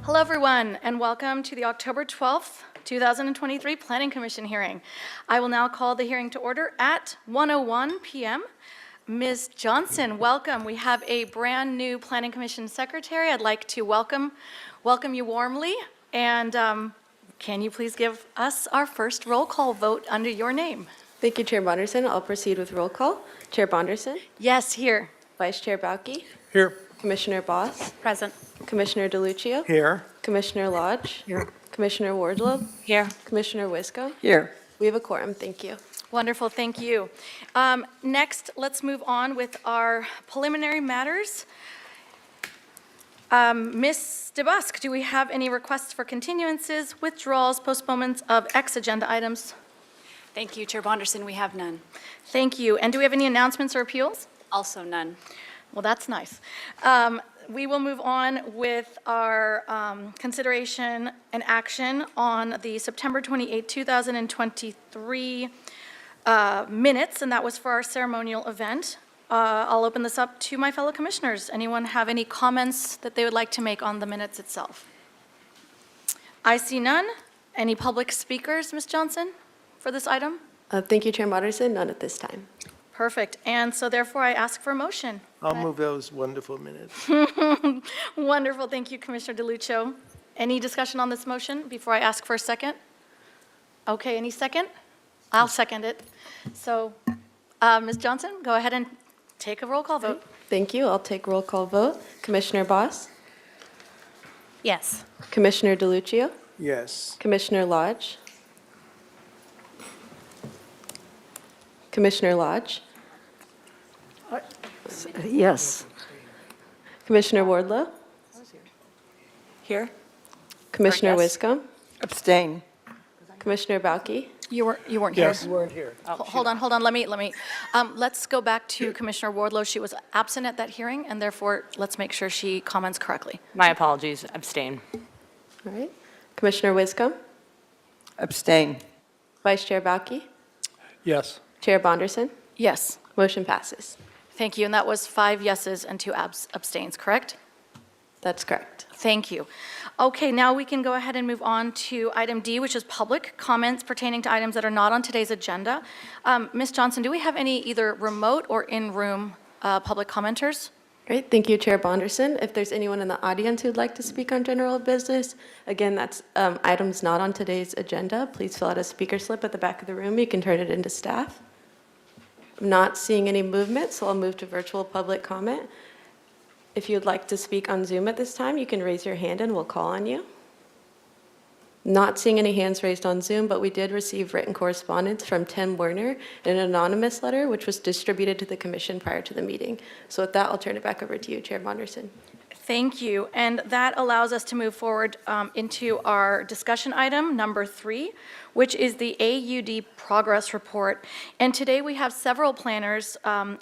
Hello, everyone, and welcome to the October 12th, 2023 Planning Commission hearing. I will now call the hearing to order at 1:01 p.m. Ms. Johnson, welcome. We have a brand new Planning Commission secretary. I'd like to welcome you warmly, and can you please give us our first roll call vote under your name? Thank you, Chair Bonderson. I'll proceed with roll call. Chair Bonderson, Yes, here. Vice Chair Bauke, Here. Commissioner Boss, Present. Commissioner DeLuccio, Here. Commissioner Lodge, Here. Commissioner Wardlow, Here. Commissioner Wisco. Here. We have a quorum. Thank you. Wonderful, thank you. Next, let's move on with our preliminary matters. Ms. DeBusk, do we have any requests for continuances, withdrawals, postponements of X-agenda items? Thank you, Chair Bonderson. We have none. Thank you. And do we have any announcements or appeals? Also none. Well, that's nice. We will move on with our consideration and action on the September 28, 2023 minutes, and that was for our ceremonial event. I'll open this up to my fellow commissioners. Anyone have any comments that they would like to make on the minutes itself? I see none. Any public speakers, Ms. Johnson, for this item? Thank you, Chair Bonderson. None at this time. Perfect. And so therefore, I ask for a motion. I'll move those wonderful minutes. Wonderful. Thank you, Commissioner DeLuccio. Any discussion on this motion before I ask for a second? Okay, any second? I'll second it. So, Ms. Johnson, go ahead and take a roll call vote. Thank you. I'll take roll call vote. Commissioner Boss, Yes. Commissioner DeLuccio, Yes. Commissioner Lodge, Commissioner Lodge, Yes. Commissioner Wardlow, Here? Commissioner yes. Wisco, Abstain. Commissioner Bauke. You weren't here. Yes. Weren't here. Hold on. Let me. Let's go back to Commissioner Wardlow. She was absent at that hearing, and therefore, let's make sure she comments correctly. My apologies, abstain. All right. Commissioner Wisco, Abstain. Vice Chair Bauke, Yes. Chair Bonderson. Yes. Motion passes. Thank you. And that was 5 yeses and 2 abstains, correct? That's correct. Thank you. Okay, now we can go ahead and move on to item D, which is public comments pertaining to items that are not on today's agenda. Ms. Johnson, do we have any either remote or in-room public commenters? Great, thank you, Chair Bonderson. If there's anyone in the audience who'd like to speak on general business, again, that's items not on today's agenda. Please fill out a speaker slip at the back of the room. You can turn it into staff. I'm not seeing any movement, so I'll move to virtual public comment. If you'd like to speak on Zoom at this time, you can raise your hand and we'll call on you. Not seeing any hands raised on Zoom, but we did receive written correspondence from Tim Werner in an anonymous letter, which was distributed to the commission prior to the meeting. So with that, I'll turn it back over to you, Chair Bonderson. Thank you. And that allows us to move forward into our discussion item number 3, which is the AUD progress report. And today we have several planners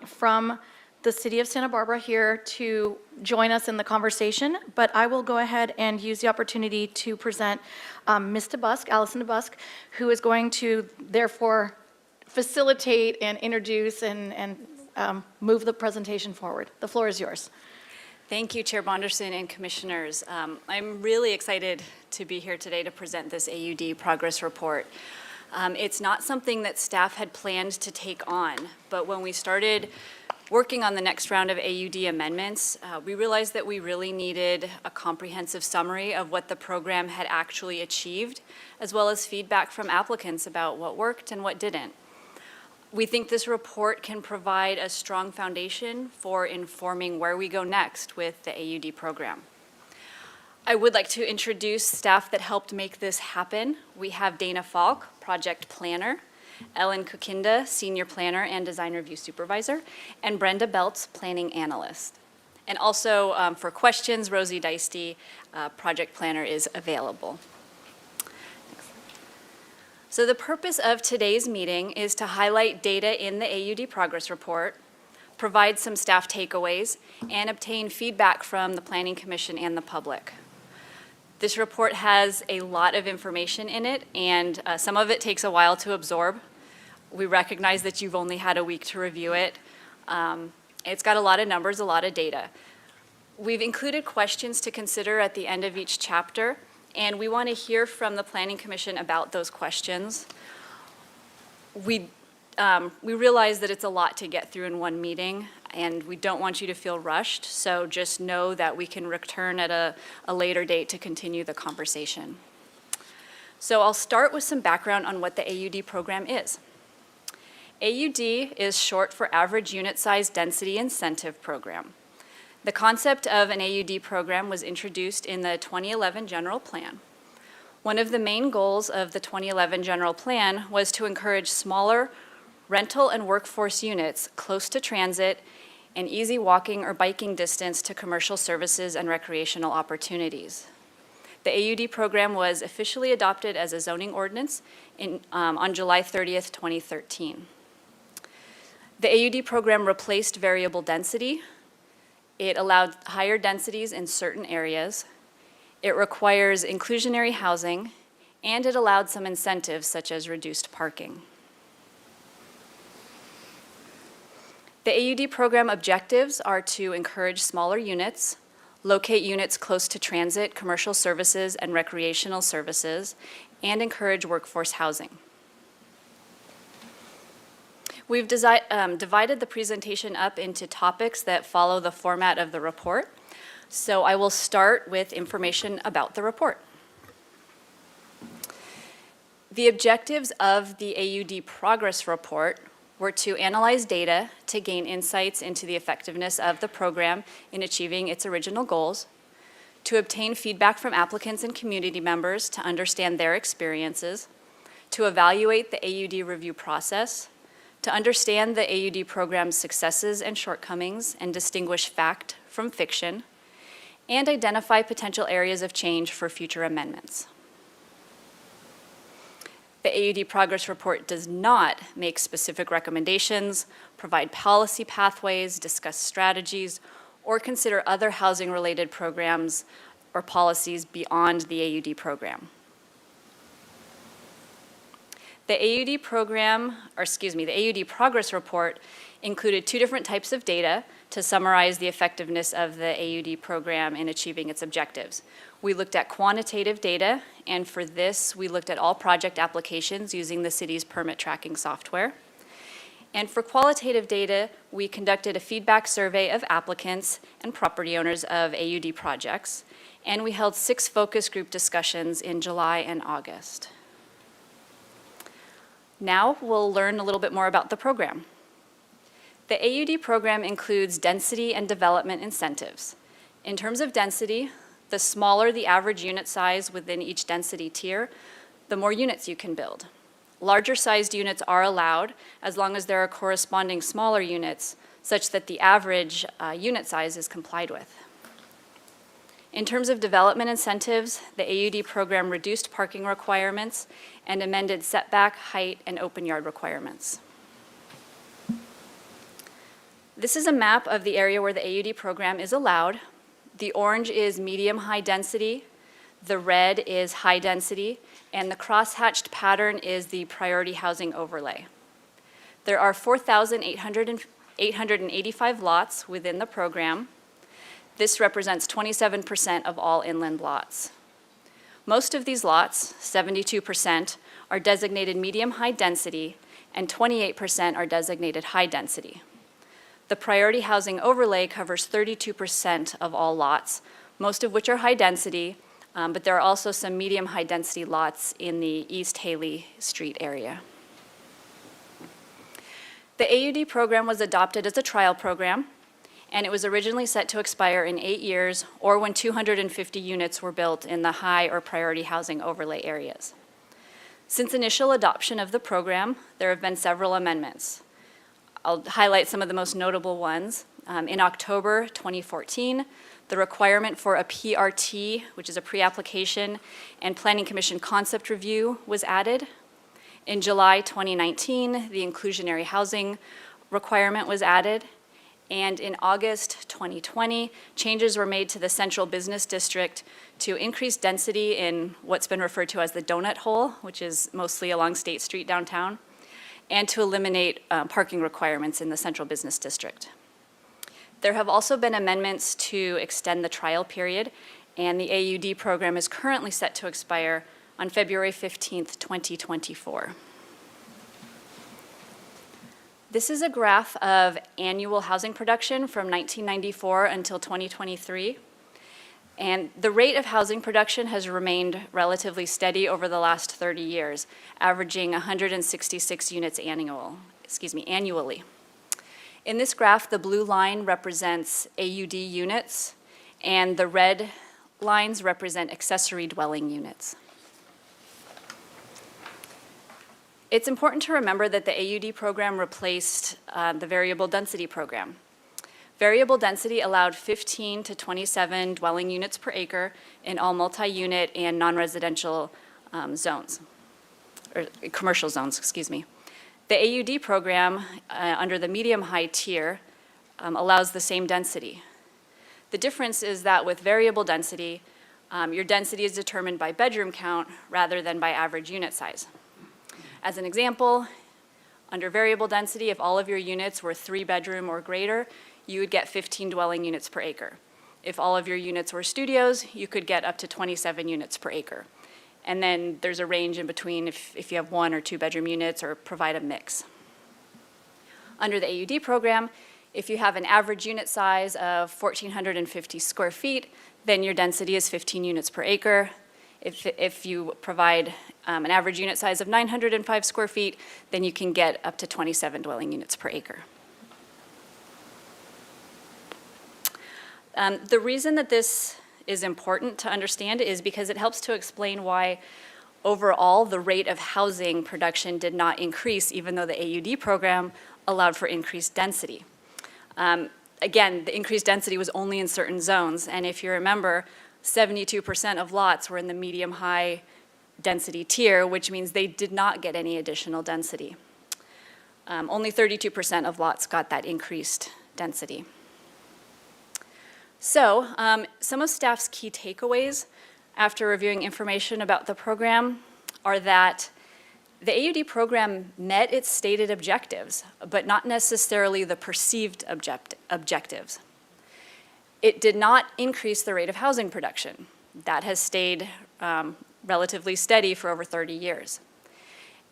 from the City of Santa Barbara here to join us in the conversation, but I will go ahead and use the opportunity to present Ms. DeBusk, Allison DeBusk, who is going to therefore facilitate and introduce and move the presentation forward. The floor is yours. Thank you, Chair Bonderson and Commissioners. I'm really excited to be here today to present this AUD progress report. It's not something that staff had planned to take on, but when we started working on the next round of AUD amendments, we realized that we really needed a comprehensive summary of what the program had actually achieved, as well as feedback from applicants about what worked and what didn't. We think this report can provide a strong foundation for informing where we go next with the AUD program. I would like to introduce staff that helped make this happen. We have Dana Falk, project planner, Ellen Kukinda, senior planner and design review supervisor, and Brenda Beltz, planning analyst. And also for questions, Rosie Deisty, project planner, is available. So the purpose of today's meeting is to highlight data in the AUD progress report, provide some staff takeaways, and obtain feedback from the Planning Commission and the public. This report has a lot of information in it, and some of it takes a while to absorb. We recognize that you've only had a week to review it. It's got a lot of numbers, a lot of data. We've included questions to consider at the end of each chapter, and we want to hear from the Planning Commission about those questions. We realize that it's a lot to get through in one meeting, and we don't want you to feel rushed, so just know that we can return at a later date to continue the conversation. So I'll start with some background on what the AUD program is. AUD is short for Average Unit Size Density Incentive Program. The concept of an AUD program was introduced in the 2011 General Plan. One of the main goals of the 2011 General Plan was to encourage smaller rental and workforce units close to transit and easy walking or biking distance to commercial services and recreational opportunities. The AUD program was officially adopted as a zoning ordinance on July 30th, 2013. The AUD program replaced variable density. It allowed higher densities in certain areas. It requires inclusionary housing, and it allowed some incentives such as reduced parking. The AUD program objectives are to encourage smaller units, locate units close to transit, commercial services, and recreational services, and encourage workforce housing. We've divided the presentation up into topics that follow the format of the report. So I will start with information about the report. The objectives of the AUD progress report were to analyze data to gain insights into the effectiveness of the program in achieving its original goals, to obtain feedback from applicants and community members to understand their experiences, to evaluate the AUD review process, to understand the AUD program's successes and shortcomings and distinguish fact from fiction, and identify potential areas of change for future amendments. The AUD progress report does not make specific recommendations, provide policy pathways, discuss strategies, or consider other housing-related programs or policies beyond the AUD program. The AUD progress report included two different types of data to summarize the effectiveness of the AUD program in achieving its objectives. We looked at quantitative data, and for this, we looked at all project applications using the city's permit tracking software. And for qualitative data, we conducted a feedback survey of applicants and property owners of AUD projects, and we held 6 focus group discussions in July and August. Now we'll learn a little bit more about the program. The AUD program includes density and development incentives. In terms of density, the smaller the average unit size within each density tier, the more units you can build. Larger sized units are allowed as long as there are corresponding smaller units such that the average unit size is complied with. In terms of development incentives, the AUD program reduced parking requirements and amended setback, height, and open yard requirements. This is a map of the area where the AUD program is allowed. The orange is medium-high density, the red is high density, and the cross-hatched pattern is the priority housing overlay. There are 4,885 lots within the program. This represents 27% of all inland lots. Most of these lots, 72%, are designated medium-high density, and 28% are designated high density. The priority housing overlay covers 32% of all lots, most of which are high density, but there are also some medium-high density lots in the East Haley Street area. The AUD program was adopted as a trial program, and it was originally set to expire in 8 years or when 250 units were built in the high or priority housing overlay areas. Since initial adoption of the program, there have been several amendments. I'll highlight some of the most notable ones. In October 2014, the requirement for a PRT, which is a pre-application and Planning Commission concept review, was added. In July 2019, the inclusionary housing requirement was added. And in August 2020, changes were made to the Central Business District to increase density in what's been referred to as the donut hole, which is mostly along State Street downtown, and to eliminate parking requirements in the Central Business District. There have also been amendments to extend the trial period, and the AUD program is currently set to expire on February 15th, 2024. This is a graph of annual housing production from 1994 until 2023. And the rate of housing production has remained relatively steady over the last 30 years, averaging 166 units annually. In this graph, the blue line represents AUD units, and the red lines represent accessory dwelling units. It's important to remember that the AUD program replaced the variable density program. Variable density allowed 15 to 27 dwelling units per acre in all multi-unit and non-residential zones, or commercial zones, excuse me. The AUD program, under the medium-high tier, allows the same density. The difference is that with variable density, your density is determined by bedroom count rather than by average unit size. As an example, under variable density, if all of your units were 3-bedroom or greater, you would get 15 dwelling units per acre. If all of your units were studios, you could get up to 27 units per acre. And then there's a range in between if you have 1 or 2-bedroom units or provide a mix. Under the AUD program, if you have an average unit size of 1,450 square feet, then your density is 15 units per acre. If you provide an average unit size of 905 square feet, then you can get up to 27 dwelling units per acre. The reason that this is important to understand is because it helps to explain why overall the rate of housing production did not increase even though the AUD program allowed for increased density. Again, the increased density was only in certain zones, and if you remember, 72% of lots were in the medium-high density tier, which means they did not get any additional density. Only 32% of lots got that increased density. So, some of staff's key takeaways after reviewing information about the program are that the AUD program met its stated objectives, but not necessarily the perceived objectives. It did not increase the rate of housing production. That has stayed relatively steady for over 30 years.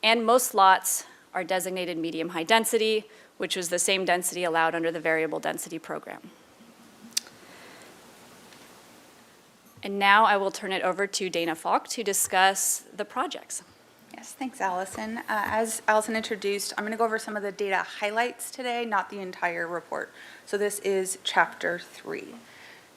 And most lots are designated medium-high density, which was the same density allowed under the variable density program. And now I will turn it over to Dana Falk to discuss the projects. Yes, thanks, Allison. As Allison introduced, I'm going to go over some of the data highlights today, not the entire report. So this is Chapter 3.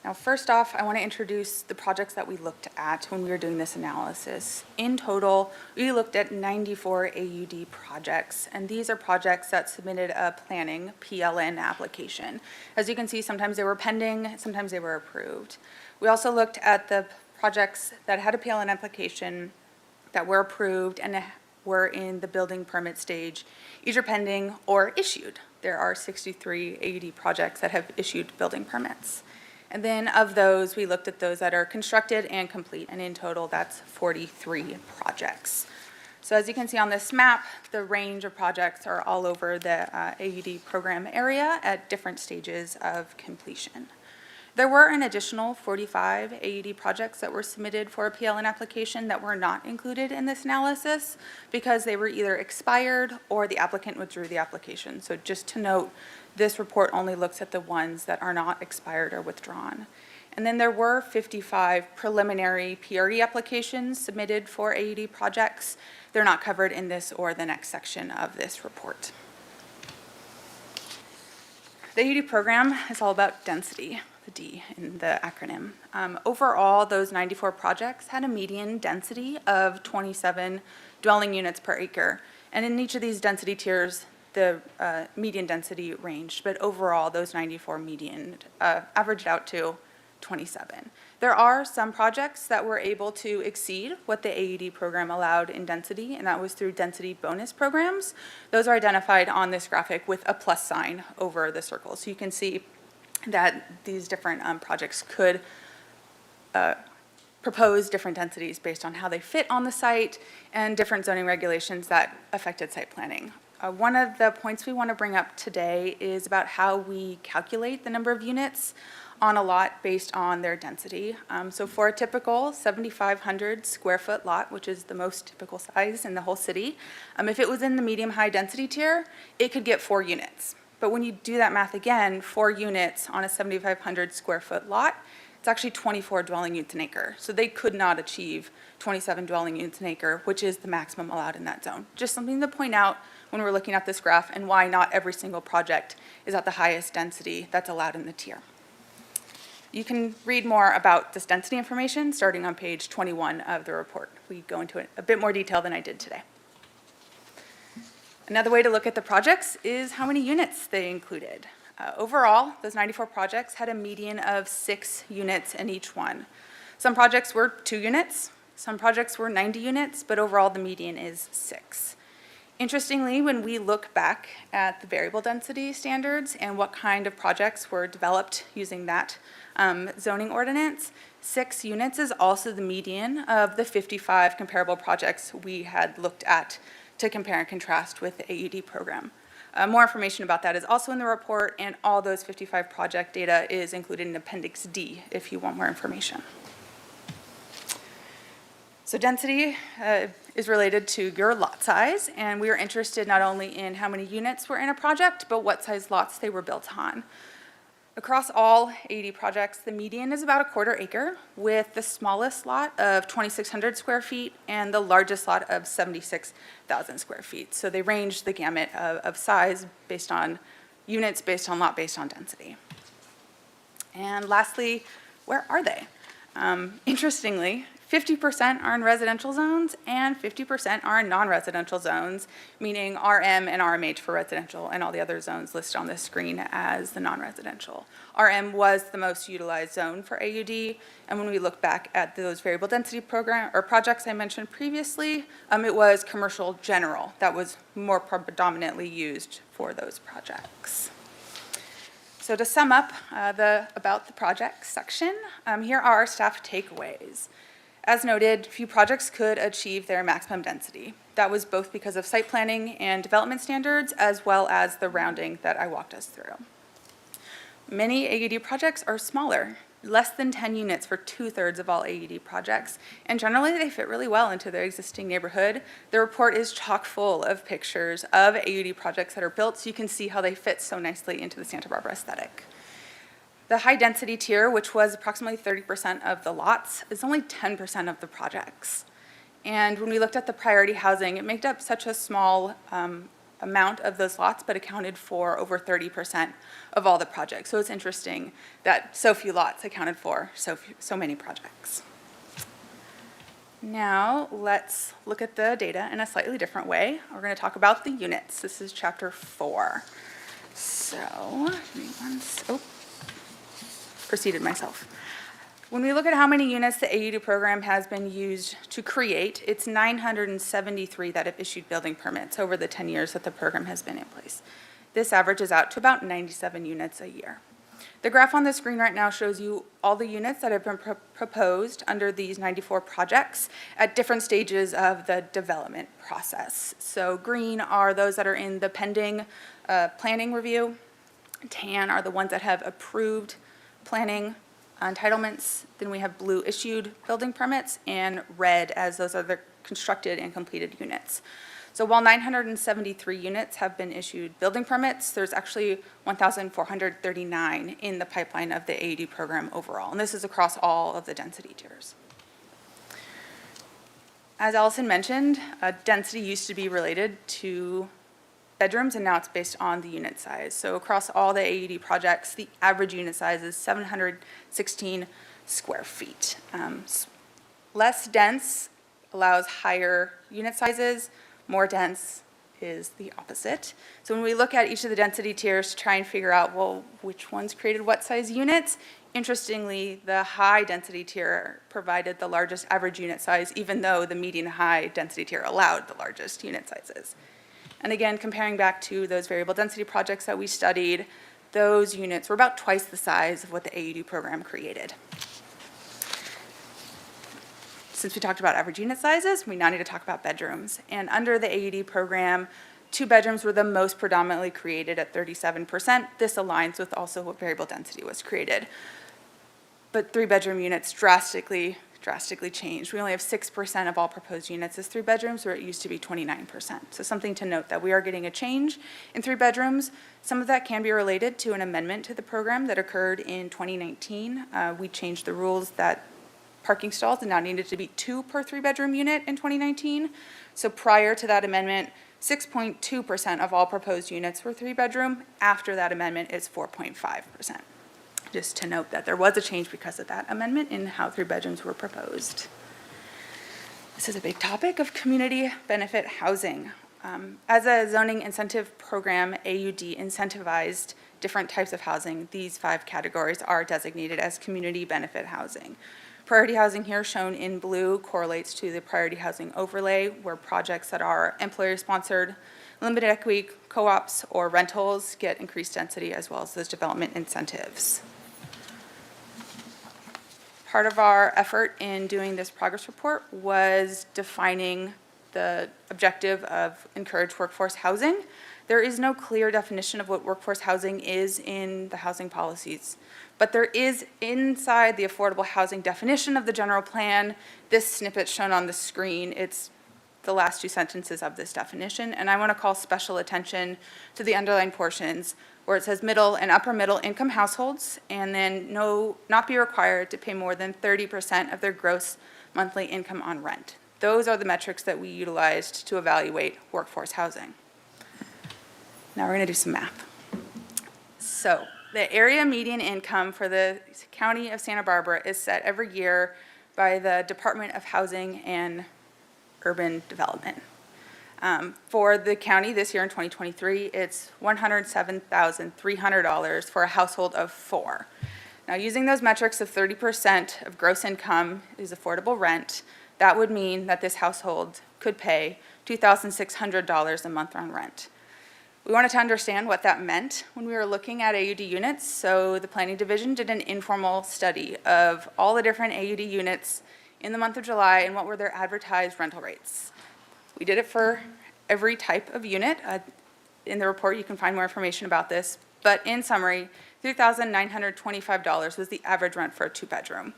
Now, first off, I want to introduce the projects that we looked at when we were doing this analysis. In total, we looked at 94 AUD projects, and these are projects that submitted a planning PLN application. As you can see, sometimes they were pending, sometimes they were approved. We also looked at the projects that had a PLN application that were approved and were in the building permit stage, either pending or issued. There are 63 AUD projects that have issued building permits. And then of those, we looked at those that are constructed and complete, and in total, that's 43 projects. So as you can see on this map, the range of projects are all over the AUD program area at different stages of completion. There were an additional 45 AUD projects that were submitted for a PLN application that were not included in this analysis because they were either expired or the applicant withdrew the application. So just to note, this report only looks at the ones that are not expired or withdrawn. And then there were 55 preliminary PRE applications submitted for AUD projects. They're not covered in this or the next section of this report. The AUD program is all about density, the D in the acronym. Overall, those 94 projects had a median density of 27 dwelling units per acre. And in each of these density tiers, the median density ranged, but overall, those 94 median averaged out to 27. There are some projects that were able to exceed what the AUD program allowed in density, and that was through density bonus programs. Those are identified on this graphic with a plus sign over the circle. So you can see that these different projects could propose different densities based on how they fit on the site and different zoning regulations that affected site planning. One of the points we want to bring up today is about how we calculate the number of units on a lot based on their density. So for a typical 7,500 square foot lot, which is the most typical size in the whole city, if it was in the medium-high density tier, it could get 4 units. But when you do that math again, 4 units on a 7,500 square foot lot, it's actually 24 dwelling units an acre. So they could not achieve 27 dwelling units an acre, which is the maximum allowed in that zone. Just something to point out when we're looking at this graph and why not every single project is at the highest density that's allowed in the tier. You can read more about this density information starting on page 21 of the report. We go into it a bit more detail than I did today. Another way to look at the projects is how many units they included. Overall, those 94 projects had a median of 6 units in each one. Some projects were 2 units, some projects were 90 units, but overall the median is 6. Interestingly, when we look back at the variable density standards and what kind of projects were developed using that zoning ordinance, 6 units is also the median of the 55 comparable projects we had looked at to compare and contrast with the AUD program. More information about that is also in the report, and all those 55 project data is included in Appendix D if you want more information. So density is related to your lot size, and we are interested not only in how many units were in a project, but what size lots they were built on. Across all AUD projects, the median is about a 1/4 acre, with the smallest lot of 2,600 square feet and the largest lot of 76,000 square feet. So they range the gamut of size based on units, based on lot, based on density. And lastly, where are they? Interestingly, 50% are in residential zones and 50% are in non-residential zones, meaning RM and RMH for residential and all the other zones listed on this screen as the non-residential. RM was the most utilized zone for AUD, and when we look back at those variable density program or projects I mentioned previously, it was commercial general that was more predominantly used for those projects. So to sum up about the project section, here are our staff takeaways. As noted, few projects could achieve their maximum density. That was both because of site planning and development standards, as well as the rounding that I walked us through. Many AUD projects are smaller, less than 10 units for 2/3 of all AUD projects, and generally they fit really well into their existing neighborhood. The report is chock full of pictures of AUD projects that are built, so you can see how they fit so nicely into the Santa Barbara aesthetic. The high-density tier, which was approximately 30% of the lots, is only 10% of the projects. And when we looked at the priority housing, it made up such a small amount of those lots, but accounted for over 30% of all the projects. So it's interesting that so few lots accounted for so many projects. Now, let's look at the data in a slightly different way. We're going to talk about the units. This is chapter 4. So, preceded myself. When we look at how many units the AUD program has been used to create, it's 973 that have issued building permits over the 10 years that the program has been in place. This averages out to about 97 units a year. The graph on the screen right now shows you all the units that have been proposed under these 94 projects at different stages of the development process. So green are those that are in the pending planning review. Tan are the ones that have approved planning entitlements. Then we have blue issued building permits, and red as those are the constructed and completed units. So while 973 units have been issued building permits, there's actually 1,439 in the pipeline of the AUD program overall, and this is across all of the density tiers. As Allison mentioned, density used to be related to bedrooms, and now it's based on the unit size. So across all the AUD projects, the average unit size is 716 square feet. Less dense allows higher unit sizes. More dense is the opposite. So when we look at each of the density tiers to try and figure out, well, which ones created what size units, interestingly, the high density tier provided the largest average unit size, even though the median high density tier allowed the largest unit sizes. And again, comparing back to those variable density projects that we studied, those units were about twice the size of what the AUD program created. Since we talked about average unit sizes, we now need to talk about bedrooms. And under the AUD program, 2 bedrooms were the most predominantly created at 37%. This aligns with also what variable density was created. But 3-bedroom units drastically changed. We only have 6% of all proposed units as 3 bedrooms, where it used to be 29%. So something to note that we are getting a change in 3 bedrooms. Some of that can be related to an amendment to the program that occurred in 2019. We changed the rules that parking stalls now needed to be 2 per 3-bedroom unit in 2019. So prior to that amendment, 6.2% of all proposed units were 3-bedroom. After that amendment, it's 4.5%. Just to note that there was a change because of that amendment in how 3 bedrooms were proposed. This is a big topic of community benefit housing. As a zoning incentive program, AUD incentivized different types of housing. These 5 categories are designated as community benefit housing. Priority housing here shown in blue correlates to the priority housing overlay, where projects that are employer-sponsored, limited equity, co-ops, or rentals get increased density, as well as those development incentives. Part of our effort in doing this progress report was defining the objective of encourage workforce housing. There is no clear definition of what workforce housing is in the housing policies, but there is inside the affordable housing definition of the general plan, this snippet shown on the screen. It's the last 2 sentences of this definition, and I want to call special attention to the underlined portions where it says middle and upper middle income households, and then not be required to pay more than 30% of their gross monthly income on rent. Those are the metrics that we utilized to evaluate workforce housing. Now we're going to do some math. So the area median income for the County of Santa Barbara is set every year by the Department of Housing and Urban Development. For the county this year in 2023, it's $107,300 for a household of 4. Now, using those metrics of 30% of gross income is affordable rent, that would mean that this household could pay $2,600 a month on rent. We wanted to understand what that meant when we were looking at AUD units, so the Planning Division did an informal study of all the different AUD units in the month of July and what were their advertised rental rates. We did it for every type of unit. In the report, you can find more information about this, but in summary, $3,925 was the average rent for a 2-bedroom.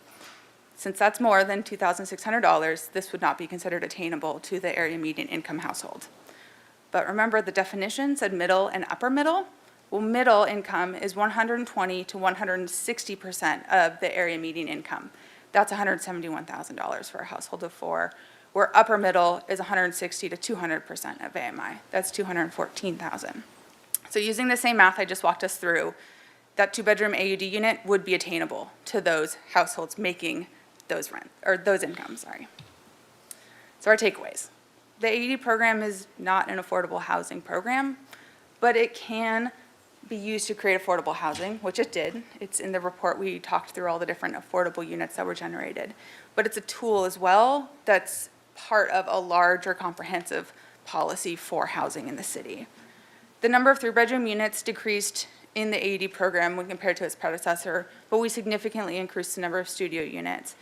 Since that's more than $2,600, this would not be considered attainable to the area median income household. But remember, the definition said middle and upper middle. Well, middle income is 120 to 160% of the area median income. That's $171,000 for a household of 4, where upper middle is 160 to 200% of AMI. That's $214,000. So using the same math I just walked us through, that 2-bedroom AUD unit would be attainable to those households making those incomes. So our takeaways. The AUD program is not an affordable housing program, but it can be used to create affordable housing, which it did. It's in the report. We talked through all the different affordable units that were generated. But it's a tool as well that's part of a larger comprehensive policy for housing in the city. The number of 3-bedroom units decreased in the AUD program when compared to its predecessor, but we significantly increased the number of studio units.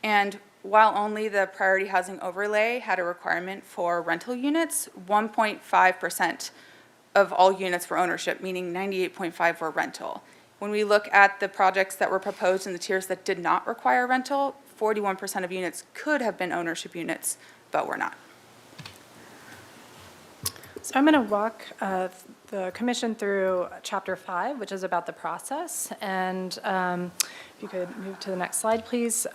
And while only the priority housing overlay had a requirement for rental units, 1.5% of all units were ownership, meaning 98.5 were rental. When we look at the projects that were proposed in the tiers that did not require rental, 41% of units could have been ownership units, but were not. So I'm going to walk the commission through Chapter 5, which is about the process. And if you could move to the next slide, please.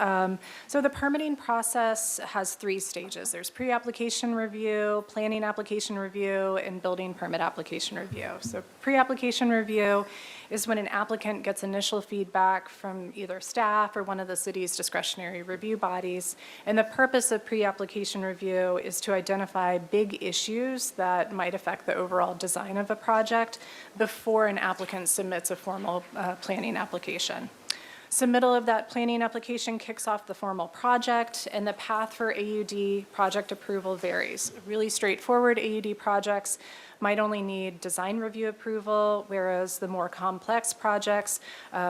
So the permitting process has 3 stages. There's pre-application review, planning application review, and building permit application review. So pre-application review is when an applicant gets initial feedback from either staff or one of the city's discretionary review bodies. And the purpose of pre-application review is to identify big issues that might affect the overall design of a project before an applicant submits a formal planning application. Submittal of that planning application kicks off the formal project, and the path for AUD project approval varies. Really straightforward AUD projects might only need design review approval, whereas the more complex projects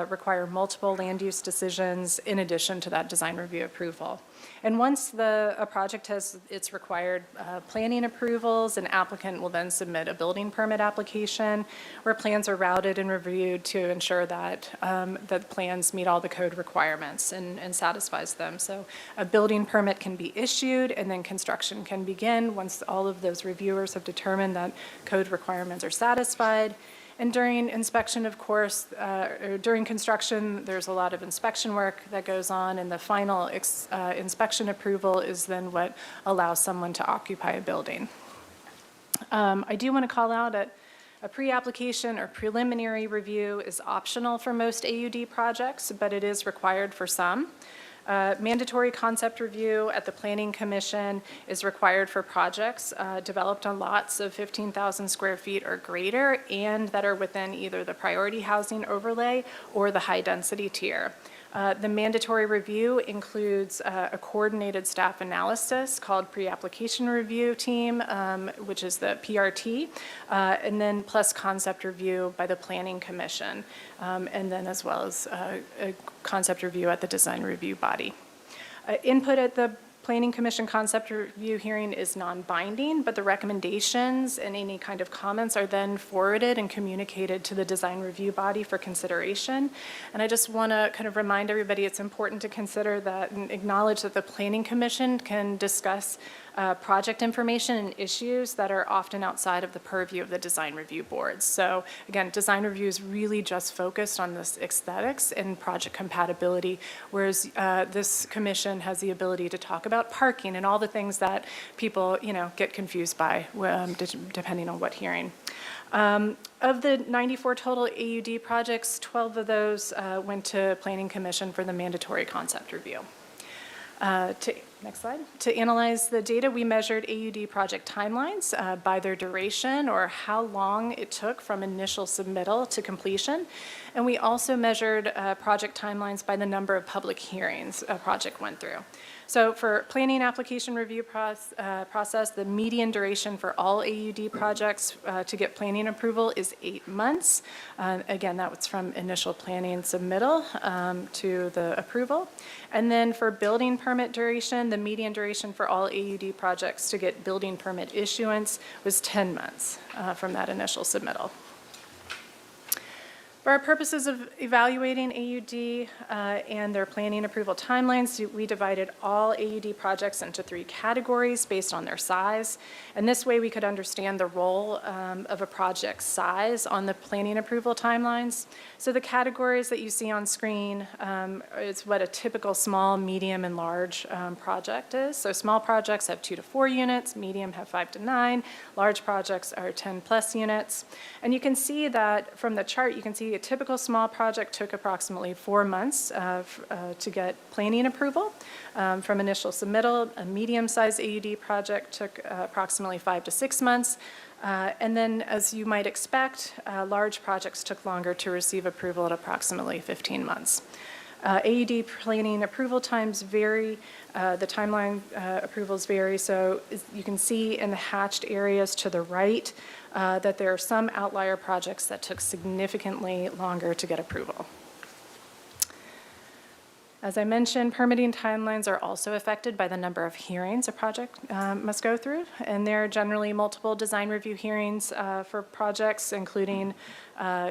require multiple land use decisions in addition to that design review approval. And once a project has its required planning approvals, an applicant will then submit a building permit application where plans are routed and reviewed to ensure that the plans meet all the code requirements and satisfies them. So a building permit can be issued and then construction can begin once all of those reviewers have determined that code requirements are satisfied. And during inspection, of course, or during construction, there's a lot of inspection work that goes on, and the final inspection approval is then what allows someone to occupy a building. I do want to call out that a pre-application or preliminary review is optional for most AUD projects, but it is required for some. Mandatory concept review at the Planning Commission is required for projects developed on lots of 15,000 square feet or greater and that are within either the priority housing overlay or the high-density tier. The mandatory review includes a coordinated staff analysis called pre-application review team, which is the PRT, and then plus concept review by the Planning Commission, and then as well as a concept review at the design review body. Input at the Planning Commission concept review hearing is non-binding, but the recommendations and any kind of comments are then forwarded and communicated to the design review body for consideration. And I just want to kind of remind everybody it's important to consider that and acknowledge that the Planning Commission can discuss project information and issues that are often outside of the purview of the design review boards. So again, design review is really just focused on this aesthetics and project compatibility, whereas this commission has the ability to talk about parking and all the things that people, get confused by depending on what hearing. Of the 94 total AUD projects, 12 of those went to Planning Commission for the mandatory concept review. Next slide. To analyze the data, we measured AUD project timelines by their duration or how long it took from initial submittal to completion. And we also measured project timelines by the number of public hearings a project went through. So for planning application review process, the median duration for all AUD projects to get planning approval is 8 months. Again, that was from initial planning submittal to the approval. And then for building permit duration, the median duration for all AUD projects to get building permit issuance was 10 months from that initial submittal. For our purposes of evaluating AUD and their planning approval timelines, we divided all AUD projects into 3 categories based on their size. And this way we could understand the role of a project's size on the planning approval timelines. So the categories that you see on screen is what a typical small, medium, and large project is. So small projects have 2 to 4 units, medium have 5 to 9, large projects are 10 plus units. And you can see that from the chart, you can see a typical small project took approximately 4 months to get planning approval from initial submittal. A medium-sized AUD project took approximately 5 to 6 months. And then, as you might expect, large projects took longer to receive approval at approximately 15 months. AUD planning approval times vary. The timeline approvals vary. So you can see in the hatched areas to the right that there are some outlier projects that took significantly longer to get approval. As I mentioned, permitting timelines are also affected by the number of hearings a project must go through, and there are generally multiple design review hearings for projects, including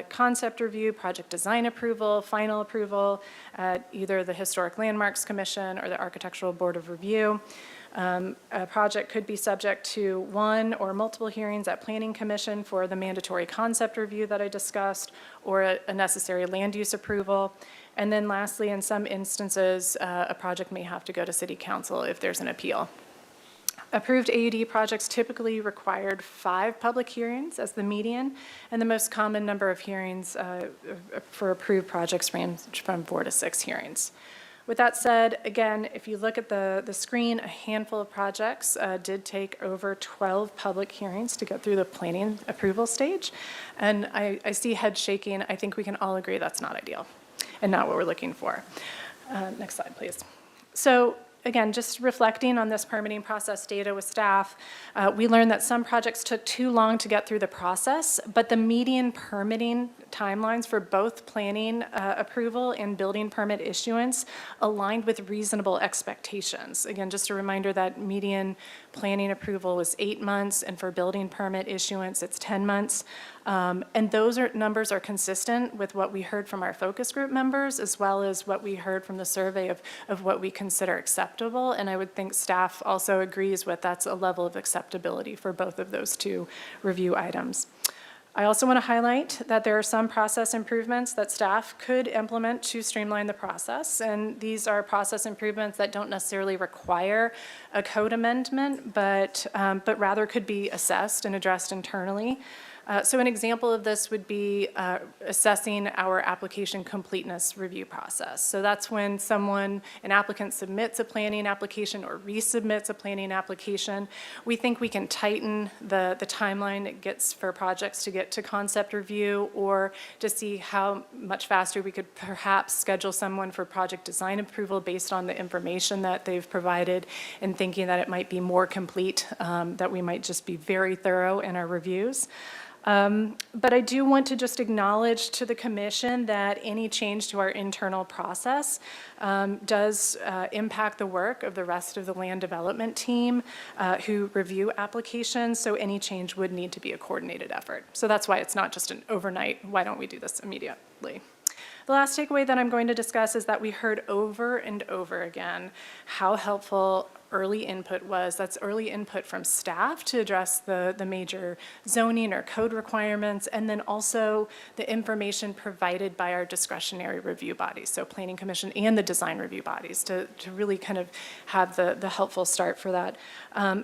concept review, project design approval, final approval at either the Historic Landmarks Commission or the Architectural Board of Review. A project could be subject to 1 or multiple hearings at Planning Commission for the mandatory concept review that I discussed, or a necessary land use approval. And then lastly, in some instances, a project may have to go to City Council if there's an appeal. Approved AUD projects typically required 5 public hearings as the median, and the most common number of hearings for approved projects range from 4 to 6 hearings. With that said, again, if you look at the screen, a handful of projects did take over 12 public hearings to get through the planning approval stage. And I see heads shaking. I think we can all agree that's not ideal and not what we're looking for. Next slide, please. So again, just reflecting on this permitting process data with staff, we learned that some projects took too long to get through the process, but the median permitting timelines for both planning approval and building permit issuance aligned with reasonable expectations. Again, just a reminder that median planning approval was 8 months, and for building permit issuance, it's 10 months. And those numbers are consistent with what we heard from our focus group members, as well as what we heard from the survey of what we consider acceptable. And I would think staff also agrees with that's a level of acceptability for both of those two review items. I also want to highlight that there are some process improvements that staff could implement to streamline the process. And these are process improvements that don't necessarily require a code amendment, but rather could be assessed and addressed internally. So an example of this would be assessing our application completeness review process. So that's when an applicant submits a planning application or resubmits a planning application. We think we can tighten the timeline it gets for projects to get to concept review, or to see how much faster we could perhaps schedule someone for project design approval based on the information that they've provided, and thinking that it might be more complete, that we might just be very thorough in our reviews. But I do want to just acknowledge to the commission that any change to our internal process does impact the work of the rest of the land development team who review applications, so any change would need to be a coordinated effort. So that's why it's not just an overnight, why don't we do this immediately? The last takeaway that I'm going to discuss is that we heard over and over again how helpful early input was. That's early input from staff to address the major zoning or code requirements, and then also the information provided by our discretionary review bodies, so Planning Commission and the design review bodies, to really kind of have the helpful start for that.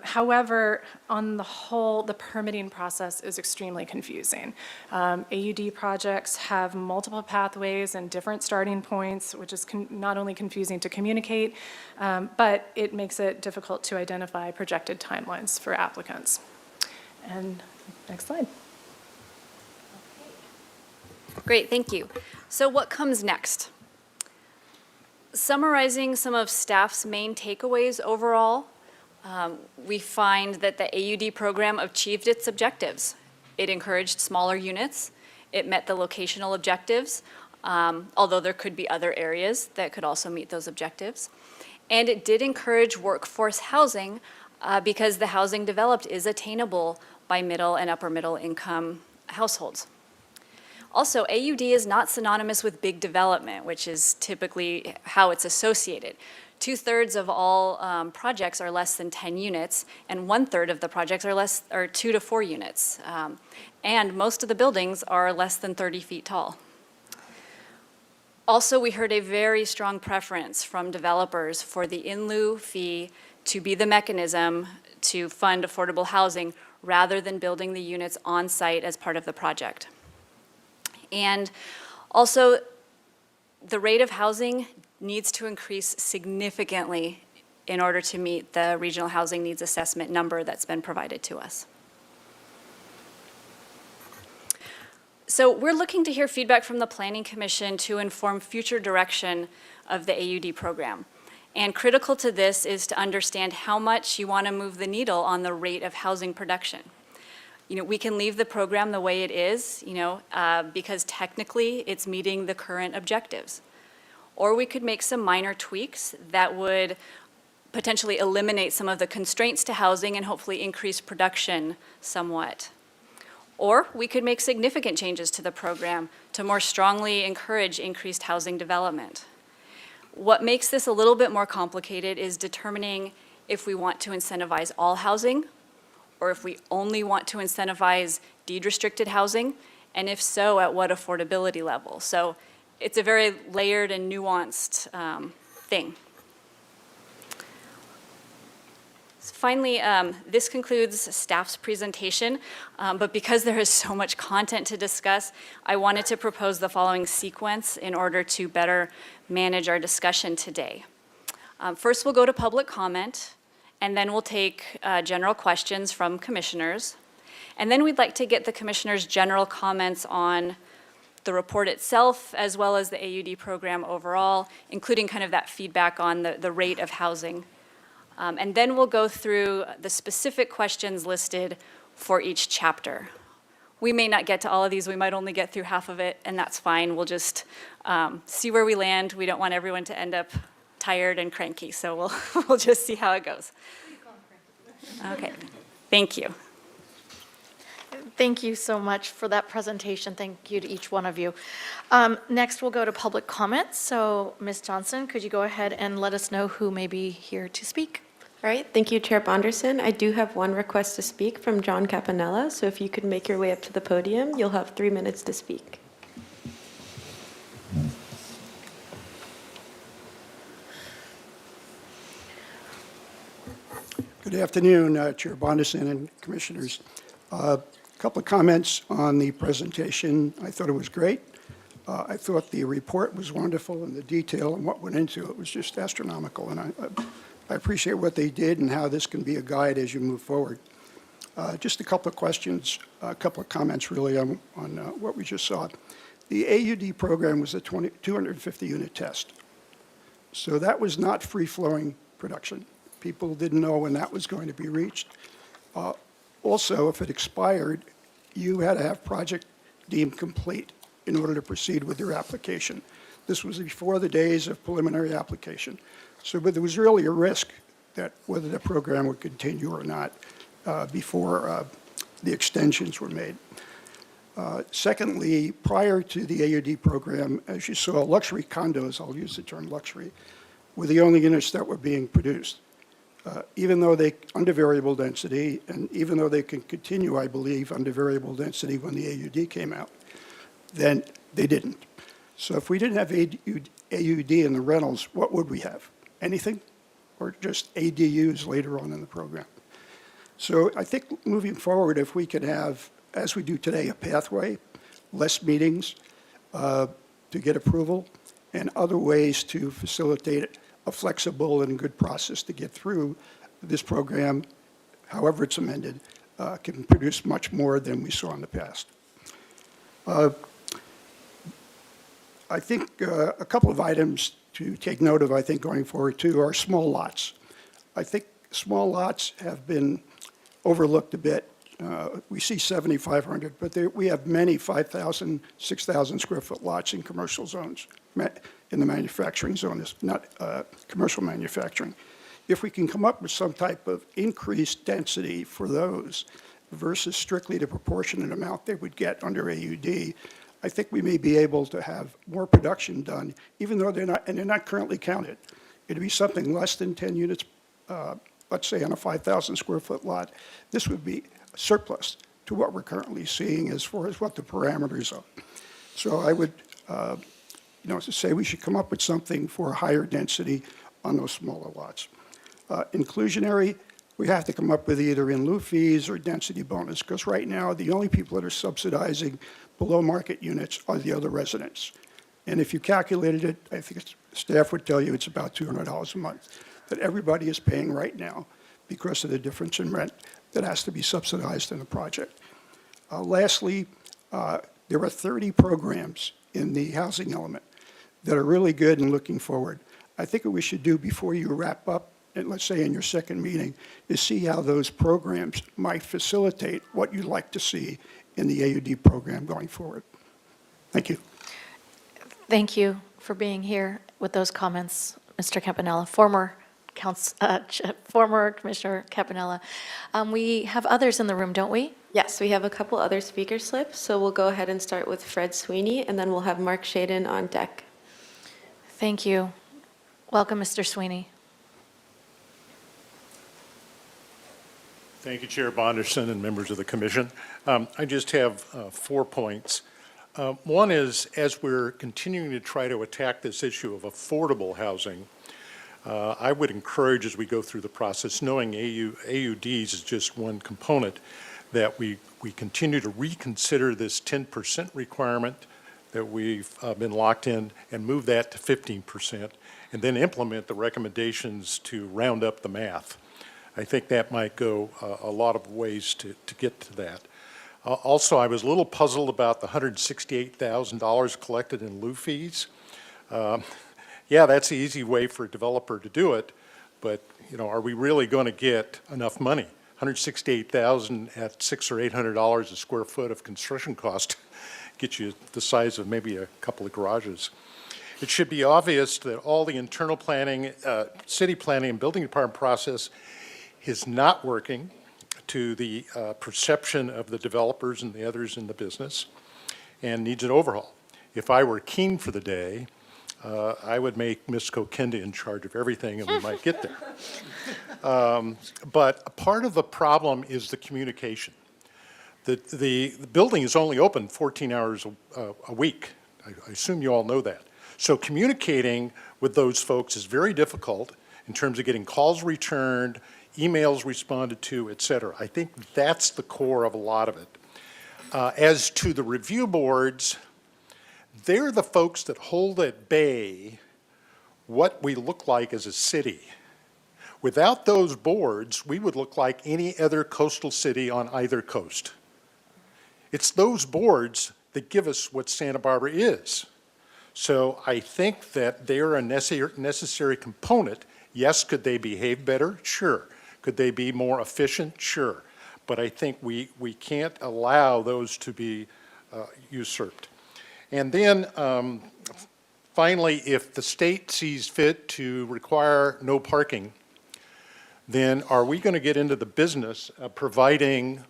However, on the whole, the permitting process is extremely confusing. AUD projects have multiple pathways and different starting points, which is not only confusing to communicate, but it makes it difficult to identify projected timelines for applicants. And next slide. Great, thank you. So what comes next? Summarizing some of staff's main takeaways overall, we find that the AUD program achieved its objectives. It encouraged smaller units. It met the locational objectives, although there could be other areas that could also meet those objectives. And it did encourage workforce housing because the housing developed is attainable by middle and upper middle income households. Also, AUD is not synonymous with big development, which is typically how it's associated. 2/3 of all projects are less than 10 units, and 1/3 of the projects are 2 to 4 units. And most of the buildings are less than 30 feet tall. Also, we heard a very strong preference from developers for the in lieu fee to be the mechanism to fund affordable housing rather than building the units on site as part of the project. And also, the rate of housing needs to increase significantly in order to meet the regional housing needs assessment number that's been provided to us. So we're looking to hear feedback from the Planning Commission to inform future direction of the AUD program. And critical to this is to understand how much you want to move the needle on the rate of housing production. We can leave the program the way it is, because technically it's meeting the current objectives. Or we could make some minor tweaks that would potentially eliminate some of the constraints to housing and hopefully increase production somewhat. Or we could make significant changes to the program to more strongly encourage increased housing development. What makes this a little bit more complicated is determining if we want to incentivize all housing, or if we only want to incentivize deed-restricted housing, and if so, at what affordability level. So it's a very layered and nuanced thing. Finally, this concludes staff's presentation, but because there is so much content to discuss, I wanted to propose the following sequence in order to better manage our discussion today. First, we'll go to public comment, and then we'll take general questions from commissioners. And then we'd like to get the commissioners' general comments on the report itself, as well as the AUD program overall, including kind of that feedback on the rate of housing. And then we'll go through the specific questions listed for each chapter. We may not get to all of these, we might only get through half of it, and that's fine. We'll just see where we land. We don't want everyone to end up tired and cranky, so we'll just see how it goes. Okay, thank you. Thank you so much for that presentation. Thank you to each one of you. Next, we'll go to public comments. So, Ms. Johnson, could you go ahead and let us know who may be here to speak? All right, thank you, Chair Bonderson. I do have one request to speak from John Capanella, so if you could make your way up to the podium, you'll have 3 minutes to speak. Good afternoon, Chair Bonderson and Commissioners. A couple of comments on the presentation. I thought it was great. I thought the report was wonderful, and the detail and what went into it was just astronomical. And I appreciate what they did and how this can be a guide as you move forward. Just a couple of questions, a couple of comments really on what we just saw. The AUD program was a 250-unit test. So that was not free-flowing production. People didn't know when that was going to be reached. Also, if it expired, you had to have project deemed complete in order to proceed with your application. This was before the days of preliminary application. So but there was really a risk that whether the program would continue or not before the extensions were made. Secondly, prior to the AUD program, as you saw, luxury condos, I'll use the term luxury, were the only units that were being produced. Even though they, under variable density, and even though they can continue, I believe, under variable density when the AUD came out, then they didn't. So if we didn't have AUD in the rentals, what would we have? Anything? Or just ADUs later on in the program? So I think moving forward, if we could have, as we do today, a pathway, less meetings to get approval, and other ways to facilitate a flexible and good process to get through this program, however it's amended, can produce much more than we saw in the past. I think a couple of items to take note of, I think, going forward, too, are small lots. I think small lots have been overlooked a bit. We see 7,500, but we have many 5,000, 6,000 square foot lots in commercial zones, in the manufacturing zone, not commercial manufacturing. If we can come up with some type of increased density for those versus strictly the proportionate amount they would get under AUD, I think we may be able to have more production done, even though they're not currently counted. It'd be something less than 10 units, let's say on a 5,000 square foot lot. This would be surplus to what we're currently seeing as far as what the parameters are. So I would, to say we should come up with something for a higher density on those smaller lots. Inclusionary, we have to come up with either in lieu fees or density bonus, because right now the only people that are subsidizing below market units are the other residents. And if you calculated it, I think staff would tell you it's about $200 a month that everybody is paying right now because of the difference in rent that has to be subsidized in the project. Lastly, there are 30 programs in the housing element that are really good and looking forward. I think what we should do before you wrap up, and let's say in your second meeting, is see how those programs might facilitate what you'd like to see in the AUD program going forward. Thank you. Thank you for being here with those comments, Mr. Campanella, former Commissioner Campanella. We have others in the room, don't we? Yes, we have a couple other speaker slips, so we'll go ahead and start with Fred Sweeney, and then we'll have Mark Shaden on deck. Thank you. Welcome, Mr. Sweeney. Thank you, Chair Bonderson and members of the Commission. I just have 4 points. One is, as we're continuing to try to attack this issue of affordable housing, I would encourage, as we go through the process, knowing AUDs is just one component, that we continue to reconsider this 10% requirement that we've been locked in and move that to 15%, and then implement the recommendations to round up the math. I think that might go a lot of ways to get to that. Also, I was a little puzzled about the $168,000 collected in lieu fees. Yeah, that's the easy way for a developer to do it, but, you know, are we really going to get enough money? $168,000 at $600 or $800 a square foot of construction cost gets you the size of maybe a couple of garages. It should be obvious that all the internal planning, city planning and building department process is not working to the perception of the developers and the others in the business and needs an overhaul. If I were keen for the day, I would make Ms. Kokenda in charge of everything and we might get there. But part of the problem is the communication. The building is only open 14 hours a week. I assume you all know that. So communicating with those folks is very difficult in terms of getting calls returned, emails responded to, et cetera. I think that's the core of a lot of it. As to the review boards, they're the folks that hold at bay what we look like as a city. Without those boards, we would look like any other coastal city on either coast. It's those boards that give us what Santa Barbara is. So I think that they're a necessary component. Yes, could they behave better? Sure. Could they be more efficient? Sure. But I think we can't allow those to be usurped. And then finally, if the state sees fit to require no parking, then are we going to get into the business of providing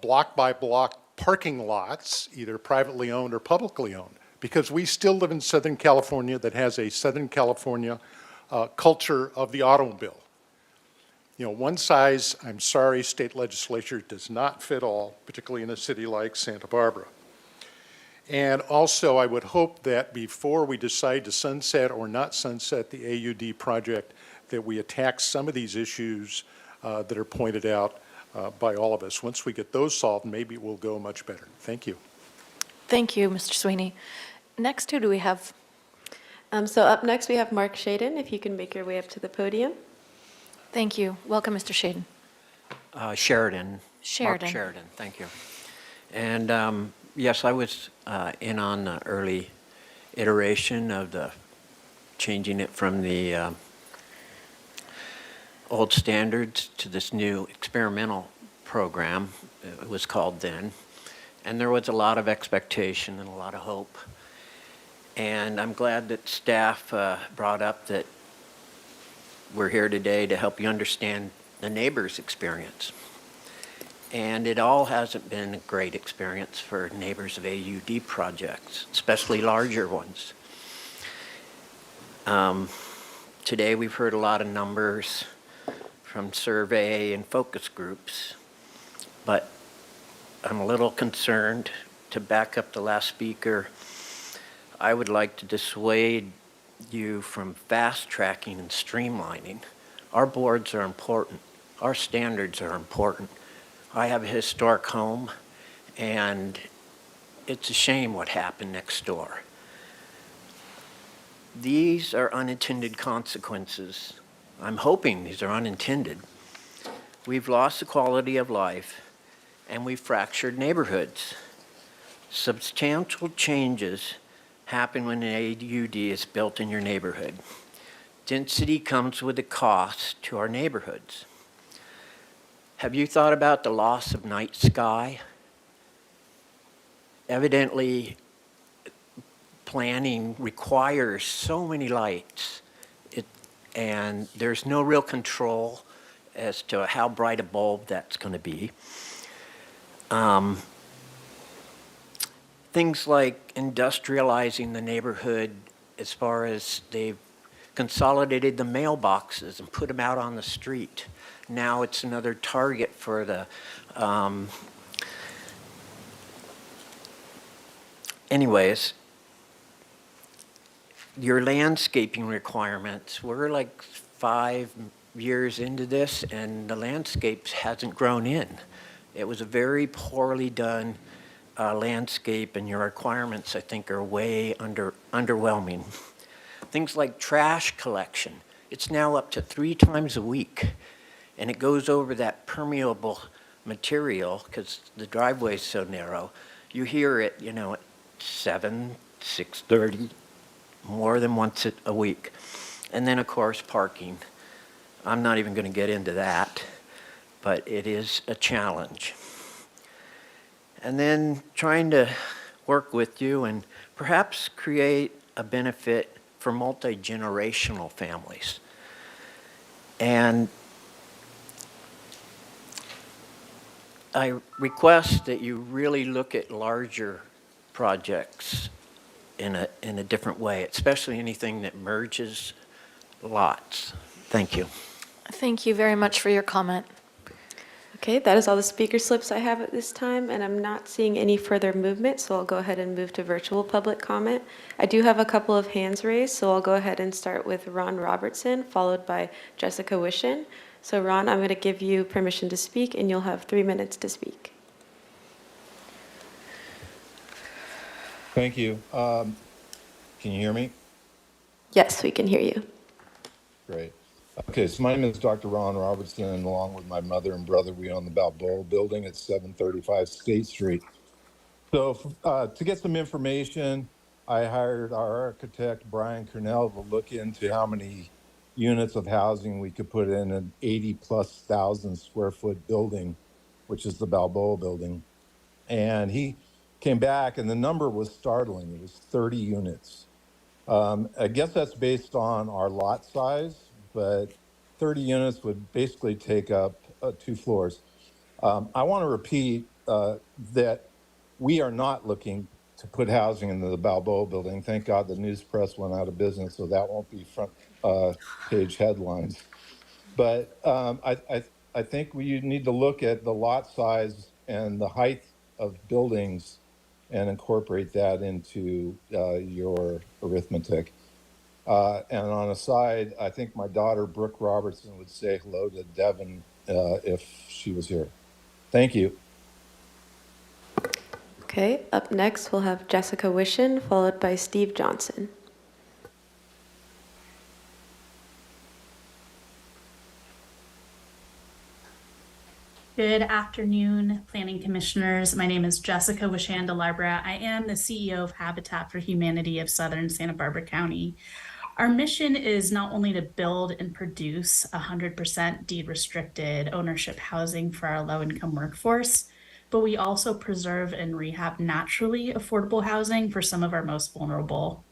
block by block parking lots, either privately owned or publicly owned? Because we still live in Southern California that has a Southern California culture of the automobile. You know, one size, I'm sorry, state legislature does not fit all, particularly in a city like Santa Barbara. And also, I would hope that before we decide to sunset or not sunset the AUD project, that we attack some of these issues that are pointed out by all of us. Once we get those solved, maybe it will go much better. Thank you. Thank you, Mr. Sweeney. Next, who do we have? So up next, we have Mark Shaden, if you can make your way up to the podium. Thank you. Welcome, Mr. Shaden. Sheridan. Sheridan. Mark Sheridan, thank you. And yes, I was in on the early iteration of the changing it from the old standards to this new experimental program, it was called then. And there was a lot of expectation and a lot of hope. And I'm glad that staff brought up that we're here today to help you understand the neighbor's experience. And it all hasn't been a great experience for neighbors of AUD projects, especially larger ones. Today we've heard a lot of numbers from survey and focus groups, but I'm a little concerned. To back up the last speaker, I would like to dissuade you from fast-tracking and streamlining. Our boards are important. Our standards are important. I have a historic home, and it's a shame what happened next door. These are unintended consequences. I'm hoping these are unintended. We've lost the quality of life, and we've fractured neighborhoods. Substantial changes happen when an AUD is built in your neighborhood. Density comes with a cost to our neighborhoods. Have you thought about the loss of night sky? Evidently, planning requires so many lights, and there's no real control as to how bright a bulb that's going to be. Things like industrializing the neighborhood as far as they've consolidated the mailboxes and put them out on the street. Now it's another target for the, anyways, your landscaping requirements, we're like 5 years into this and the landscape hasn't grown in. It was a very poorly done landscape, and your requirements, I think, are way underwhelming. Things like trash collection, it's now up to 3 times a week, and it goes over that permeable material, because the driveway's so narrow, you hear it, at 7, 6:30, more than once a week. And then, of course, parking. I'm not even going to get into that, but it is a challenge. And then trying to work with you and perhaps create a benefit for multi-generational families. And I request that you really look at larger projects in a different way, especially anything that merges lots. Thank you. Thank you very much for your comment. Okay, that is all the speaker slips I have at this time, and I'm not seeing any further movement, so I'll go ahead and move to virtual public comment. I do have a couple of hands raised, so I'll go ahead and start with Ron Robertson, followed by Jessica Wishin. So Ron, I'm going to give you permission to speak, and you'll have 3 minutes to speak. Thank you. Can you hear me? Yes, we can hear you. Great. Okay, so my name is Dr. Ron Robertson, and along with my mother and brother, we own the Balboa Building at 735 State Street. So to get some information, I hired our architect, Brian Cornell, to look into how many units of housing we could put in an 80+ thousand square foot building, which is the Balboa Building. And he came back, and the number was startling. It was 30 units. I guess that's based on our lot size, but 30 units would basically take up 2 floors. I want to repeat that we are not looking to put housing into the Balboa Building. Thank God the news press went out of business, so that won't be front page headlines. But I think we need to look at the lot size and the height of buildings and incorporate that into your arithmetic. And on a side, I think my daughter, Brooke Robertson, would say hello to Devin if she was here. Thank you. Okay, up next we'll have Jessica Wishin, followed by Steve Johnson. Good afternoon, Planning Commissioners. My name is Jessica Wishanda Labra. I am the CEO of Habitat for Humanity of Southern Santa Barbara County. Our mission is not only to build and produce 100% deed-restricted ownership housing for our low-income workforce, but we also preserve and rehab naturally affordable housing for some of our most vulnerable.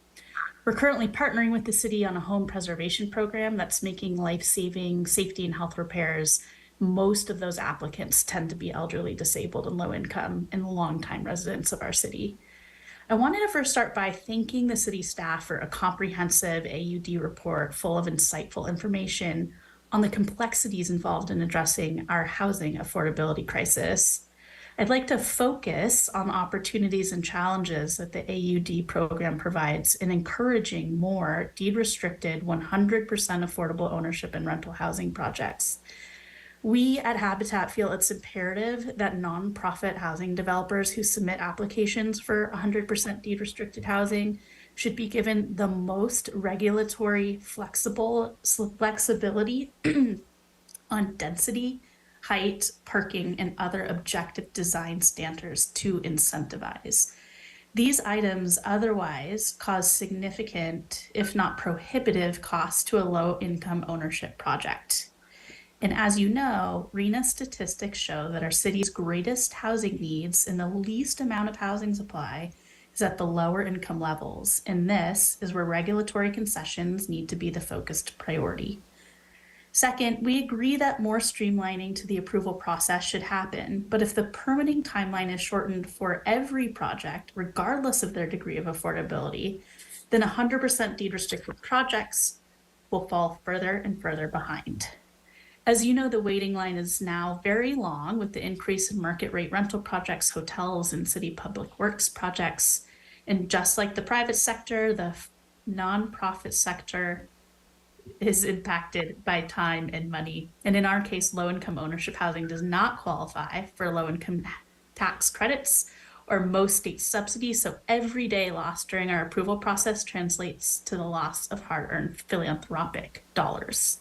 We're currently partnering with the city on a home preservation program that's making life-saving safety and health repairs. Most of those applicants tend to be elderly, disabled, and low income, and longtime residents of our city. I wanted to first start by thanking the city staff for a comprehensive AUD report full of insightful information on the complexities involved in addressing our housing affordability crisis. I'd like to focus on opportunities and challenges that the AUD program provides in encouraging more deed-restricted 100% affordable ownership and rental housing projects. We at Habitat feel it's imperative that nonprofit housing developers who submit applications for 100% deed-restricted housing should be given the most regulatory flexibility on density, height, parking, and other objective design standards to incentivize. These items otherwise cause significant, if not prohibitive, costs to a low-income ownership project. And as you know, RHNA statistics show that our city's greatest housing needs and the least amount of housing supply is at the lower income levels. And this is where regulatory concessions need to be the focused priority. Second, we agree that more streamlining to the approval process should happen, but if the permitting timeline is shortened for every project, regardless of their degree of affordability, then 100% deed restricted projects will fall further and further behind. As you know, the waiting line is now very long with the increase in market rate rental projects, hotels, and city public works projects. And just like the private sector, the nonprofit sector is impacted by time and money. And in our case, low-income ownership housing does not qualify for low-income tax credits or most state subsidies. So every day lost during our approval process translates to the loss of hard-earned philanthropic dollars.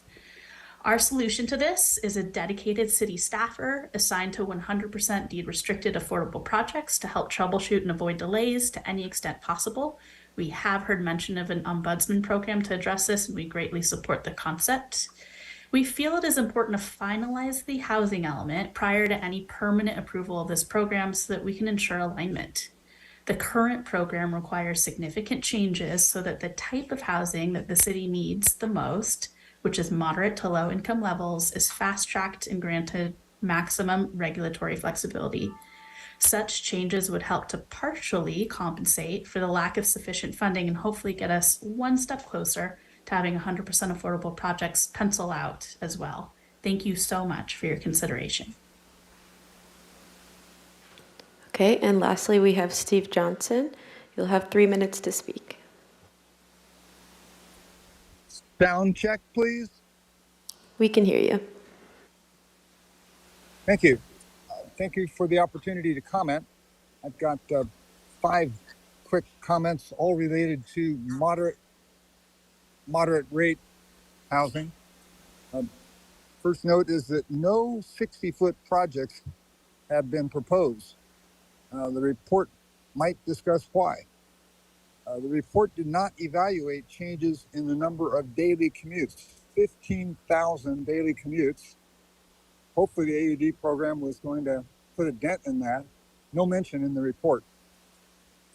Our solution to this is a dedicated city staffer assigned to 100% deed restricted affordable projects to help troubleshoot and avoid delays to any extent possible. We have heard mention of an ombudsman program to address this, and we greatly support the concept. We feel it is important to finalize the housing element prior to any permanent approval of this program so that we can ensure alignment. The current program requires significant changes so that the type of housing that the city needs the most, which is moderate to low income levels, is fast-tracked and granted maximum regulatory flexibility. Such changes would help to partially compensate for the lack of sufficient funding and hopefully get us one step closer to having 100% affordable projects pencil out as well. Thank you so much for your consideration. Okay, and lastly, we have Steve Johnson. You'll have 3 minutes to speak. Sound check, please. We can hear you. Thank you. Thank you for the opportunity to comment. I've got 5 quick comments, all related to moderate rate housing. First note is that no 60-foot projects have been proposed. The report might discuss why. The report did not evaluate changes in the number of daily commutes, 15,000 daily commutes. Hopefully the AUD program was going to put a dent in that. No mention in the report.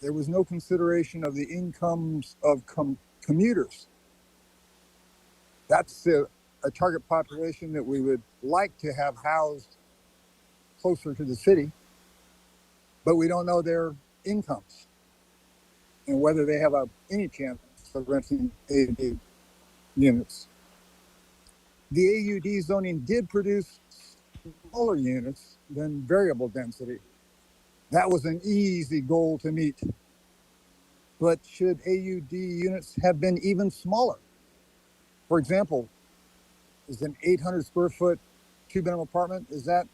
There was no consideration of the incomes of commuters. That's a target population that we would like to have housed closer to the city, but we don't know their incomes and whether they have any chance of renting AUD units. The AUD zoning did produce smaller units than variable density. That was an easy goal to meet. But should AUD units have been even smaller? For example, is an 800 square foot 2-bedroom apartment, is that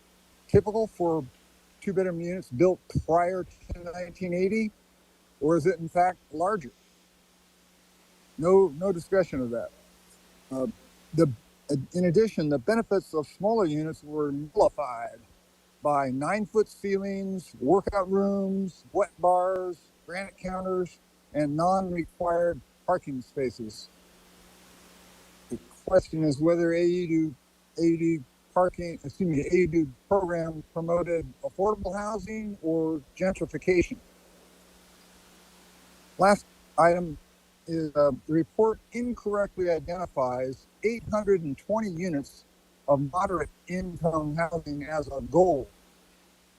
typical for 2-bedroom units built prior to 1980? Or is it in fact larger? No discussion of that. In addition, the benefits of smaller units were nullified by 9-foot ceilings, workout rooms, wet bars, granite counters, and non-required parking spaces. The question is whether AUD program promoted affordable housing or gentrification. Last item is the report incorrectly identifies 820 units of moderate income housing as a goal.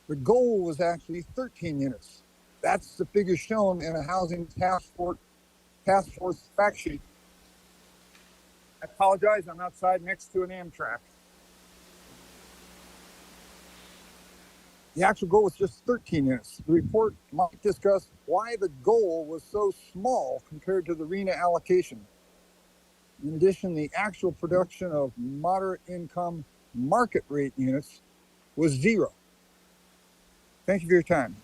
The goal was actually 13 units. That's the figure shown in a housing task force fact sheet. I apologize, I'm outside next to an Amtrak. The actual goal was just 13 units. The report might discuss why the goal was so small compared to the RHNA allocation. In addition, the actual production of moderate income market rate units was 0. Thank you for your time.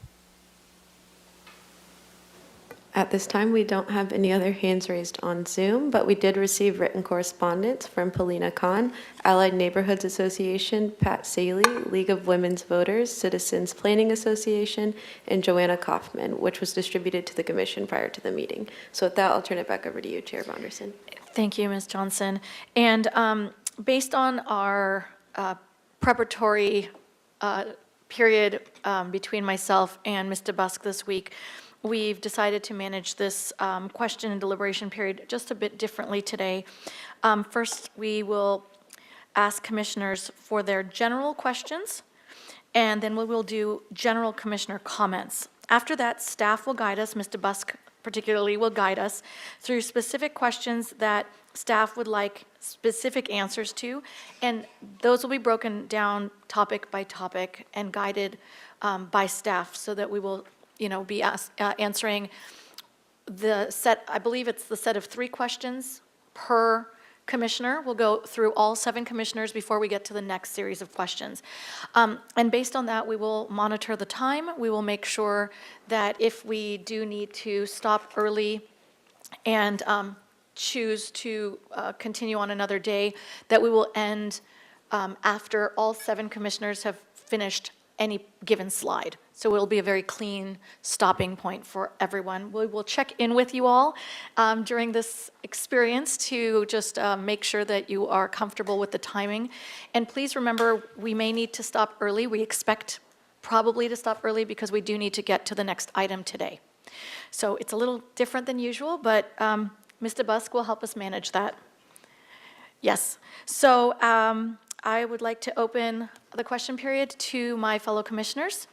At this time, we don't have any other hands raised on Zoom, but we did receive written correspondence from Polina Khan, Allied Neighborhoods Association, Pat Saley, League of Women's Voters, Citizens Planning Association, and Joanna Kaufman, which was distributed to the commission prior to the meeting. So with that, I'll turn it back over to you, Chair Bonderson. Thank you, Ms. Johnson. And based on our preparatory period between myself and Ms. DeBusk this week, we've decided to manage this question and deliberation period just a bit differently today. First, we will ask commissioners for their general questions, and then we will do general commissioner comments. After that, staff will guide us, Ms. DeBusk particularly will guide us through specific questions that staff would like specific answers to, and those will be broken down topic by topic and guided by staff so that we will be answering the set, I believe it's the set of 3 questions per commissioner. We'll go through all 7 commissioners before we get to the next series of questions. And based on that, we will monitor the time. We will make sure that if we do need to stop early and choose to continue on another day, that we will end after all 7 commissioners have finished any given slide. So it'll be a very clean stopping point for everyone. We will check in with you all during this experience to just make sure that you are comfortable with the timing. And please remember, we may need to stop early. We expect probably to stop early because we do need to get to the next item today. So it's a little different than usual, but Mr. Busk will help us manage that. Yes. So I would like to open the question period to my fellow commissioners.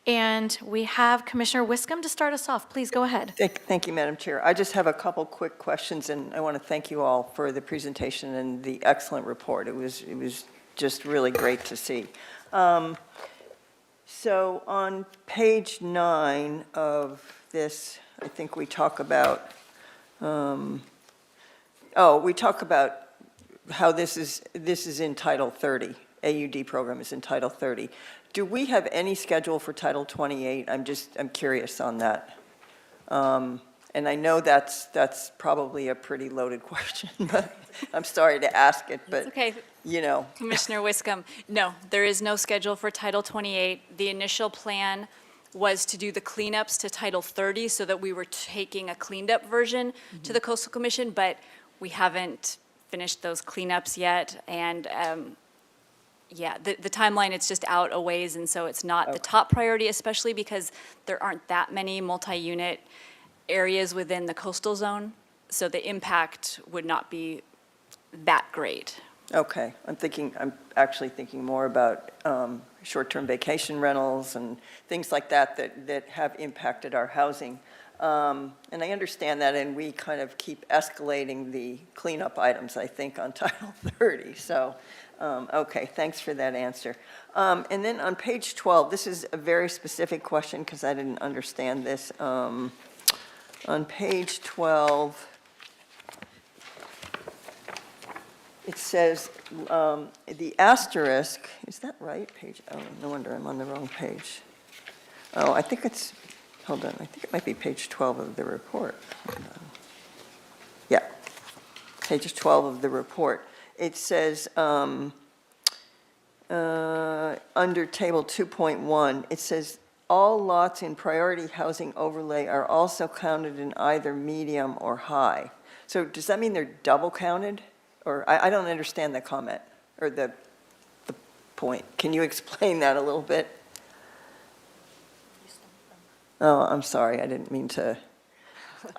And we have Commissioner Wiscombe to start us off. Please go ahead. Thank you, Madam Chair. I just have a couple quick questions, and I want to thank you all for the presentation and the excellent report. It was just really great to see. So on page 9 of this, I think we talk about, we talk about how this is in Title 30. AUD program is in Title 30. Do we have any schedule for Title 28? I'm curious on that. And I know that's probably a pretty loaded question, but I'm sorry to ask it, but, Okay. you know. Commissioner Wiscombe, no, there is no schedule for Title 28. The initial plan was to do the cleanups to Title 30 so that we were taking a cleaned up version to the Coastal Commission, but we haven't finished those cleanups yet. And yeah, the timeline, it's just out a ways, and so it's not the top priority, especially because there aren't that many multi-unit areas within the coastal zone, so the impact would not be that great. Okay, I'm actually thinking more about short-term vacation rentals and things like that have impacted our housing. And I understand that, and we kind of keep escalating the cleanup items, I think, on Title 30. So, okay, thanks for that answer. And then on page 12, this is a very specific question because I didn't understand this. On page 12, it says the asterisk, is that right? Page, oh, no wonder I'm on the wrong page. Oh, I think it's, hold on, I think it might be page 12 of the report. Hold on. Yeah, page 12 of the report. It says, under table 2.1, it says, all lots in priority housing overlay are also counted in either medium or high. So does that mean they're double counted? Or, I don't understand the comment, or the point. Can you explain that a little bit? Oh, I'm sorry, I didn't mean to.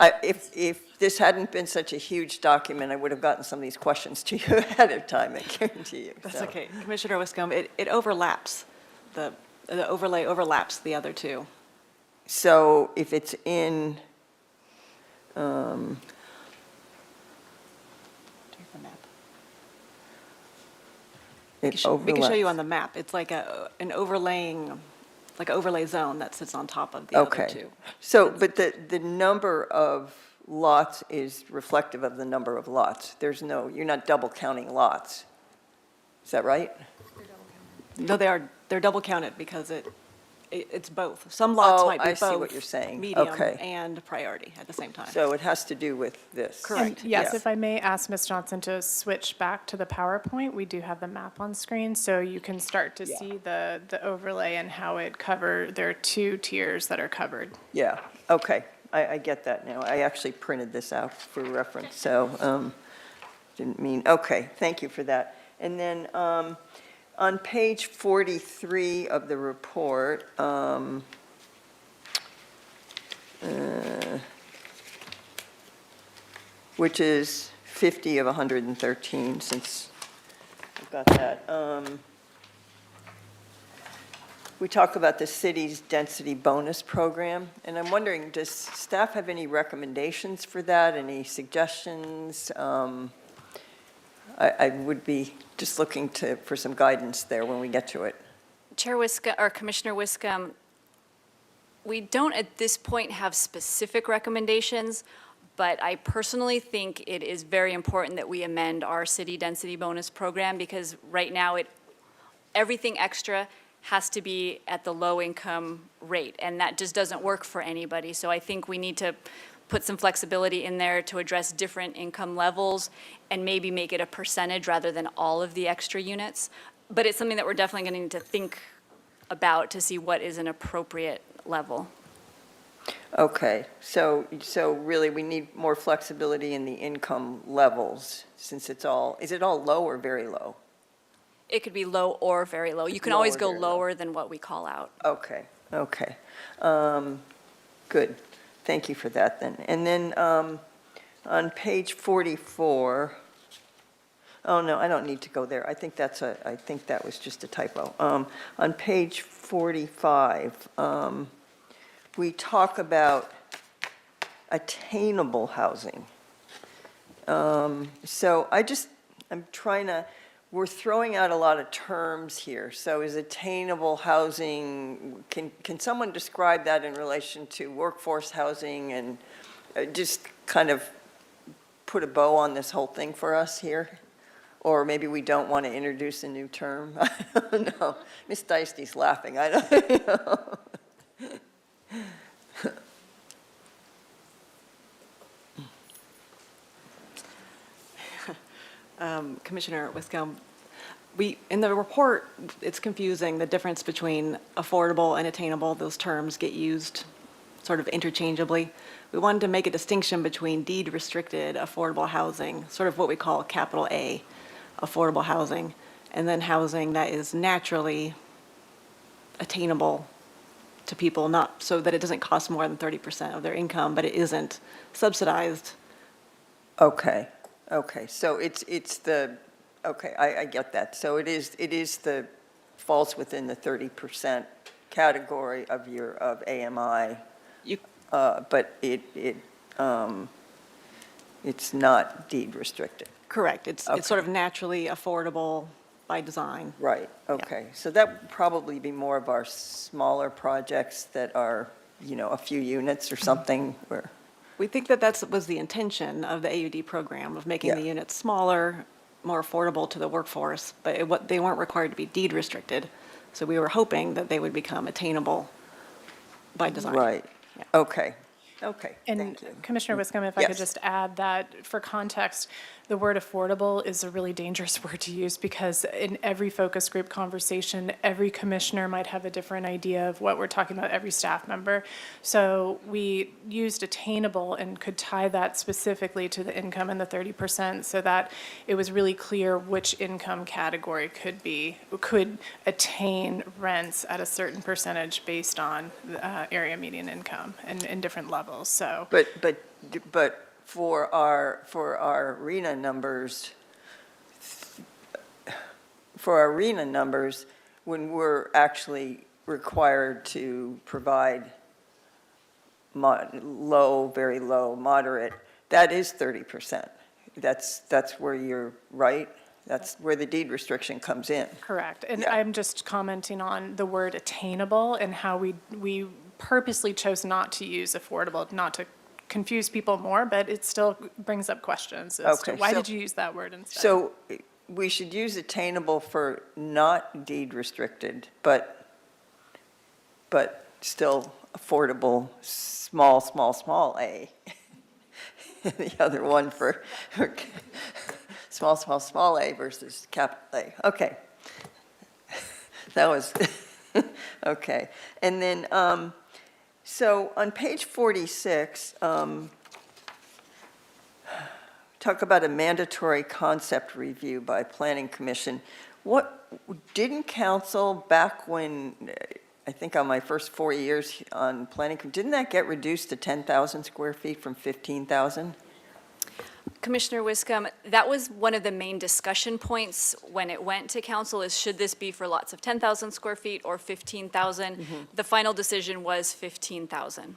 If this hadn't been such a huge document, I would have gotten some of these questions to you ahead of time, I guarantee you. That's So. okay. Commissioner Wiscombe, it overlaps. The overlay overlaps the other two. So if it's in, We it can show you overlaps. on the map. It's like an overlaying, like overlay zone that sits on top of the other Okay. two. So, but the number of lots is reflective of the number of lots. There's no, you're not double counting lots. Is that right? No, they're double counted because it's both. Some lots Oh, might be I see what both you're saying. medium Okay. and priority at the same time. So it has to do with this. Correct. Yes, Yeah. if I may ask Ms. Johnson to switch back to the PowerPoint, we do have the map on screen, so you can start to see the overlay and how it there are 2 tiers that are covered. Yeah, okay, I get that now. I actually printed this out for reference, so, didn't mean, okay, thank you for that. And then, on page 43 of the report, which is 50 of 113, since I've got that. We talk about the city's density bonus program, and I'm wondering, does staff have any recommendations for that, any suggestions? I would be just looking for some guidance there when we get to it. Chair Wiscombe, or Commissioner Wiscombe, we don't at this point have specific recommendations, but I personally think it is very important that we amend our city density bonus program because right now everything extra has to be at the low income rate, and that just doesn't work for anybody. So I think we need to put some flexibility in there to address different income levels and maybe make it a percentage rather than all of the extra units. But it's something that we're definitely going to need to think about to see what is an appropriate level. Okay, so really, we need more flexibility in the income levels, since it's all, is it all low or very low? It could be low or very low. You can Low always or go very low. lower than what we call out. Okay, okay. Good, thank you for that then. And then on page 44, oh no, I don't need to go there. I think that was just a typo. On page 45, we talk about attainable housing. So I'm trying to, we're throwing out a lot of terms here. So is attainable housing, can someone describe that in relation to workforce housing and just kind of put a bow on this whole thing for us here? Or maybe we don't want to introduce a new term? I don't know. Ms. Deisty's laughing, I don't know. Commissioner Wiscombe, in the report, it's confusing, the difference between affordable and attainable. Those terms get used sort of interchangeably. We wanted to make a distinction between deed-restricted affordable housing, sort of what we call capital A, affordable housing, and then housing that is naturally attainable to people, not so that it doesn't cost more than 30% of their income, but it isn't subsidized. Okay, so it's the, okay, I get that. So it is falls within the 30% category of AMI, but it's not deed restricted. Correct. It's Okay. sort of naturally affordable by design. Right, okay. So that would probably be more of our smaller projects that are, a few units or something where. We think that was the intention of the AUD program, of making the Yeah. units smaller, more affordable to the workforce, but they weren't required to be deed restricted. So we were hoping that they would become attainable by design. Right, Yeah. okay, And thank you. Commissioner Wiscombe, if I could Yes. just add that for context, the word affordable is a really dangerous word to use because in every focus group conversation, every commissioner might have a different idea of what we're talking about, every staff member. So we used attainable and could tie that specifically to the income and the 30% so that it was really clear which income category could attain rents at a certain percentage based on area median income and in different levels, so. But for our RENA numbers, when we're actually required to provide low, very low, moderate, that is 30%. That's where you're right? That's where the deed restriction comes in. Correct. And Yeah. I'm just commenting on the word attainable and how we purposely chose not to use affordable, not to confuse people more, but it still brings up questions as to Okay, why so- did you use that word instead? So we should use attainable for not deed restricted, but still affordable, small a. The other one for small a versus capital A. Okay. That was, okay. And then, so on page 46, talk about a mandatory concept review by Planning Commission. Didn't council back when, I think on my first 4 years on Planning, didn't that get reduced to 10,000 square feet from 15,000? Commissioner Wiscombe, that was one of the main discussion points when it went to council is should this be for lots of 10,000 square feet or 15,000? The final decision was 15,000.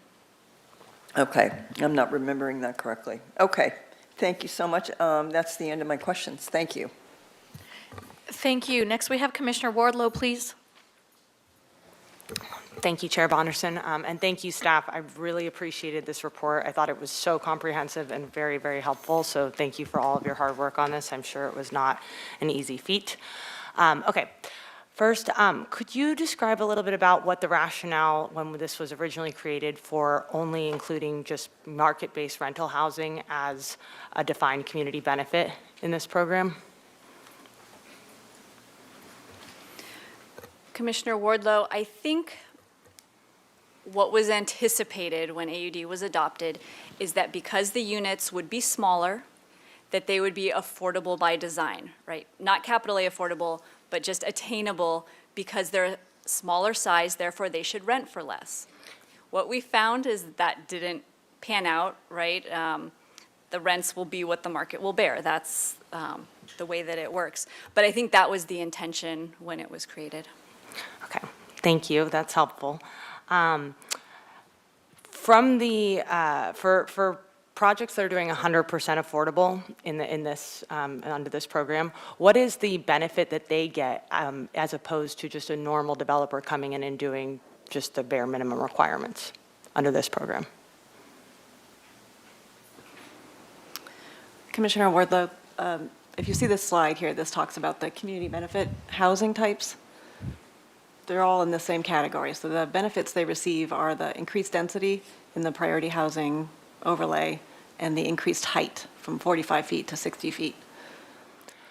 Okay, I'm not remembering that correctly. Okay, thank you so much. That's the end of my questions. Thank you. Thank you. Next, we have Commissioner Wardlow, please. Thank you, Chair Bonderson, and thank you, staff. I've really appreciated this report. I thought it was so comprehensive and very, very helpful, so thank you for all of your hard work on this. I'm sure it was not an easy feat. Okay, First, could you describe a little bit about what the rationale when this was originally created for only including just market-based rental housing as a defined community benefit in this program? Commissioner Wardlow, I think what was anticipated when AUD was adopted is that because the units would be smaller, that they would be affordable by design, right? Not capitally affordable, but just attainable because they're smaller size, therefore they should rent for less. What we found is that didn't pan out, right? The rents will be what the market will bear. That's the way that it works. But I think that was the intention when it was created. Okay, thank you, that's helpful. From the, for projects that are doing 100% affordable under this program, what is the benefit that they get as opposed to just a normal developer coming in and doing just the bare minimum requirements under this program? Commissioner Wardlow, if you see this slide here, this talks about the community benefit housing types. They're all in the same category. So the benefits they receive are the increased density in the priority housing overlay and the increased height from 45 feet to 60 feet.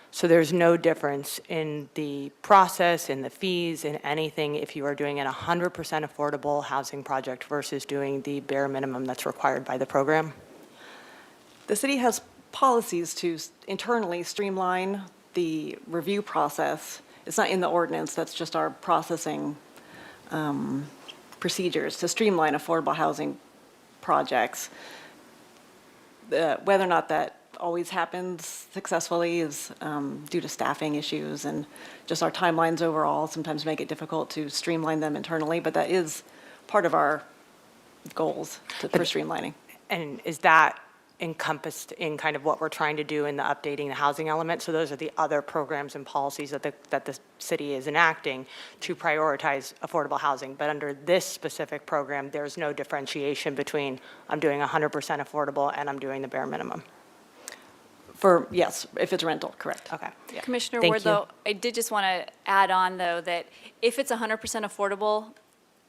So there's no difference in the process, in the fees, in anything if you are doing an 100% affordable housing project versus doing the bare minimum that's required by the program? The city has policies to internally streamline the review process. It's not in the ordinance, that's just our processing procedures to streamline affordable housing projects. Whether or not that always happens successfully is due to staffing issues and just our timelines overall sometimes make it difficult to streamline them internally, but that is part of our goals for streamlining. And is that encompassed in kind of what we're trying to do in the updating the housing element? So those are the other programs and policies that the city is enacting to prioritize affordable housing. But under this specific program, there's no differentiation between I'm doing 100% affordable and I'm doing the bare minimum. Yes, if it's rental, correct. Okay. Yeah. Commissioner Thank you. Wardlow, I did just want to add on, though, that if it's 100% affordable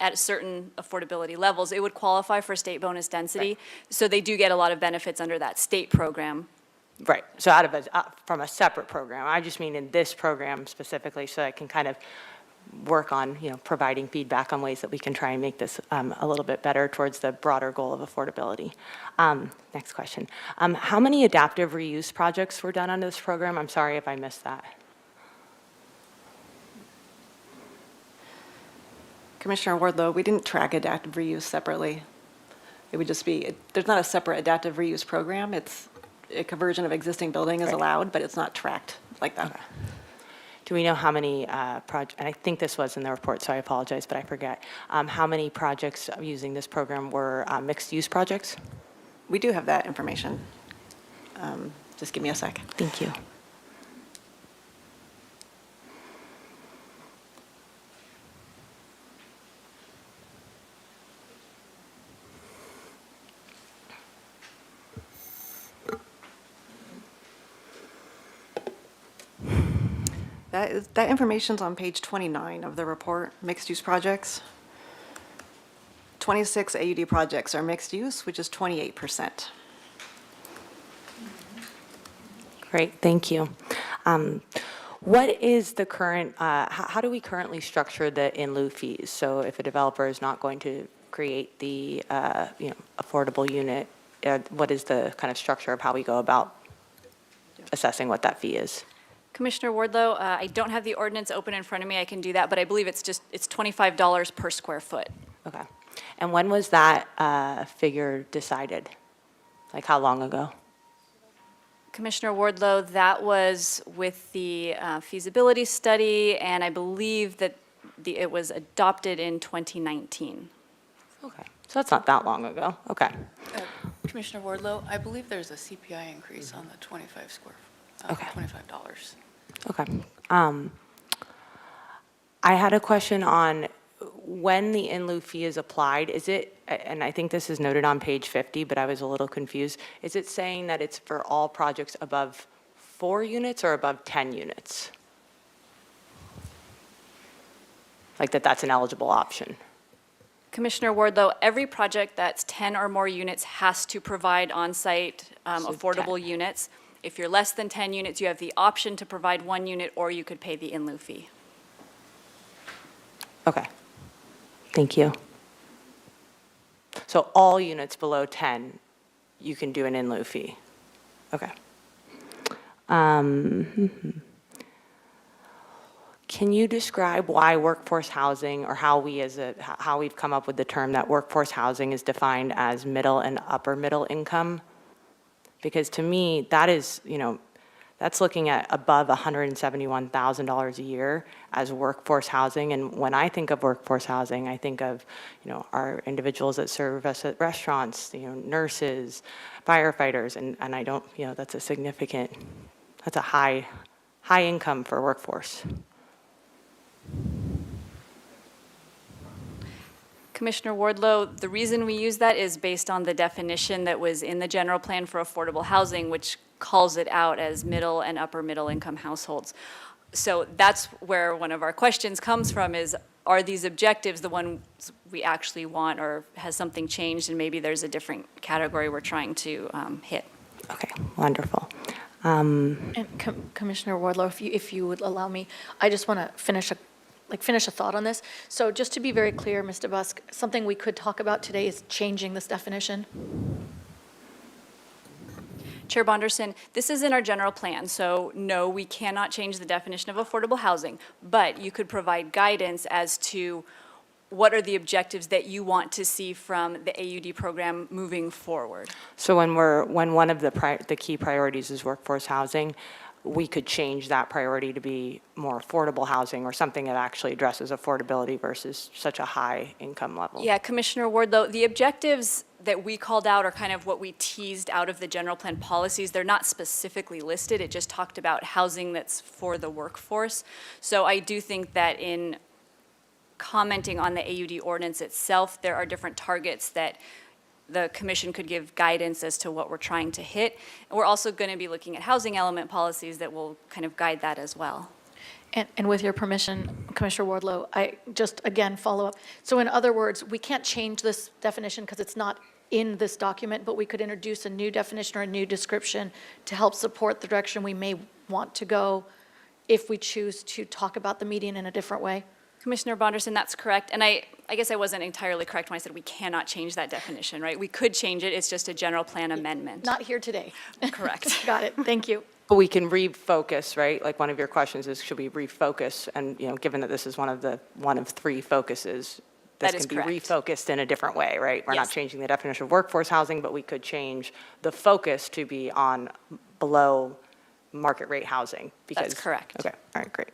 at certain affordability levels, it would qualify for state bonus density. So they do get a lot of benefits under that state program. Right, so from a separate program. I just mean in this program specifically, so I can kind of work on, providing feedback on ways that we can try and make this a little bit better towards the broader goal of affordability. Next question. How many adaptive reuse projects were done under this program? I'm sorry if I missed that. Commissioner Wardlow, we didn't track adaptive reuse separately. It would just be, there's not a separate adaptive reuse program. It's a conversion of existing building is allowed, but it's not tracked like that. Okay. Do we know how many projects, and I think this was in the report, so I apologize, but I forget, how many projects using this program were mixed-use projects? We do have that information. Just give me a sec. Thank you. That information's on page 29 of the report, mixed-use projects. 26 AUD projects are mixed use, which is 28%. Great, thank you. What is the current, how do we currently structure the in lieu fees? So if a developer is not going to create the, affordable unit, what is the kind of structure of how we go about assessing what that fee is? Commissioner Wardlow, I don't have the ordinance open in front of me. I can do that, but I believe it's $25 per square foot. Okay. And when was that figure decided? Like how long ago? Commissioner Wardlow, that was with the feasibility study, and I believe that it was adopted in 2019. Okay. So that's not that long ago. Okay. Commissioner Wardlow, I believe there's a CPI increase on the 25 square, Okay. $25. Okay. I had a question on when the in lieu fee is applied, is it, and I think this is noted on page 50, but I was a little confused, is it saying that it's for all projects above 4 units or above 10 units? like that's an eligible option. Commissioner Wardlow, every project that's 10 or more units has to provide on-site affordable units. If you're less than 10 units, you have the option to provide 1 unit, or you could pay the in lieu fee. Okay. Thank you. So all units below 10, you can do an in lieu fee? Okay. Can you describe why workforce housing, or how we've come up with the term that workforce housing is defined as middle and upper middle income? Because to me, that is, that's looking at above $171,000 a year as workforce housing. And when I think of workforce housing, I think of, our individuals that serve us at restaurants, nurses, firefighters, and I don't, that's a significant, that's a high income for workforce. Commissioner Wardlow, the reason we use that is based on the definition that was in the general plan for affordable housing, which calls it out as middle and upper middle income households. So that's where one of our questions comes from is, are these objectives the ones we actually want, or has something changed and maybe there's a different category we're trying to hit? Okay, wonderful. And Commissioner Wardlow, if you would allow me, I just want to finish a thought on this. So just to be very clear, Ms. DeBusk, something we could talk about today is changing this definition. Chair Bonderson, this is in our general plan, so no, we cannot change the definition of affordable housing, but you could provide guidance as to what are the objectives that you want to see from the AUD program moving forward. So when one of the key priorities is workforce housing, we could change that priority to be more affordable housing, or something that actually addresses affordability versus such a high income level. Yeah, Commissioner Wardlow, the objectives that we called out are kind of what we teased out of the general plan policies. They're not specifically listed. It just talked about housing that's for the workforce. So I do think that in commenting on the AUD ordinance itself, there are different targets that the commission could give guidance as to what we're trying to hit. And we're also going to be looking at housing element policies that will kind of guide that as well. And with your permission, Commissioner Wardlow, I just, again, follow up. So in other words, we can't change this definition because it's not in this document, but we could introduce a new definition or a new description to help support the direction we may want to go if we choose to talk about the median in a different way. Commissioner Bonderson, that's correct. And I guess I wasn't entirely correct when I said we cannot change that definition, right? We could change it. It's just a general plan amendment. Not here today. Correct. Got it. Thank you. But we can refocus, right? Like one of your questions is, should we refocus? And, given that this is one of 3 focuses, this That is can be correct. refocused in a different way, right? We're not Yes. changing the definition of workforce housing, but we could change the focus to be on below market rate housing. That's correct. Okay, all right, great.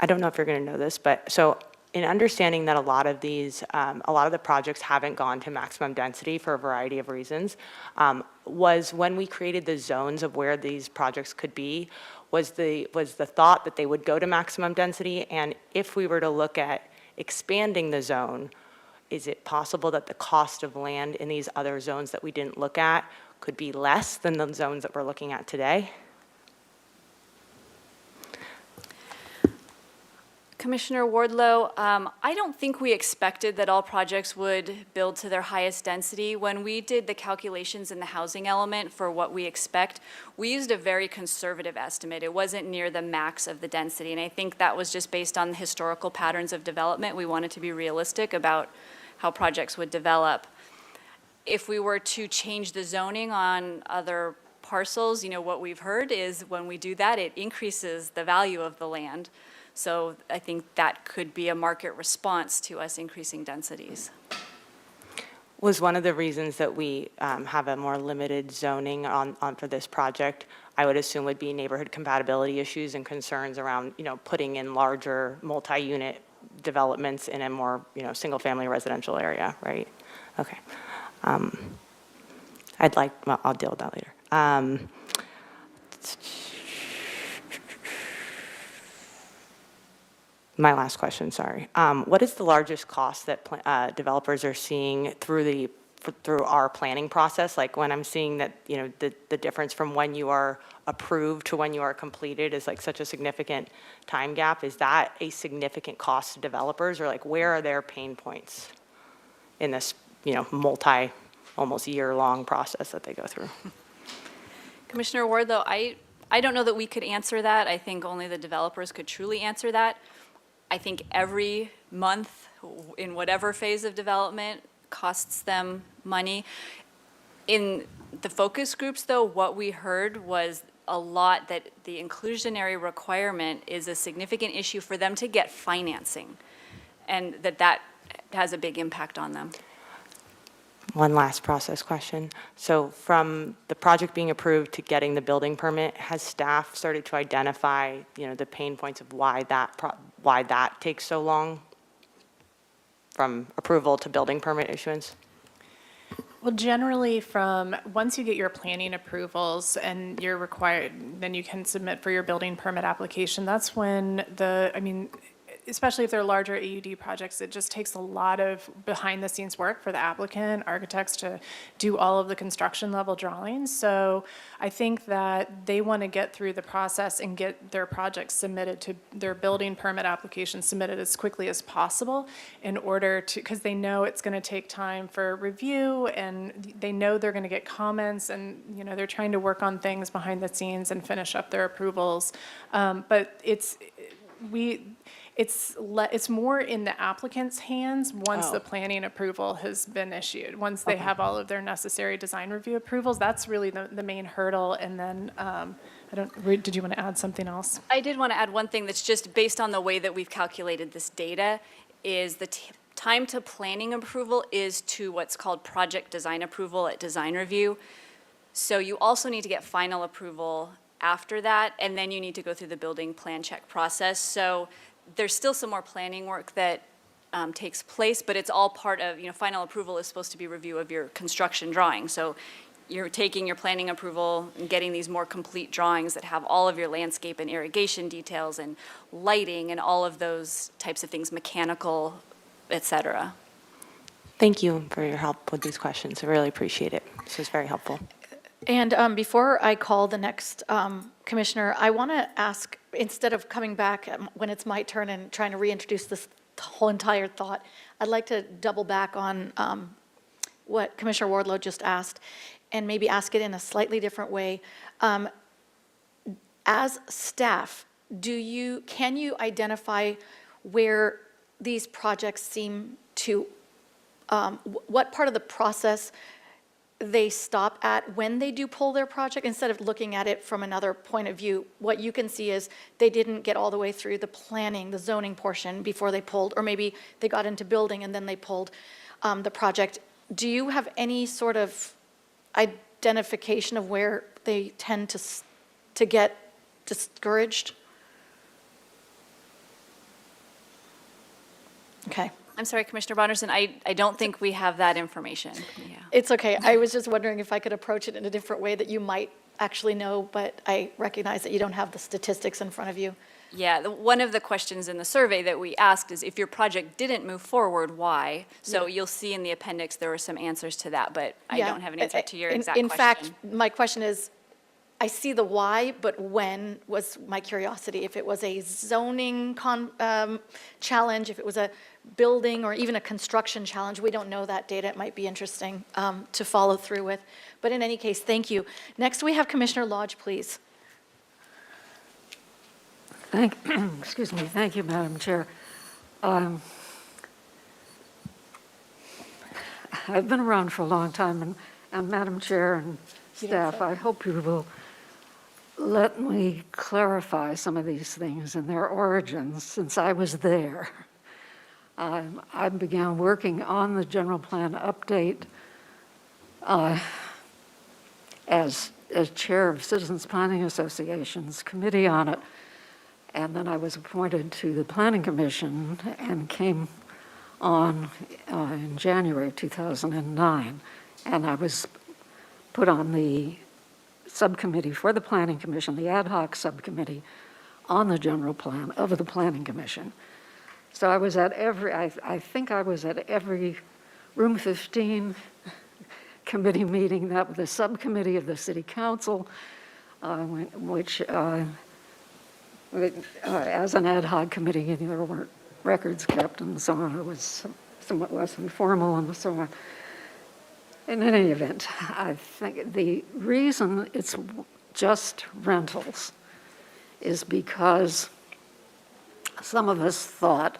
I don't know if you're going to know this, but so in understanding that a lot of the projects haven't gone to maximum density for a variety of reasons, was when we created the zones of where these projects could be, was the thought that they would go to maximum density? And if we were to look at expanding the zone, is it possible that the cost of land in these other zones that we didn't look at could be less than the zones that we're looking at today? Commissioner Wardlow, I don't think we expected that all projects would build to their highest density. When we did the calculations in the housing element for what we expect, we used a very conservative estimate. It wasn't near the max of the density, and I think that was just based on the historical patterns of development. We wanted to be realistic about how projects would develop. If we were to change the zoning on other parcels, what we've heard is when we do that, it increases the value of the land. So I think that could be a market response to us increasing densities. Was one of the reasons that we have a more limited zoning on for this project, I would assume, would be neighborhood compatibility issues and concerns around, putting in larger multi-unit developments in a more, single-family residential area, right? Okay. I'll deal with that later. My last question, sorry. What is the largest cost that developers are seeing through the through our planning process, like when I'm seeing that, you know, the difference from when you are approved to when you are completed is like such a significant time gap, is that a significant cost to developers, or like where are their pain points in this, you know, almost year-long process that they go through? Commissioner Ward, though, I don't know that we could answer that. I think only the developers could truly answer that. I think every month, in whatever phase of development, costs them money. In the focus groups, though, what we heard was a lot that the inclusionary requirement is a significant issue for them to get financing, and that has a big impact on them. One last process question. So from the project being approved to getting the building permit, has staff started to identify, you know, the pain points of why that takes so long from approval to building permit issuance? Well, generally once you get your planning approvals and you're required, then you can submit for your building permit application. That's when especially if they're larger AUD projects, it just takes a lot of behind-the-scenes work for the applicant, architects to do all of the construction level drawings. So I think that they want to get through the process and get their projects submitted to their building permit application submitted as quickly as possible in order to, because they know it's going to take time for review, and they know they're going to get comments, and, you know, they're trying to work on things behind the scenes and finish up their approvals. But it's more in the applicant's hands once the planning approval has been issued. Once they have all of their necessary design review approvals, that's really the main hurdle. And then, did you want to add something else? I did want to add one thing that's just based on the way that we've calculated this data, is the time to planning approval is to what's called project design approval at design review. So you also need to get final approval after that, and then you need to go through the building plan check process. So there's still some more planning work that takes place, but it's all part of, you know, final approval is supposed to be review of your construction drawing. So you're taking your planning approval and getting these more complete drawings that have all of your landscape and irrigation details and lighting and all of those types of things, mechanical, et cetera. Thank you for your help with these questions. I really appreciate it. This was very helpful. And before I call the next commissioner, I want to ask, instead of coming back when it's my turn and trying to reintroduce this whole entire thought, I'd like to double back on what Commissioner Wardlow just asked and maybe ask it in a slightly different way. As staff, can you identify where these projects seem to, what part of the process they stop at when they do pull their project, instead of looking at it from another point of view? What you can see is they didn't get all the way through the planning, the zoning portion before they pulled, or maybe they got into building and then they pulled the project. Do you have any sort of identification of where they tend to get discouraged? Okay. I'm sorry, Commissioner Bonderson, I don't think we have that information. Yeah. It's okay. I was just wondering if I could approach it in a different way that you might actually know, but I recognize that you don't have the statistics in front of you. Yeah, one of the questions in the survey that we asked is if your project didn't move forward, why? So you'll see in the appendix there were some answers to that, but I don't have an answer to your exact question. In fact, my question is, I see the why, but when was my curiosity. If it was a zoning challenge, if it was a building or even a construction challenge, we don't know that data. It might be interesting to follow through with. But in any case, thank you. Next, we have Commissioner Lodge, please. Excuse me. Thank you, Madam Chair. I've been around for a long time, and Madam Chair and staff, I hope you will let me clarify some of these things and their origins, since I was there. I began working on the general plan update as chair of Citizens Planning Association's committee on it. And then I was appointed to the Planning Commission and came on in January of 2009. And I was put on the subcommittee for the Planning Commission, the ad hoc subcommittee on the general plan of the Planning Commission. So I was at I think I was at every room 15 committee meeting, that was the subcommittee of the city council, which, as an ad hoc committee, there weren't records kept and so on. It was somewhat less informal and so on. In any event, I think the reason it's just rentals is because some of us thought,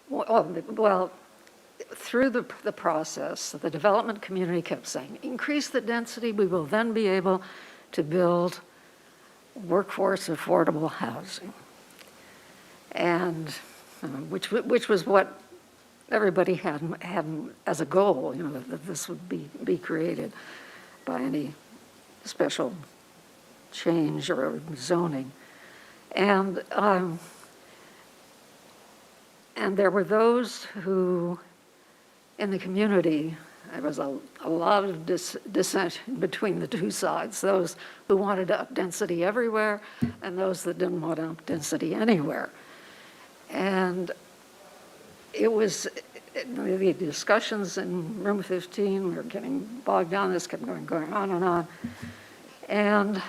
well, through the process, the development community kept saying, increase the density, we will then be able to build workforce affordable housing. And which was what everybody had as a goal, that this would be created by any special change or zoning. And there were those who, in the community, there was a lot of dissent between the two sides, those who wanted up density everywhere and those that didn't want up density anywhere. And it was, the discussions in room 15, we were getting bogged down, this kept going on and on. And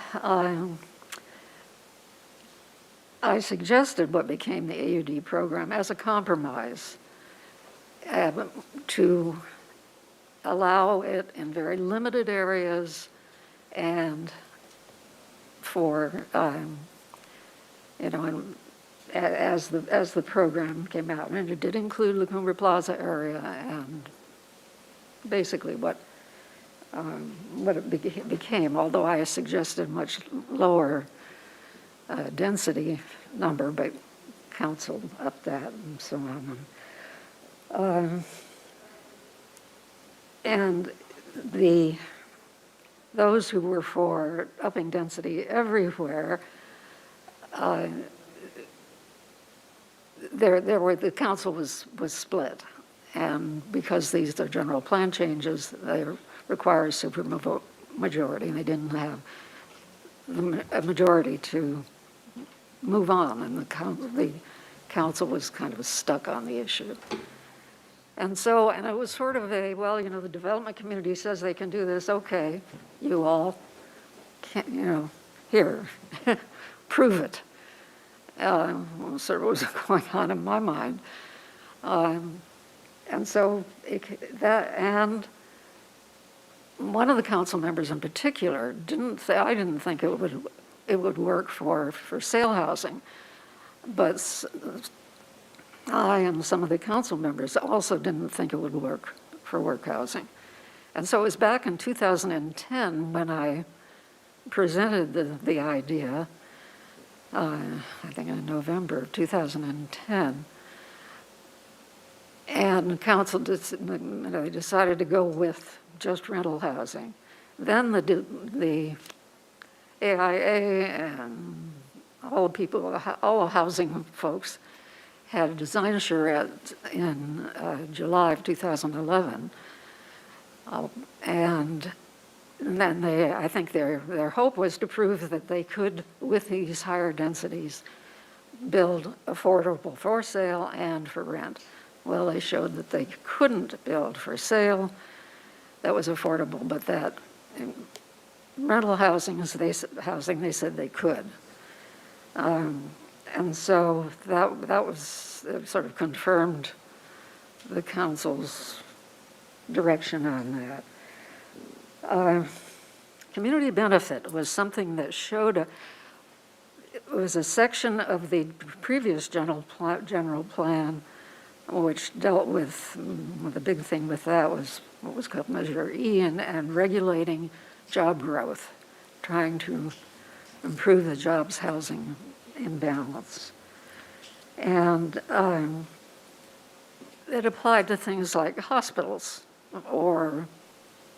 I suggested what became the AUD program as a compromise to allow it in very limited areas and for, as the program came out. And it did include La Cumbre Plaza area and basically what it became, although I suggested much lower density number, but council upped that and so on. And those who were for upping density everywhere, the council was split. And because these are general plan changes, they require a supermajority, and they didn't have a majority to move on, and the council was kind of stuck on the issue. And it was sort of the development community says they can do this, okay, you all can, here, prove it. Sort of what was going on in my mind. And one of the council members in particular I didn't think it would work for sale housing, but I and some of the council members also didn't think it would work for work housing. And so it was back in 2010 when I presented the idea, I think in November of 2010, and council decided to go with just rental housing. Then the AIA and all the housing folks had a design charrette in July of 2011. And then I think their hope was to prove that they could, with these higher densities, build affordable for sale and for rent. Well, they showed that they couldn't build for sale that was affordable, but that rental housing, they said they could. And so that was sort of confirmed the council's direction on that. Community benefit was something that showed it was a section of the previous general plan which dealt with the big thing with that was what was called Measure E and regulating job growth, trying to improve the jobs housing imbalance. And it applied to things like hospitals or,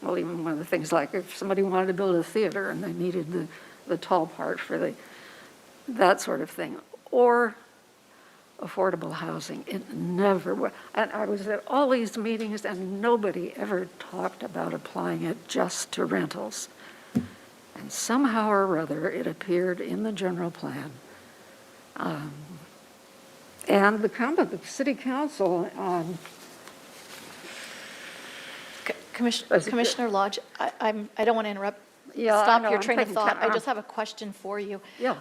well, even one of the things like if somebody wanted to build a theater and they needed the tall part for that sort of thing, or affordable housing. It never was. And I was at all these meetings and nobody ever talked about applying it just to rentals. And somehow or other it appeared in the general plan. And the city council Commissioner Lodge, I don't want to interrupt, Yeah, I stop know, your I'm train of taking thought. I time. just have a question for you. Yeah.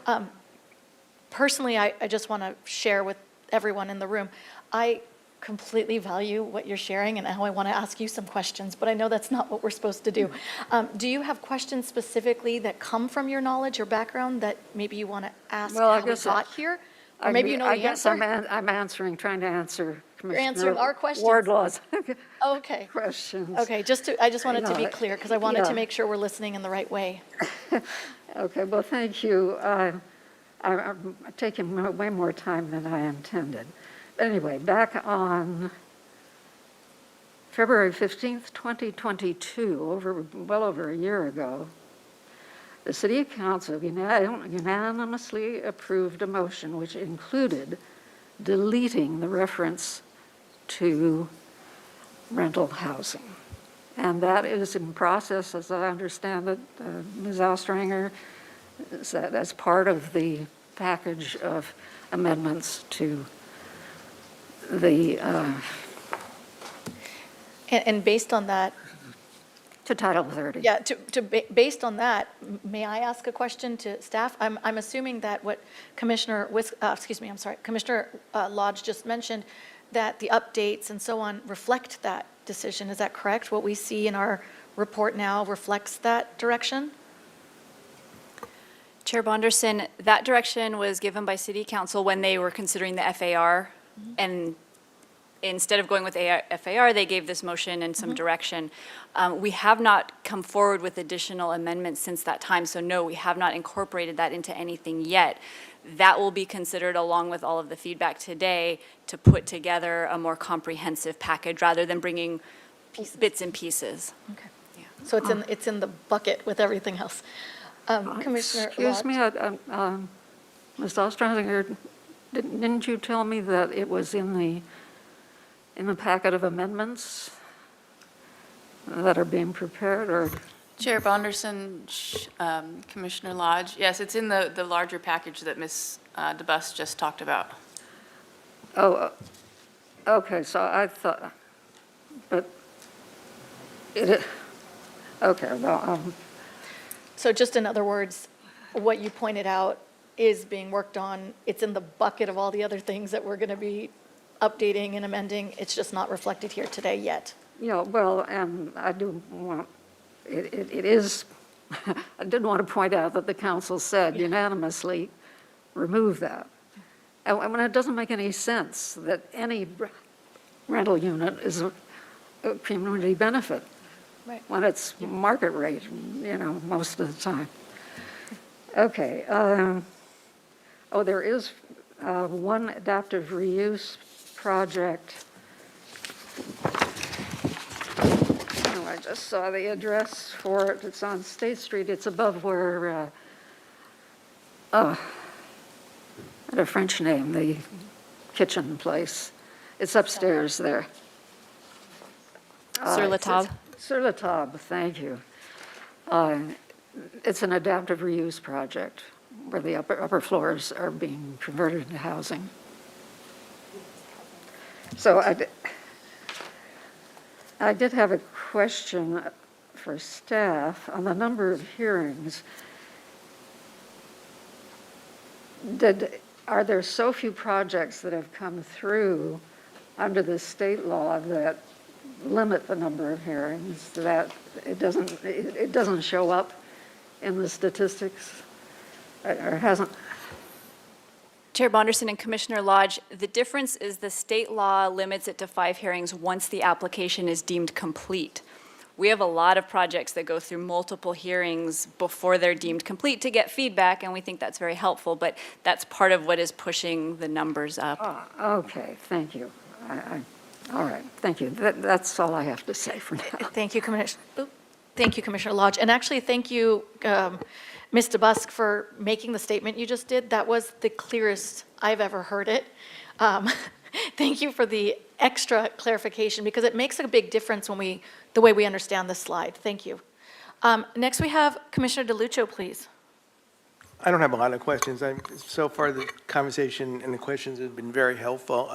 Personally, I just want to share with everyone in the room. I completely value what you're sharing, and now I want to ask you some questions, but I know that's not what we're supposed to do. Do you have questions specifically that come from your knowledge or background that maybe you want to ask Well, I how we guess got here? Or maybe you know I the guess answer? I'm answering, trying to answer Commissioner answering our questions? Wardlaw's Okay. questions. Okay, I just wanted to be Yeah, clear, because I wanted to yeah. make sure we're listening in the right way. Okay, well, thank you. I'm taking way more time than I intended. Anyway, back on February 15th, 2022, well over a year ago, the City Council unanimously approved a motion which included deleting the reference to rental housing. And that is in process, as I understand it, Ms. Ostranger, as part of the package of amendments to the, And based on that, to Title 30. yeah, based on that, may I ask a question to staff? I'm assuming that what Commissioner Lodge just mentioned, that the updates and so on reflect that decision. Is that correct? What we see in our report now reflects that direction? Chair Bonderson, that direction was given by City Council when they were considering the FAR, and instead of going with FAR, they gave this motion and some direction. We have not come forward with additional amendments since that time, so no, we have not incorporated that into anything yet. That will be considered along with all of the feedback today to put together a more comprehensive package rather than bringing bits and pieces. Okay. So it's in the bucket with everything else. Commissioner Lodge? Excuse me, Ms. Ostrander, didn't you tell me that it was in the packet of amendments that are being prepared, or? Chair Bonderson, Commissioner Lodge, yes, it's in the larger package that Ms. DeBus just talked about. Oh, okay, so I thought, but okay, well, So just in other words, what you pointed out is being worked on. It's in the bucket of all the other things that we're going to be updating and amending. It's just not reflected here today yet. yeah, well, and I do want, it is, I did want to point out that the council said unanimously, remove that. And I mean, it doesn't make any sense that any rental unit is a community benefit. Right. When it's market rate, most of the time. Okay. There is one adaptive reuse project. Oh, I just saw the address for it. It's on State Street. It's above where, had a French name, the kitchen place. It's upstairs there. Sur La Table. Sur La Table, thank you. It's an adaptive reuse project where the upper floors are being converted into housing. So I did have a question for staff on the number of hearings. Are there so few projects that have come through under the state law that limit the number of hearings, that it doesn't show up in the statistics, or hasn't? Chair Bonderson and Commissioner Lodge, the difference is the state law limits it to 5 hearings once the application is deemed complete. We have a lot of projects that go through multiple hearings before they're deemed complete to get feedback, and we think that's very helpful, but that's part of what is pushing the numbers up. Okay, thank you. All right, thank you. That's all I have to say for now. Thank you, Commissioner Lodge. And actually, thank you, Ms. DeBusk, for making the statement you just did. That was the clearest I've ever heard it. Thank you for the extra clarification, because it makes a big difference the way we understand this slide. Thank you. Next, we have Commissioner DeLuccio, please. I don't have a lot of questions. So far, the conversation and the questions have been very helpful.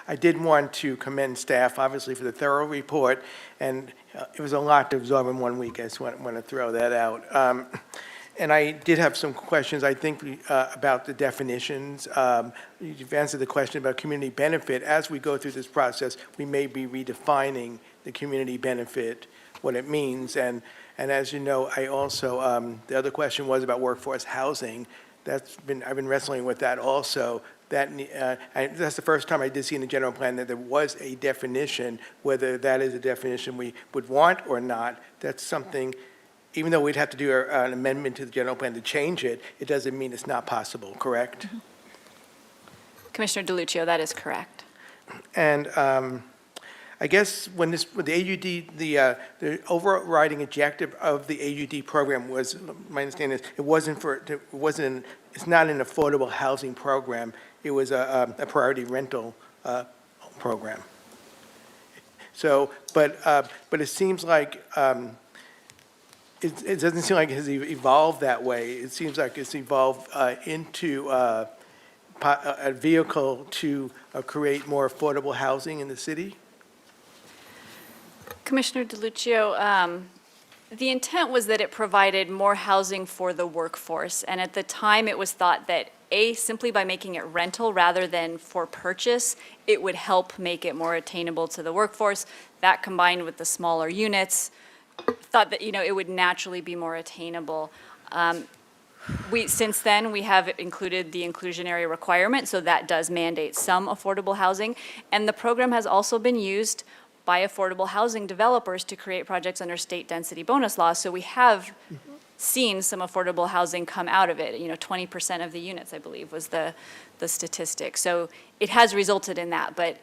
I did want to commend staff, obviously, for the thorough report, and it was a lot to absorb in 1 week. I just want to throw that out. And I did have some questions, I think, about the definitions. You've answered the question about community benefit. As we go through this process, we may be redefining the community benefit, what it means, and as you know, I also, the other question was about workforce housing. I've been wrestling with that also. That's the first time I did see in the general plan that there was a definition. Whether that is a definition we would want or not, that's something, even though we'd have to do an amendment to the general plan to change it, it doesn't mean it's not possible, correct? Commissioner DeLuccio, that is correct. And I guess with the AUD, the overriding objective of the AUD program was, my understanding is, it's not an affordable housing program. It was a priority rental program. So, but it seems like it doesn't seem like it has evolved that way. It seems like it's evolved into a vehicle to create more affordable housing in the city. Commissioner DeLuccio, the intent was that it provided more housing for the workforce, and at the time it was thought that simply by making it rental rather than for purchase, it would help make it more attainable to the workforce. That combined with the smaller units, thought that it would naturally be more attainable. Since then, we have included the inclusionary requirement, so that does mandate some affordable housing, and the program has also been used by affordable housing developers to create projects under state density bonus laws. So we have seen some affordable housing come out of it. 20% of the units, I believe, was the statistic. So it has resulted in that, but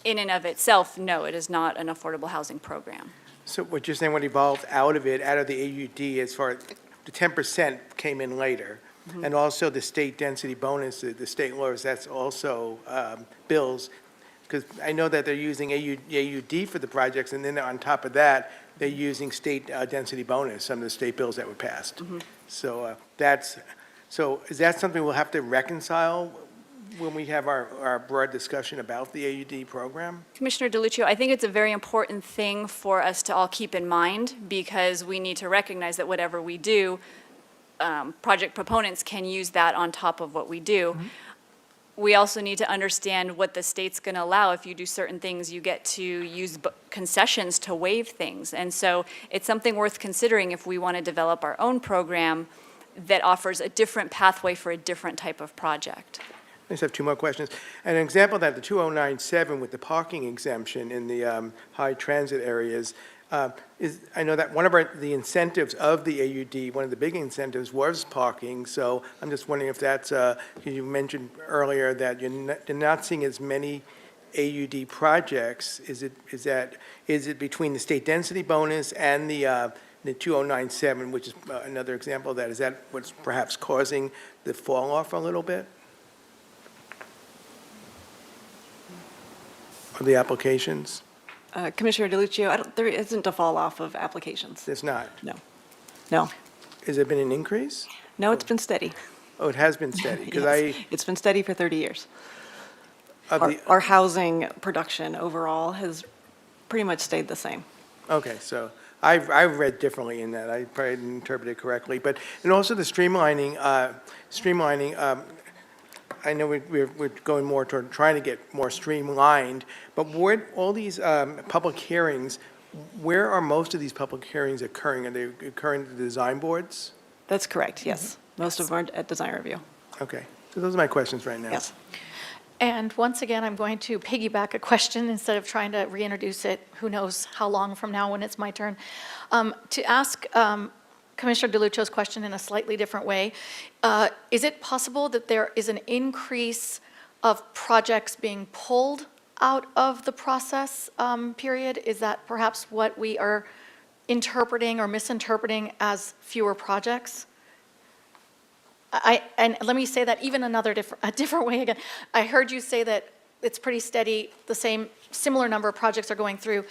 in and of itself, no, it is not an affordable housing program. So what you're saying, what evolved out of it, out of the AUD, as far as the 10% came in later, and also the state density bonus, the state laws, that's also bills. Because I know that they're using AUD for the projects, and then on top of that, they're using state density bonus, some of the state bills that were passed. So so is that something we'll have to reconcile when we have our broad discussion about the AUD program? Commissioner DeLuccio, I think it's a very important thing for us to all keep in mind, because we need to recognize that whatever we do, project proponents can use that on top of what we do. We also need to understand what the state's going to allow. If you do certain things, you get to use concessions to waive things. And so it's something worth considering if we want to develop our own program that offers a different pathway for a different type of project. I just have two more questions. An example of that, the 2097 with the parking exemption in the high transit areas, I know that one of the incentives of the AUD, one of the big incentives was parking, so I'm just wondering if that's, you mentioned earlier that you're not seeing as many AUD projects. Is it between the state density bonus and the 2097, which is another example of that? Is that what's perhaps causing the fall off a little bit? Of the applications? Commissioner DeLuccio, there isn't a fall off of applications. There's not? No. No. Has there been an increase? No, it's been steady. Oh, it has been steady? Because Yes, it's been steady for 30 years. Our housing production overall has pretty much stayed the same. Okay, so I've read differently in that. I probably didn't interpret it correctly. And also the streamlining, I know we're going more toward trying to get more streamlined, but where all these public hearings, where are most of these public hearings occurring? Are they occurring at the design boards? That's correct, yes. Most of them are at design review. Okay, so those are my questions right now. Yes. And once again, I'm going to piggyback a question instead of trying to reintroduce it, who knows how long from now when it's my turn, to ask Commissioner DeLuccio's question in a slightly different way. Is it possible that there is an increase of projects being pulled out of the process period? Is that perhaps what we are interpreting or misinterpreting as fewer projects? And let me say that even a different way again. I heard you say that it's pretty steady, similar number of projects are going through.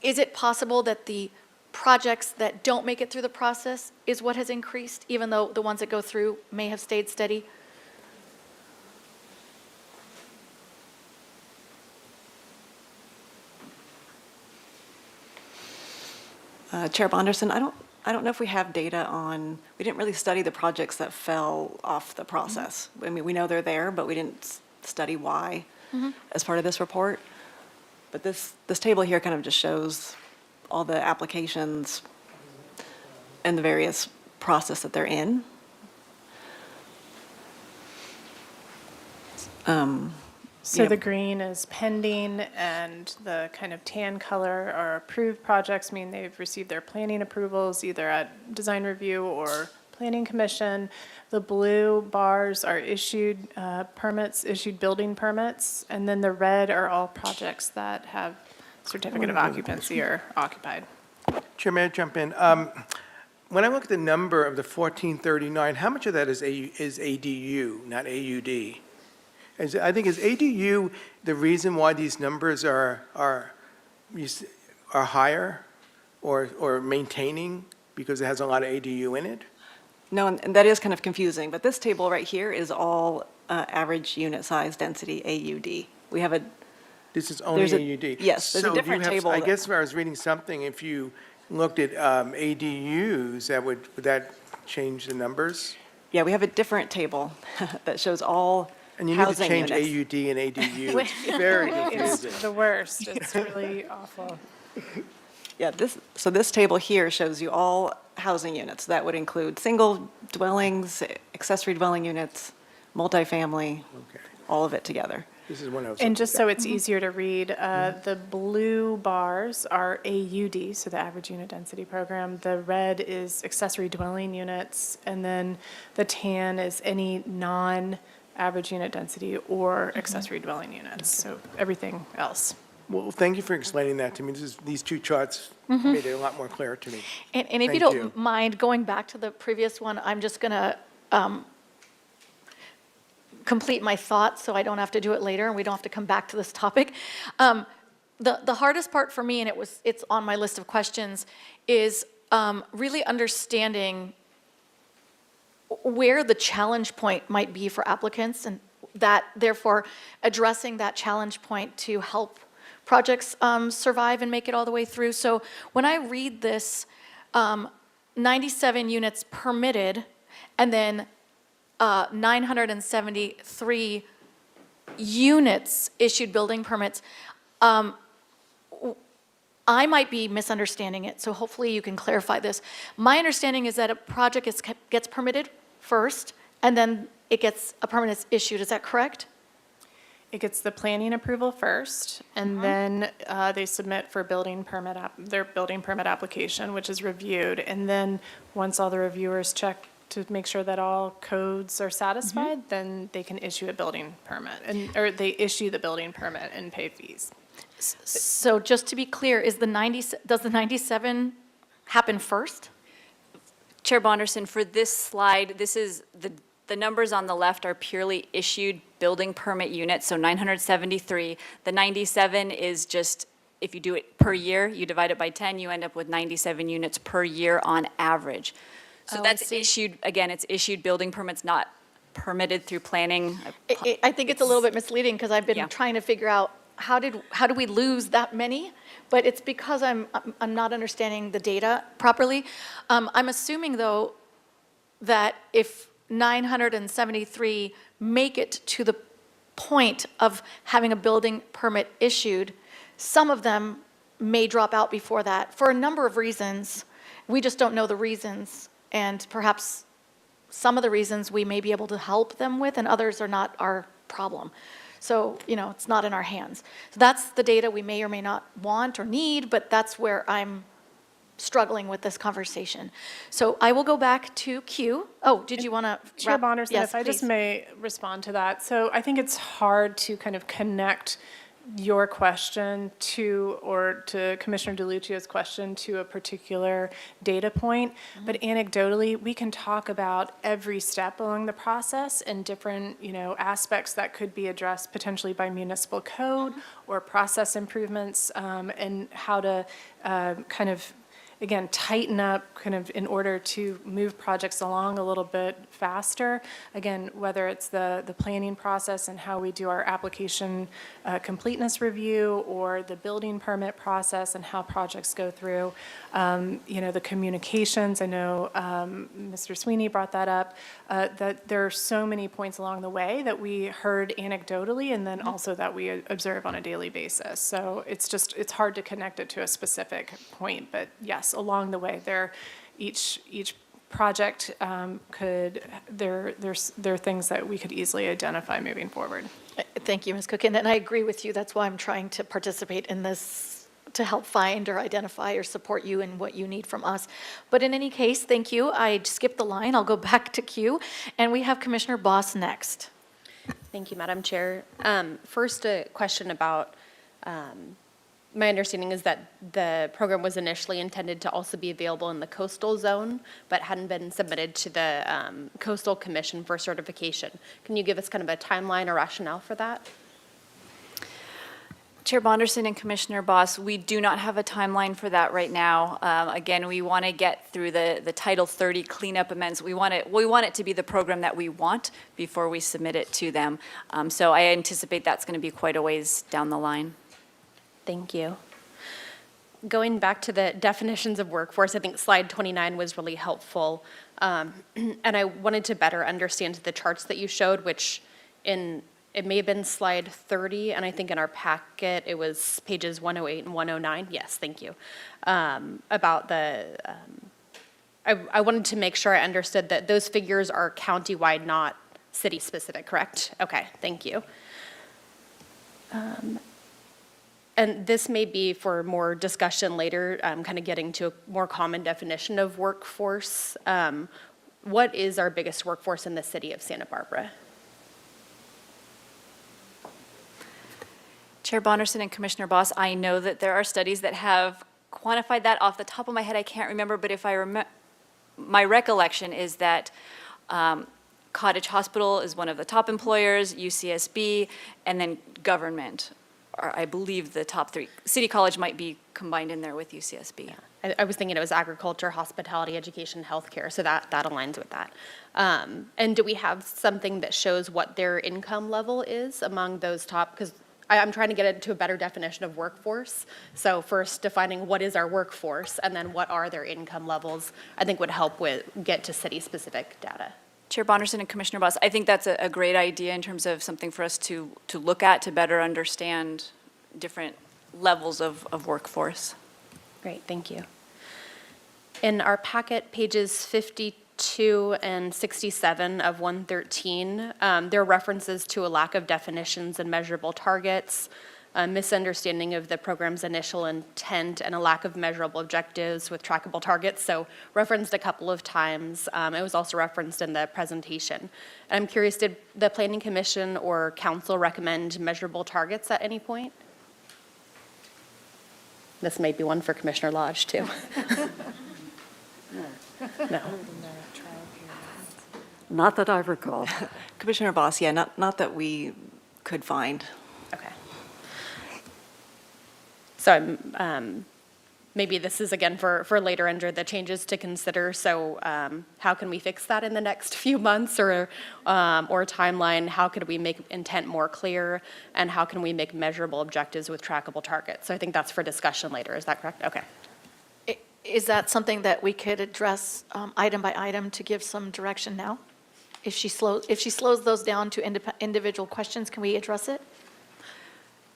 Is it possible that the projects that don't make it through the process is what has increased, even though the ones that go through may have stayed steady? Chair Bonderson, I don't know if we have data on, we didn't really study the projects that fell off the process. I mean, we know they're there, but we didn't study why as part of this report. But this table here kind of just shows all the applications and the various process that they're in. So Yeah. the green is pending, and the kind of tan color are approved projects, mean they've received their planning approvals either at design review or planning commission. The blue bars are issued permits, issued building permits, and then the red are all projects that have certificate of occupancy or occupied. Chair, may I jump in? When I look at the number of the 1439, how much of that is ADU, not AUD? I think is ADU the reason why these numbers are higher or maintaining because it has a lot of ADU in it? No, and that is kind of confusing, but this table right here is all average unit size density, AUD. We have a, This is only There's a- AUD? yes, there's a So do you different have- table I that- guess if I was reading something, if you looked at ADUs, would that change the numbers? yeah, we have a different table that shows all And you need to housing change units. AUD and ADU. It's very It's confusing. the worst. It's really awful. Yeah, so this table here shows you all housing units. That would include single dwellings, accessory dwelling units, multifamily, Okay. all of it together. This is one I was. And looking just at. so it's easier to read, the blue bars are AUD, so the average unit density program. The red is accessory dwelling units, and then the tan is any non-average unit density or accessory dwelling units, so everything else. Well, thank you for explaining that to me. These two charts made it a lot more clear to me. And if you Thank don't you. mind going back to the previous one, I'm just going to complete my thoughts so I don't have to do it later and we don't have to come back to this topic. The hardest part for me, and it's on my list of questions, is really understanding where the challenge point might be for applicants, and that therefore addressing that challenge point to help projects survive and make it all the way through. So when I read this, 97 units permitted, and then 973 units issued building permits, I might be misunderstanding it, so hopefully you can clarify this. My understanding is that a project gets permitted first, and then a permit is issued. Is that correct? It gets the planning approval first, and then they submit for their building permit application, which is reviewed. And then, once all the reviewers check to make sure that all codes are satisfied, then they can issue a building permit, or they issue the building permit and pay fees. So just to be clear, does the 97 happen first? Chair Bonderson, for this slide, this is the numbers on the left are purely issued building permit units, so 973. The 97 is just, if you do it per year, you divide it by 10, you end up with 97 units per year on average. So Oh, I that's see. issued, again, it's issued building permits, not permitted through planning. I think it's a little bit misleading, because I've been Yeah. trying to figure out how do we lose that many? But it's because I'm not understanding the data properly. I'm assuming, though, that if 973 make it to the point of having a building permit issued, some of them may drop out before that for a number of reasons. We just don't know the reasons, and perhaps some of the reasons we may be able to help them with, and others are not our problem. So, it's not in our hands. So that's the data we may or may not want or need, but that's where I'm struggling with this conversation. So I will go back to Q. Oh, did you want to? Chair Bonderson, Yes, if I just please. may respond to that. So I think it's hard to kind of connect your question to Commissioner DeLuccia's question to a particular data point. But anecdotally, we can talk about every step along the process and different, aspects that could be addressed potentially by municipal code or process improvements, and how to kind of again, tighten up kind of in order to move projects along a little bit faster. Again, whether it's the planning process and how we do our application completeness review, or the building permit process and how projects go through. The communications, I know Mr. Sweeney brought that up, that there are so many points along the way that we heard anecdotally and then also that we observe on a daily basis. So it's hard to connect it to a specific point, but yes, along the way, each project there are things that we could easily identify moving forward. Thank you, Ms. Cook, and I agree with you. That's why I'm trying to participate in this, to help find or identify or support you in what you need from us. But in any case, thank you. I skipped the line. I'll go back to queue, and we have Commissioner Boss next. Thank you, Madam Chair. First, a question about, my understanding is that the program was initially intended to also be available in the coastal zone, but hadn't been submitted to the Coastal Commission for certification. Can you give us kind of a timeline or rationale for that? Chair Bonderson and Commissioner Boss, we do not have a timeline for that right now. Again, we want to get through the Title 30 cleanup amendments. We want it to be the program that we want before we submit it to them. So I anticipate that's going to be quite a ways down the line. Thank you. Going back to the definitions of workforce, I think slide 29 was really helpful. And I wanted to better understand the charts that you showed, which it may have been slide 30, and I think in our packet it was pages 108 and 109. Yes, thank you. About I wanted to make sure I understood that those figures are countywide, not city-specific, correct? Okay, thank you. And this may be for more discussion later, kind of getting to a more common definition of workforce. What is our biggest workforce in the city of Santa Barbara? Chair Bonderson and Commissioner Boss, I know that there are studies that have quantified that. Off the top of my head, I can't remember, but if my recollection is that Cottage Hospital is one of the top employers, UCSB, and then government are, I believe, the top three. City College might be combined in there with UCSB. Yeah. I was thinking it was agriculture, hospitality, education, healthcare, so that aligns with that. And do we have something that shows what their income level is among those top? Because I'm trying to get into a better definition of workforce. So first defining what is our workforce, and then what are their income levels, I think would help get to city-specific data. Chair Bonderson and Commissioner Boss, I think that's a great idea in terms of something for us to look at to better understand different levels of workforce. Great, thank you. In our packet, pages 52 and 67 of 113, there are references to a lack of definitions and measurable targets, a misunderstanding of the program's initial intent, and a lack of measurable objectives with trackable targets. So referenced a couple of times. It was also referenced in the presentation. And I'm curious, did the Planning Commission or Council recommend measurable targets at any point? This may be one for Commissioner Lodge, too. No. Not that I recall. Commissioner Boss, yeah, not that we could find. Okay. So maybe this is again for later under the changes to consider. So how can we fix that in the next few months or timeline? How could we make intent more clear? And how can we make measurable objectives with trackable targets? So I think that's for discussion later. Is that correct? Okay. Is that something that we could address item by item to give some direction now? If she slows those down to individual questions, can we address it?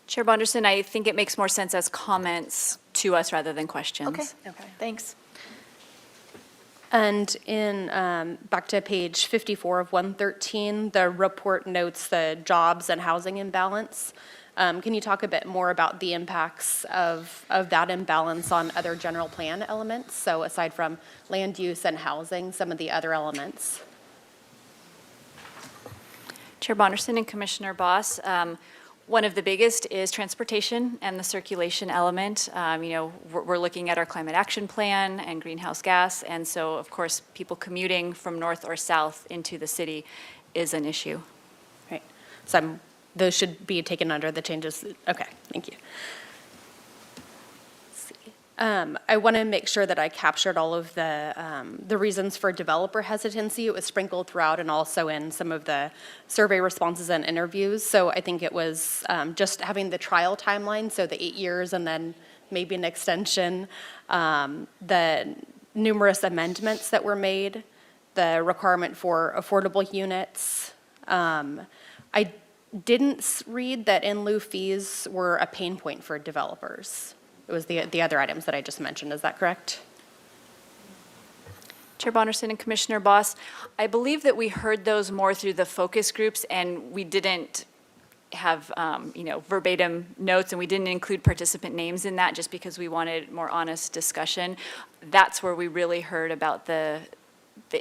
Chair Bonderson, I think it makes more sense as comments to us rather than questions. Okay, thanks. And in, back to page 54 of 113, the report notes the jobs and housing imbalance. Can you talk a bit more about the impacts of that imbalance on other general plan elements? So aside from land use and housing, some of the other elements. Chair Bonderson and Commissioner Boss, one of the biggest is transportation and the circulation element. We're looking at our climate action plan and greenhouse gas, and so of course people commuting from north or south into the city is an issue. Right. So those should be taken under the changes. Okay, thank you. Let's see. I want to make sure that I captured all of the reasons for developer hesitancy. It was sprinkled throughout and also in some of the survey responses and interviews. So I think it was just having the trial timeline, so the 8 years and then maybe an extension, the numerous amendments that were made, the requirement for affordable units. I didn't read that in lieu fees were a pain point for developers. It was the other items that I just mentioned. Is that correct? Chair Bonderson and Commissioner Boss, I believe that we heard those more through the focus groups, and we didn't have, verbatim notes, and we didn't include participant names in that just because we wanted more honest discussion. That's where we really heard about the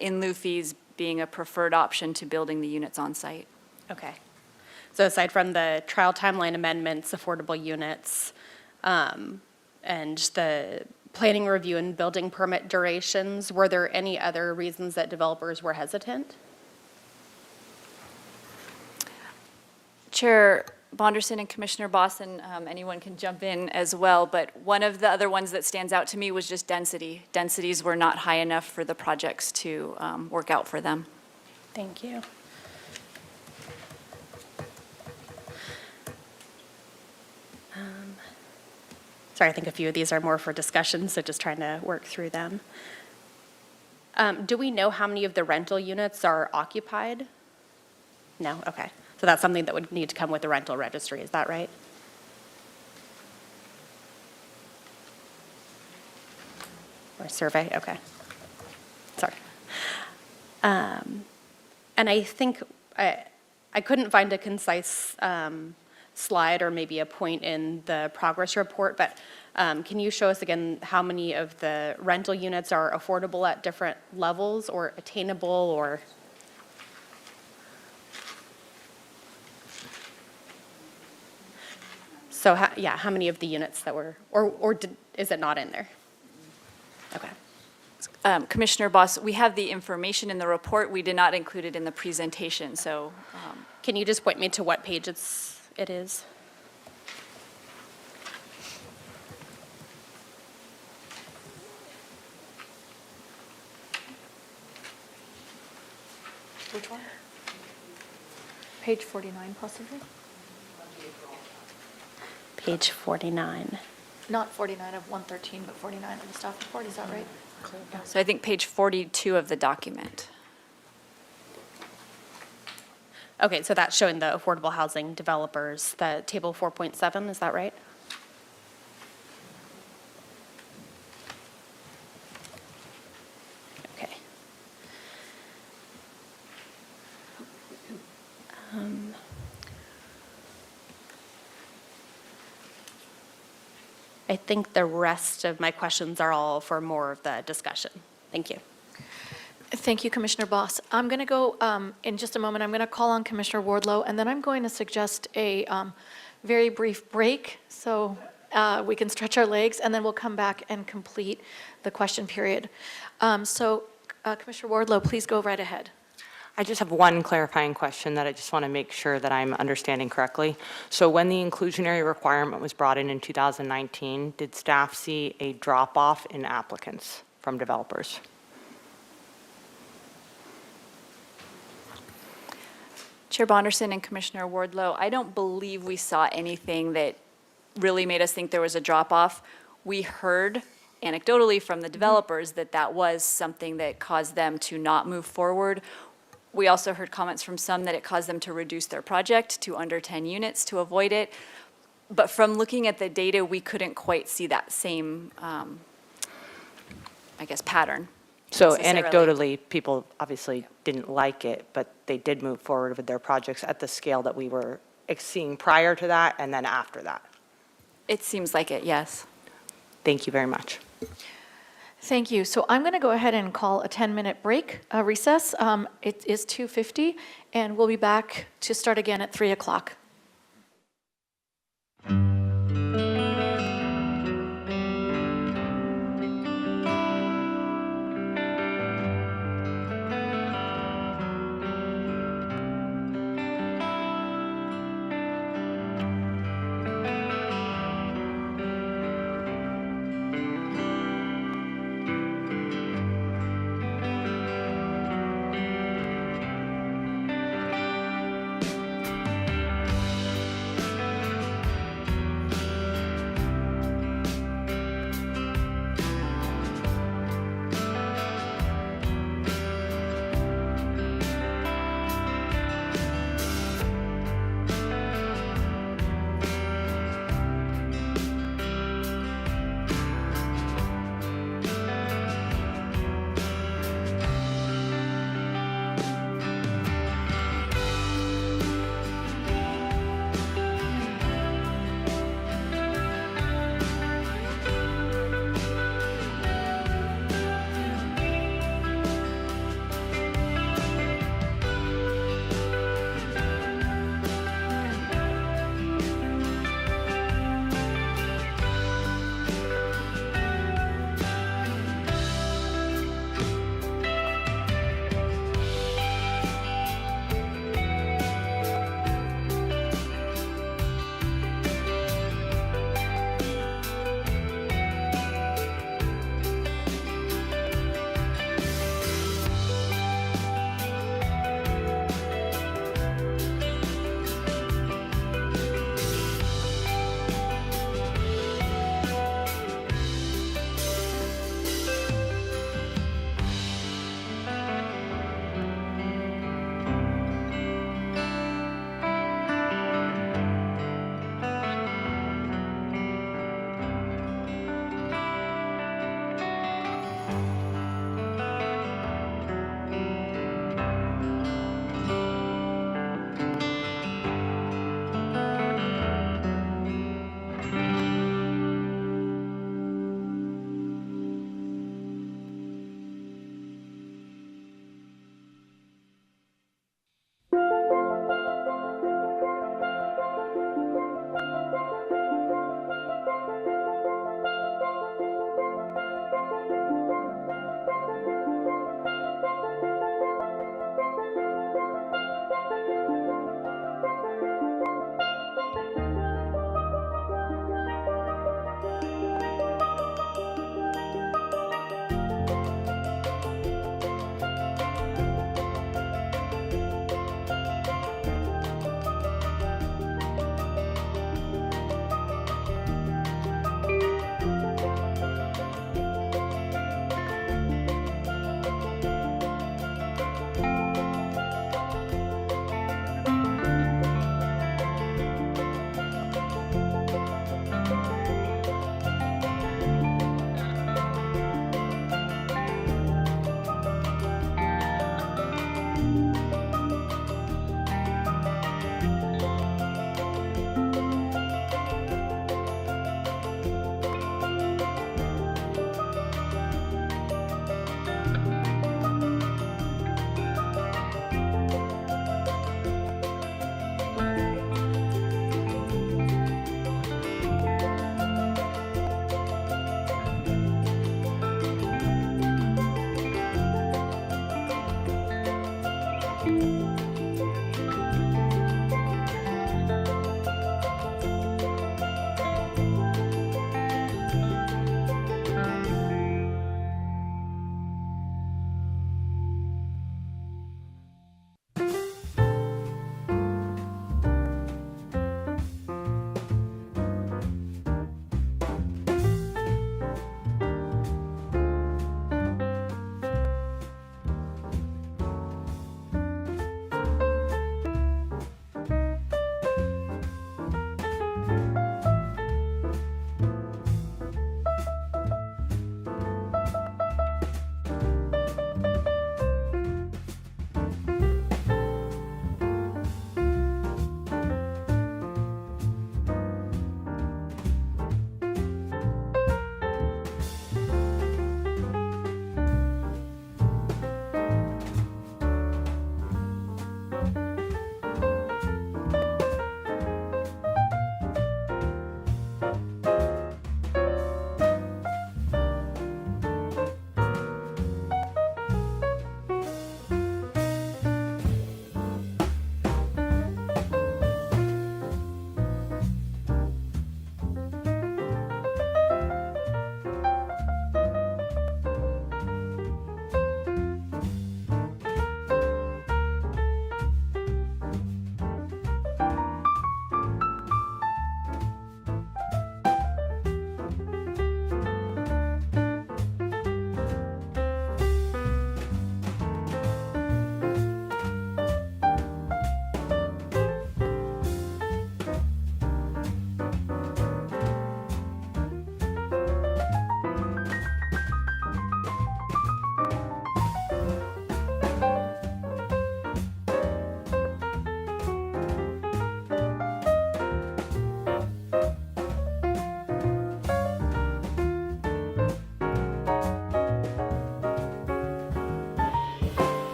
in lieu fees being a preferred option to building the units on site. Okay. So aside from the trial timeline amendments, affordable units, and the planning review and building permit durations, were there any other reasons that developers were hesitant? Chair Bonderson and Commissioner Boss, and anyone can jump in as well, but one of the other ones that stands out to me was just density. Densities were not high enough for the projects to work out for them. Thank you. Sorry, I think a few of these are more for discussion, so just trying to work through them. Do we know how many of the rental units are occupied? No? Okay. So that's something that would need to come with the rental registry, is that right? Or survey? Okay. Sorry. And I think I couldn't find a concise slide or maybe a point in the progress report, but can you show us again how many of the rental units are affordable at different levels or attainable or? So how many of the units that were, is it not in there? Okay. Commissioner Boss, we have the information in the report. We did not include it in the presentation, so. Can you just point me to what page it is? Which one? Page 49 possibly? Page 49. Not 49 of 113, but 49 of the staff report, is that right? So I think page 42 of the document. Okay, so that's showing the affordable housing developers, the table 4.7, is that right? Okay. I think the rest of my questions are all for more of the discussion. Thank you. Thank you, Commissioner Boss. I'm going to go, in just a moment, I'm going to call on Commissioner Wardlow, and then I'm going to suggest a very brief break so we can stretch our legs, and then we'll come back and complete the question period. So, Commissioner Wardlow, please go right ahead. I just have one clarifying question that I just want to make sure that I'm understanding correctly. So when the inclusionary requirement was brought in 2019, did staff see a drop-off in applicants from developers? Chair Bonderson and Commissioner Wardlow, I don't believe we saw anything that really made us think there was a drop-off. We heard anecdotally from the developers that that was something that caused them to not move forward. We also heard comments from some that it caused them to reduce their project to under 10 units to avoid it. But from looking at the data, we couldn't quite see that same, pattern. So anecdotally, people obviously didn't like it, but they did move forward with their projects at the scale that we were seeing prior to that and then after that. It seems like it, yes. Thank you very much. Thank you. So I'm going to go ahead and call a 10-minute break, recess. It is 2:50, and we'll be back to start again at 3 o'clock.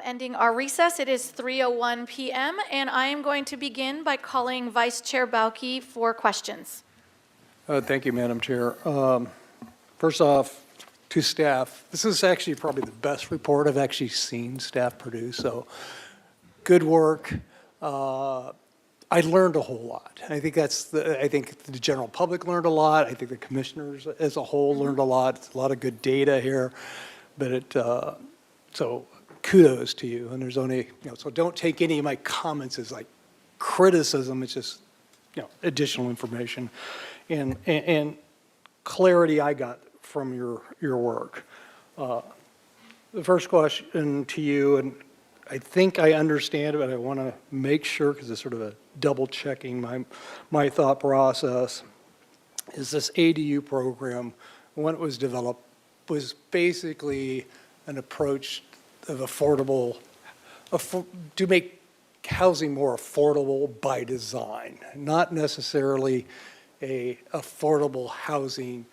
ending our recess. It is 3:01 PM, and I am going to begin by calling Vice Chair Bauke for questions. Thank you, Madam Chair. First off, to staff, this is actually probably the best report I've actually seen staff produce, so good work. I learned a whole lot. I think I think the general public learned a lot. I think the commissioners as a whole learned a lot. It's a lot of good data here, but so kudos to you. And there's only, so don't take any of my comments as like criticism. It's just, additional information and clarity I got from your work. The first question to you, and I think I understand it, but I want to make sure because it's sort of a double checking my thought process, is this ADU program, when it was developed, was basically an approach of to make housing more affordable by design, not necessarily a affordable housing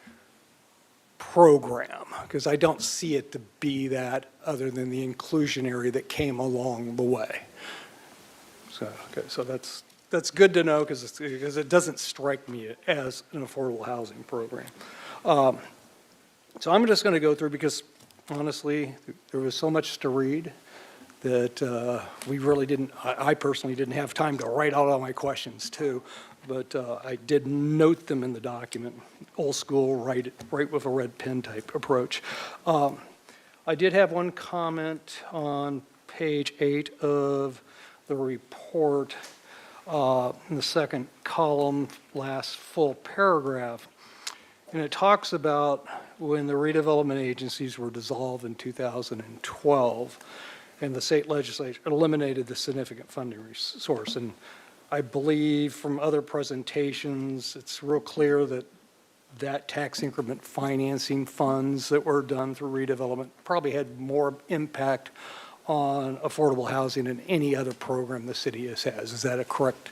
program, because I don't see it to be that other than the inclusionary that came along the way. So, okay, so that's good to know because it doesn't strike me as an affordable housing program. So I'm just going to go through because honestly, there was so much to read that we really didn't, I personally didn't have time to write out all my questions too, but I did note them in the document, old school, write with a red pen type approach. I did have one comment on page 8 of the report, in the second column, last full paragraph, and it talks about when the redevelopment agencies were dissolved in 2012, and the state legislature eliminated the significant funding source. And I believe from other presentations, it's real clear that tax increment financing funds that were done through redevelopment probably had more impact on affordable housing than any other program the city has. Is that a correct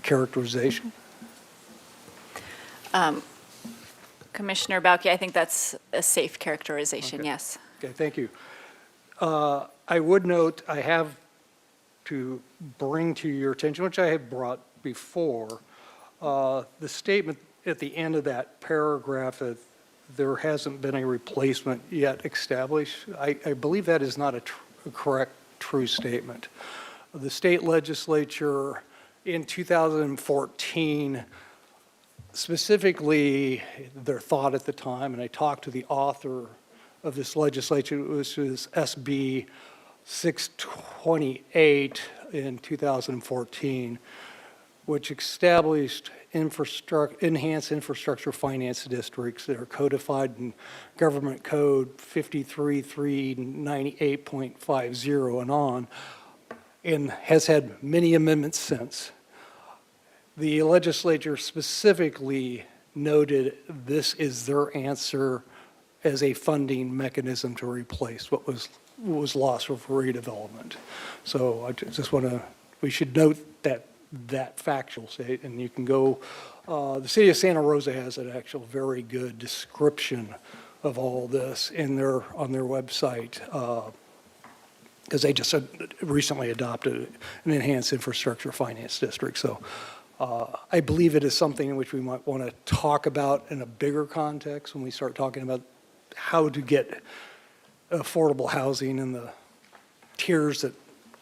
characterization? Commissioner Bauke, I think that's a safe characterization, Okay. yes. Okay, thank you. I would note, I have to bring to your attention, which I had brought before, the statement at the end of that paragraph that there hasn't been a replacement yet established. I believe that is not a correct, true statement. The state legislature in 2014, specifically their thought at the time, and I talked to the author of this legislation, which was SB 628 in 2014, which established enhanced infrastructure finance districts that are codified in Government Code 53398.50 and on, and has had many amendments since. The legislature specifically noted this is their answer as a funding mechanism to replace what was lost with redevelopment. So I just want to, we should note that factual state, and you can go, the city of Santa Rosa has an actual very good description of all this on their website, because they just recently adopted an enhanced infrastructure finance district. So I believe it is something in which we might want to talk about in a bigger context when we start talking about how to get affordable housing in the tiers that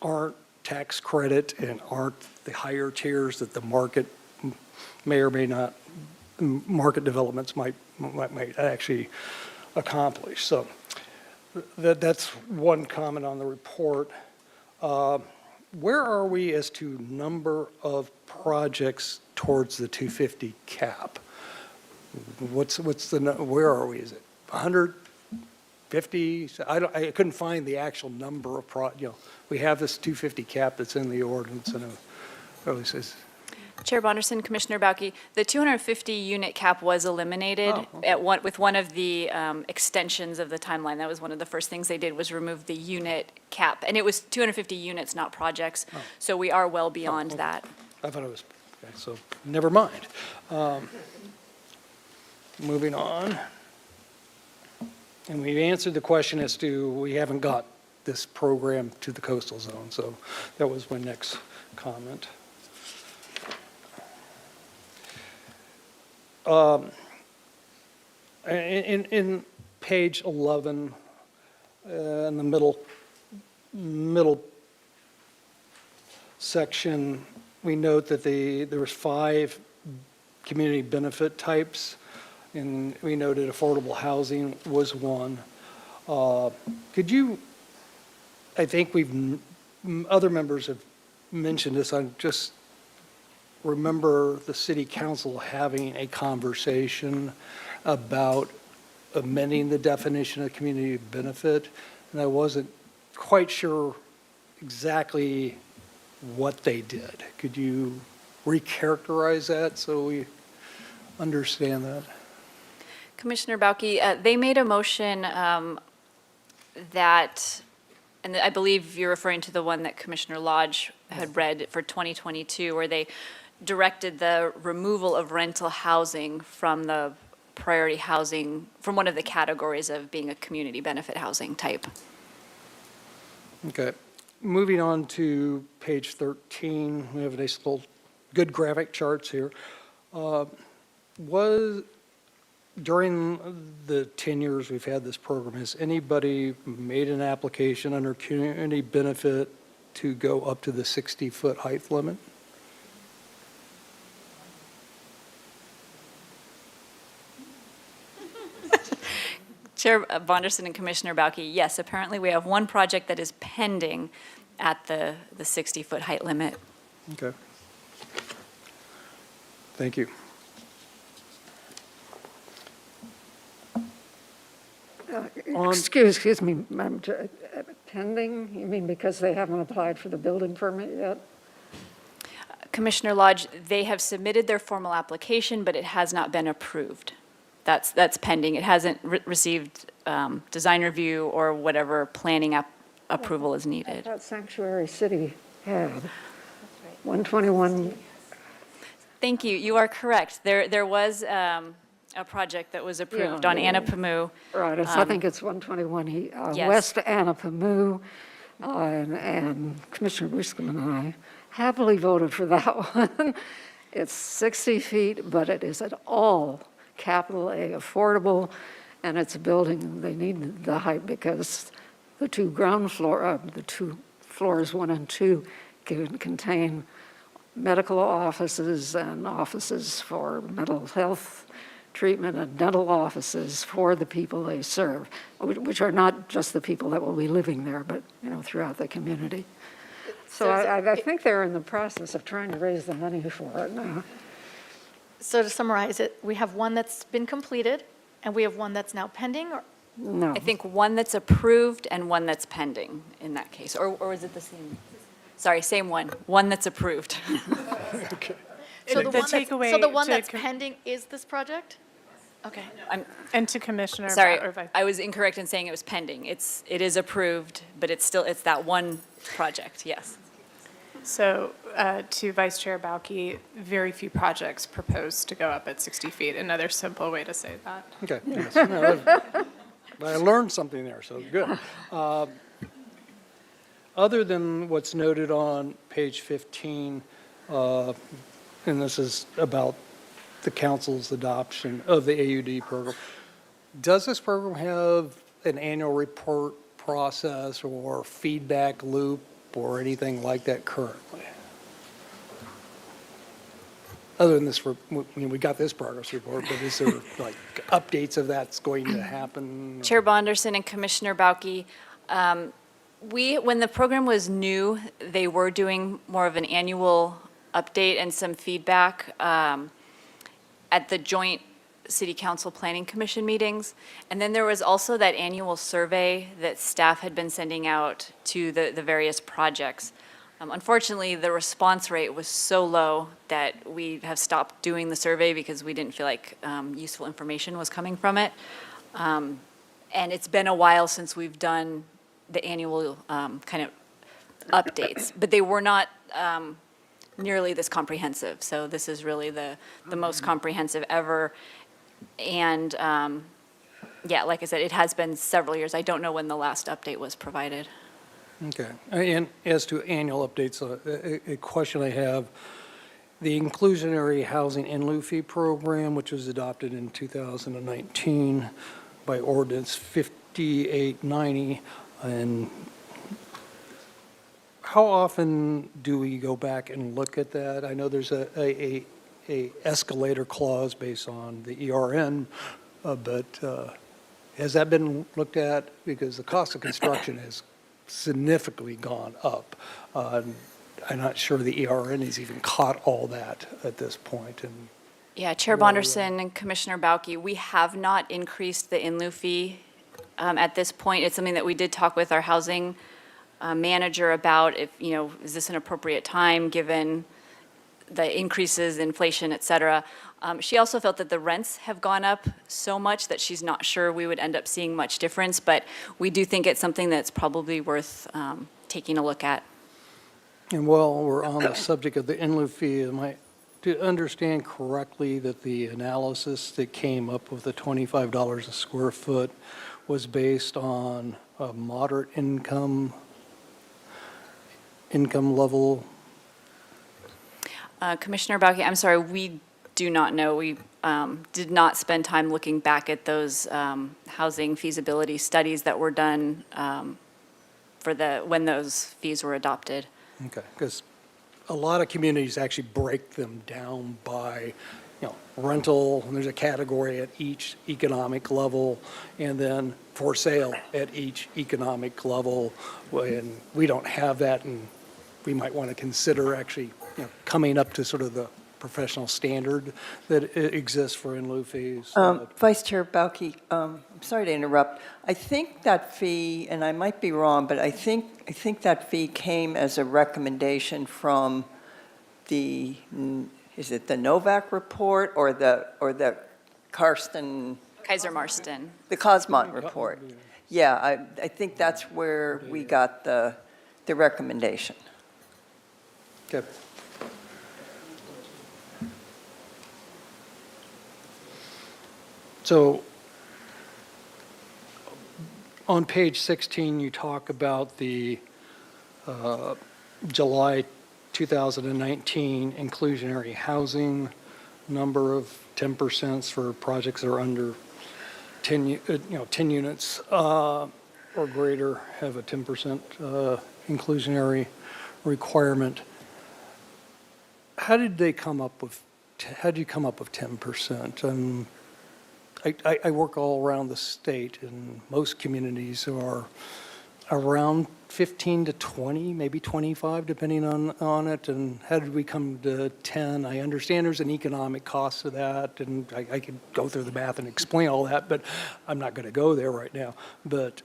aren't tax credit and aren't the higher tiers that the market may or may not, market developments might actually accomplish. So that's one comment on the report. Where are we as to number of projects towards the 250 cap? What's where are we? Is it 150? I couldn't find the actual number of we have this 250 cap that's in the ordinance, and it really says. Chair Bonderson, Commissioner Bauke, the 250 unit cap was eliminated with one of the extensions of the timeline. That was one of the first things they did, was remove the unit cap. And it was 250 units, not projects. So we are well beyond that. I thought it was, okay, so never mind. Moving on. And we've answered the question as to we haven't got this program to the coastal zone. So that was my next comment. In page 11, in the middle section, we note that there was 5 community benefit types, and we noted affordable housing was one. Could you, I think other members have mentioned this, I just remember the city council having a conversation about amending the definition of community benefit, and I wasn't quite sure exactly what they did. Could you recharacterize that so we understand that? Commissioner Bauke, they made a motion that, and I believe you're referring to the one that Commissioner Lodge had read for 2022, where they directed the removal of rental housing from the priority housing, from one of the categories of being a community benefit housing type. Okay. Moving on to page 13, we have a nice little, good graphic charts here. During the 10 years we've had this program, has anybody made an application under community benefit to go up to the 60-foot height limit? Chair Bonderson and Commissioner Bauke, yes, apparently we have one project that is pending at the 60-foot height limit. Okay. Thank you. Excuse me, Madam Chair, pending, you mean because they haven't applied for the building permit yet? Commissioner Lodge, they have submitted their formal application, but it has not been approved. That's pending. It hasn't received design review or whatever planning approval is needed. That Sanctuary City had 121. Thank you. You are correct. There was a project that was approved on Anapamu. Right, I think it's 121 yes. West Anapamu, and Commissioner Briscoe and I happily voted for that one. It's 60 feet, but it is at all capital A affordable, and it's a building, they need the height because the two floors 1 and 2 can contain medical offices and offices for mental health treatment and dental offices for the people they serve, which are not just the people that will be living there, but, throughout the community. So I think they're in the process of trying to raise the money for it now. So to summarize it, we have one that's been completed, and we have one that's now pending, or? No. I think one that's approved and one that's pending in that case. Or is it the same? Sorry, same one. One that's approved. Okay. So the takeaway so the one to that's pending is this project? Okay. And to Commissioner. Sorry, I was incorrect in saying it was pending. It is approved, but it's that one project, yes. So to Vice Chair Bauke, very few projects propose to go up at 60 feet. Another simple way to say that. Okay. Yes. No, I learned something there, so good. Other than what's noted on page 15, and this is about the council's adoption of the AUD program, does this program have an annual report process or feedback loop or anything like that currently? Other than this, we got this progress report, but is there like updates of that's going to happen? Chair Bonderson and Commissioner Bauke, when the program was new, they were doing more of an annual update and some feedback at the joint City Council Planning Commission meetings. And then there was also that annual survey that staff had been sending out to the various projects. Unfortunately, the response rate was so low that we have stopped doing the survey because we didn't feel like useful information was coming from it. And it's been a while since we've done the annual kind of updates, but they were not nearly this comprehensive. So this is really the most comprehensive ever. And yeah, like I said, it has been several years. I don't know when the last update was provided. Okay. And as to annual updates, a question I have, the inclusionary housing in lieu fee program, which was adopted in 2019 by ordinance 5890, and how often do we go back and look at that? I know there's a escalator clause based on the ERN, but has that been looked at? Because the cost of construction has significantly gone up. I'm not sure the ERN has even caught all that at this point. And Yeah, Chair Bonderson and Commissioner Bauke, we have not increased the in lieu fee at this point. It's something that we did talk with our housing manager about, if, is this an appropriate time, given the increases, inflation, et cetera. She also felt that the rents have gone up so much that she's not sure we would end up seeing much difference, but we do think it's something that's probably worth taking a look at. And while we're on the subject of the in lieu fee, am I to understand correctly that the analysis that came up with the $25 a square foot was based on a moderate income level? Commissioner Bauke, I'm sorry, we do not know. We did not spend time looking back at those housing feasibility studies that were done when those fees were adopted. Okay, because a lot of communities actually break them down by, rental, and there's a category at each economic level, and then for sale at each economic level. And we don't have that, and we might want to consider actually, coming up to sort of the professional standard that exists for in lieu fees. Vice Chair Bauke, I'm sorry to interrupt. I think that fee, and I might be wrong, but I think that fee came as a recommendation from is it the Novak report or the Karsten? Kaiser Marston. The Cosmont report. Yeah, I think that's where we got the recommendation. Okay. So on page 16, you talk about the July 2019 inclusionary housing number of 10% for projects that are under 10 units or greater have a 10% inclusionary requirement. How did you come up with 10%? I work all around the state, and most communities are around 15 to 20, maybe 25, depending on it. And how did we come to 10? I understand there's an economic cost to that, and I could go through the math and explain all that, but I'm not going to go there right now. But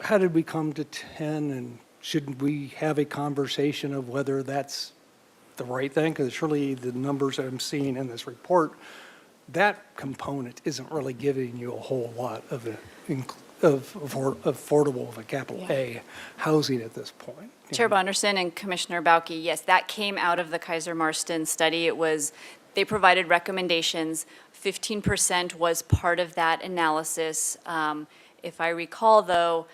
how did we come to 10, and should we have a conversation of whether that's the right thing? Because surely the numbers I'm seeing in this report, that component isn't really giving you a whole lot of affordable, of a capital A, housing at this point. Chair Bonderson and Commissioner Bauke, yes, that came out of the Kaiser Marston study. They provided recommendations. 15% was part of that analysis. If I recall, though,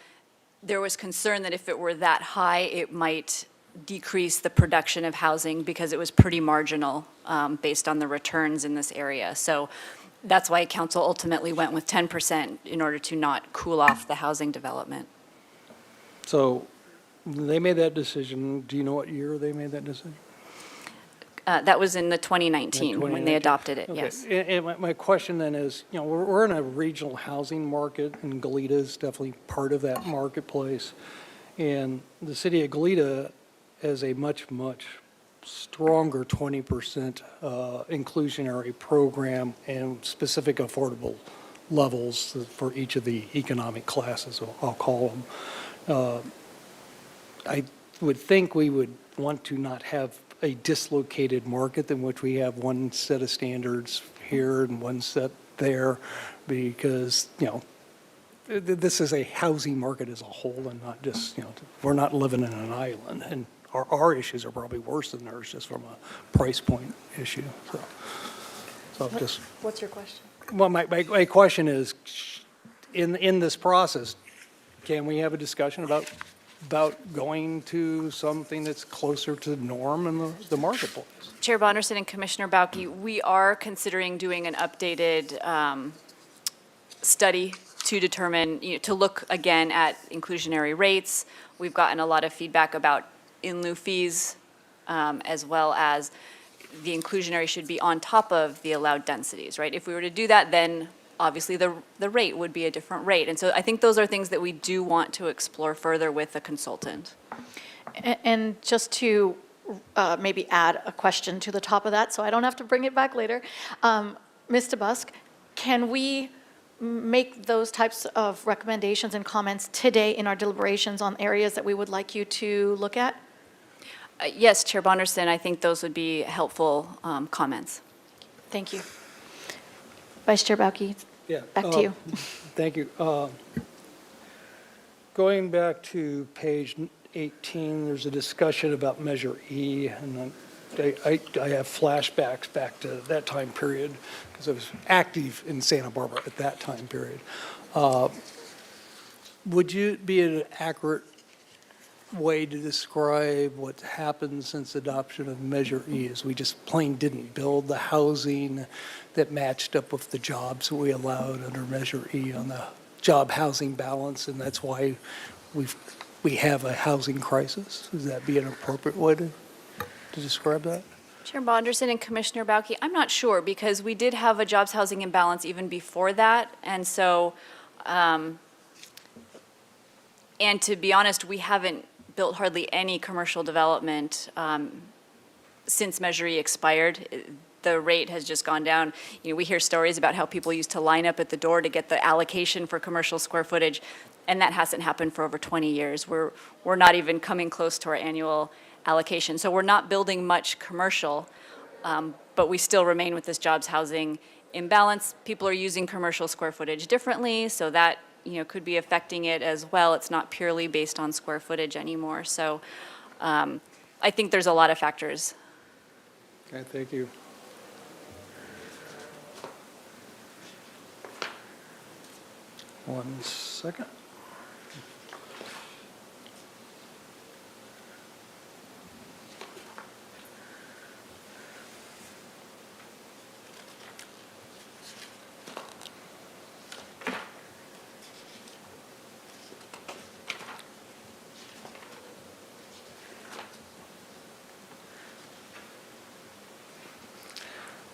there was concern that if it were that high, it might decrease the production of housing because it was pretty marginal based on the returns in this area. So that's why council ultimately went with 10% in order to not cool off the housing development. So they made that decision. Do you know what year they made that decision? That was in the 2019 when they adopted it, Okay. yes. And my question then is, we're in a regional housing market, and Goleta is definitely part of that marketplace. And the city of Goleta has a much, much stronger 20% inclusionary program and specific affordable levels for each of the economic classes, I'll call them. I would think we would want to not have a dislocated market in which we have one set of standards here and one set there, because, this is a housing market as a whole and not just, we're not living in an island. And our issues are probably worse than theirs just from a price point issue. So just. What's your question? Well, my question is, in this process, can we have a discussion about about going to something that's closer to the norm in the marketplace? Chair Bonderson and Commissioner Bauke, we are considering doing an updated study to determine, to look again at inclusionary rates. We've gotten a lot of feedback about in lieu fees, as well as the inclusionary should be on top of the allowed densities, right? If we were to do that, then obviously the rate would be a different rate. And so I think those are things that we do want to explore further with a consultant. And just to maybe add a question to the top of that, so I don't have to bring it back later. Ms. DeBusk, can we make those types of recommendations and comments today in our deliberations on areas that we would like you to look at? Yes, Chair Bonderson, I think those would be helpful comments. Thank you. Vice Chair Bauke, Yeah. back to you. Thank you. Going back to page 18, there's a discussion about Measure E, and then I have flashbacks back to that time period because I was active in Santa Barbara at that time period. Would you be an accurate way to describe what happened since adoption of Measure E? Is we just plain didn't build the housing that matched up with the jobs that we allowed under Measure E on the job housing balance, and that's why we have a housing crisis? Would that be an appropriate way to describe that? Chair Bonderson and Commissioner Bauke, I'm not sure because we did have a jobs housing imbalance even before that. And so, and to be honest, we haven't built hardly any commercial development since Measure E expired. The rate has just gone down. We hear stories about how people used to line up at the door to get the allocation for commercial square footage, and that hasn't happened for over 20 years. We're not even coming close to our annual allocation. So we're not building much commercial, but we still remain with this jobs housing imbalance. People are using commercial square footage differently, so that could be affecting it as well. It's not purely based on square footage anymore. So I think there's a lot of factors. Okay, thank you. One second.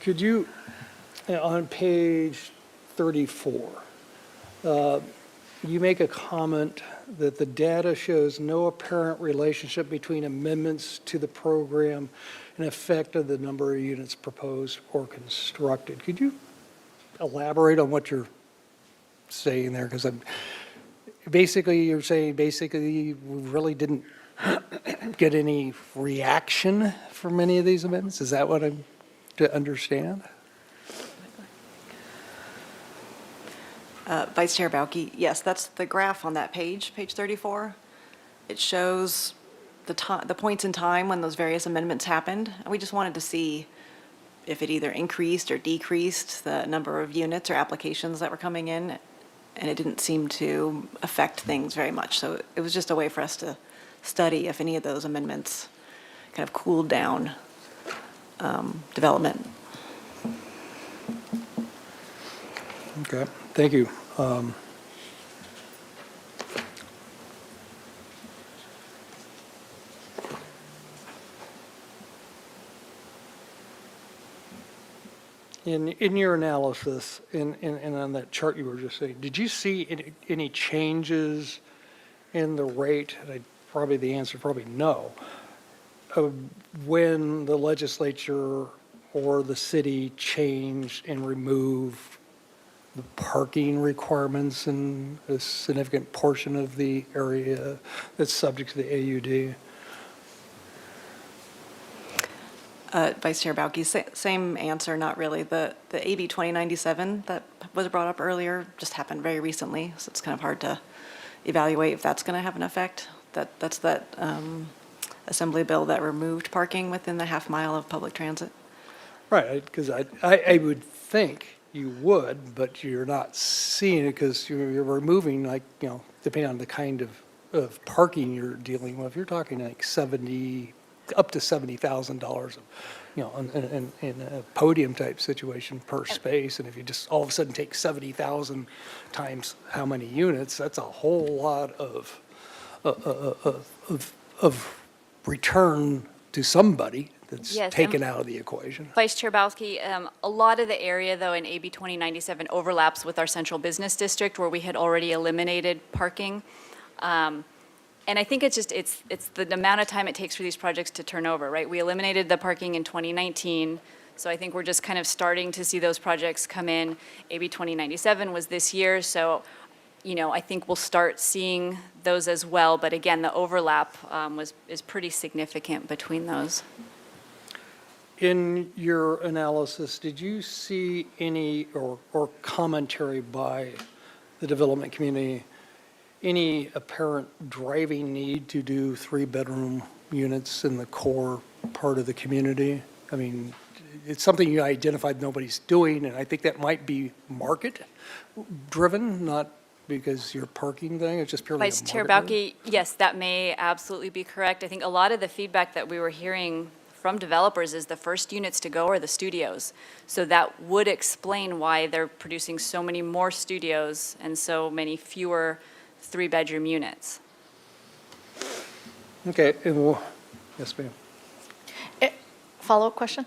Could you, on page 34, you make a comment that the data shows no apparent relationship between amendments to the program and effect of the number of units proposed or constructed. Could you elaborate on what you're saying there? Because you're saying we really didn't get any reaction from any of these amendments? Is that what I'm to understand? Vice Chair Bauke, yes, that's the graph on that page 34. It shows the points in time when those various amendments happened. And we just wanted to see if it either increased or decreased the number of units or applications that were coming in, and it didn't seem to affect things very much. So it was just a way for us to study if any of those amendments kind of cooled down development. Okay, thank you. In your analysis, and on that chart you were just saying, did you see any changes in the rate? Probably the answer is probably no. When the legislature or the city changed and removed the parking requirements in a significant portion of the area that's subject to the AUD? Vice Chair Bauke, same answer, not really. The AB 2097 that was brought up earlier just happened very recently, so it's kind of hard to evaluate if that's going to have an effect. That's that assembly bill that removed parking within the half mile of public transit. Right, because I would think you would, but you're not seeing it because you're removing, depending on the kind of of parking you're dealing with, you're talking like up to $70,000, in a podium-type situation per space. And if you just all of a sudden take 70,000 times how many units, that's a whole lot of return to somebody that's Yes, taken out of the equation. Vice Chair Bowski, a lot of the area, though, in AB 2097 overlaps with our central business district, where we had already eliminated parking. And I think it's the amount of time it takes for these projects to turn over, right? We eliminated the parking in 2019, so I think we're just kind of starting to see those projects come in. AB 2097 was this year, so, I think we'll start seeing those as well. But again, the overlap is pretty significant between those. In your analysis, did you see any, or commentary by the development community, any apparent driving need to do 3-bedroom units in the core part of the community? I mean, it's something you identified nobody's doing, and I think that might be market-driven, not because your parking thing, it's just purely a Vice Chair market. Bowski, yes, that may absolutely be correct. I think a lot of the feedback that we were hearing from developers is the first units to go are the studios. So that would explain why they're producing so many more studios and so many fewer 3-bedroom units. Okay, yes, ma'am. Follow-up question?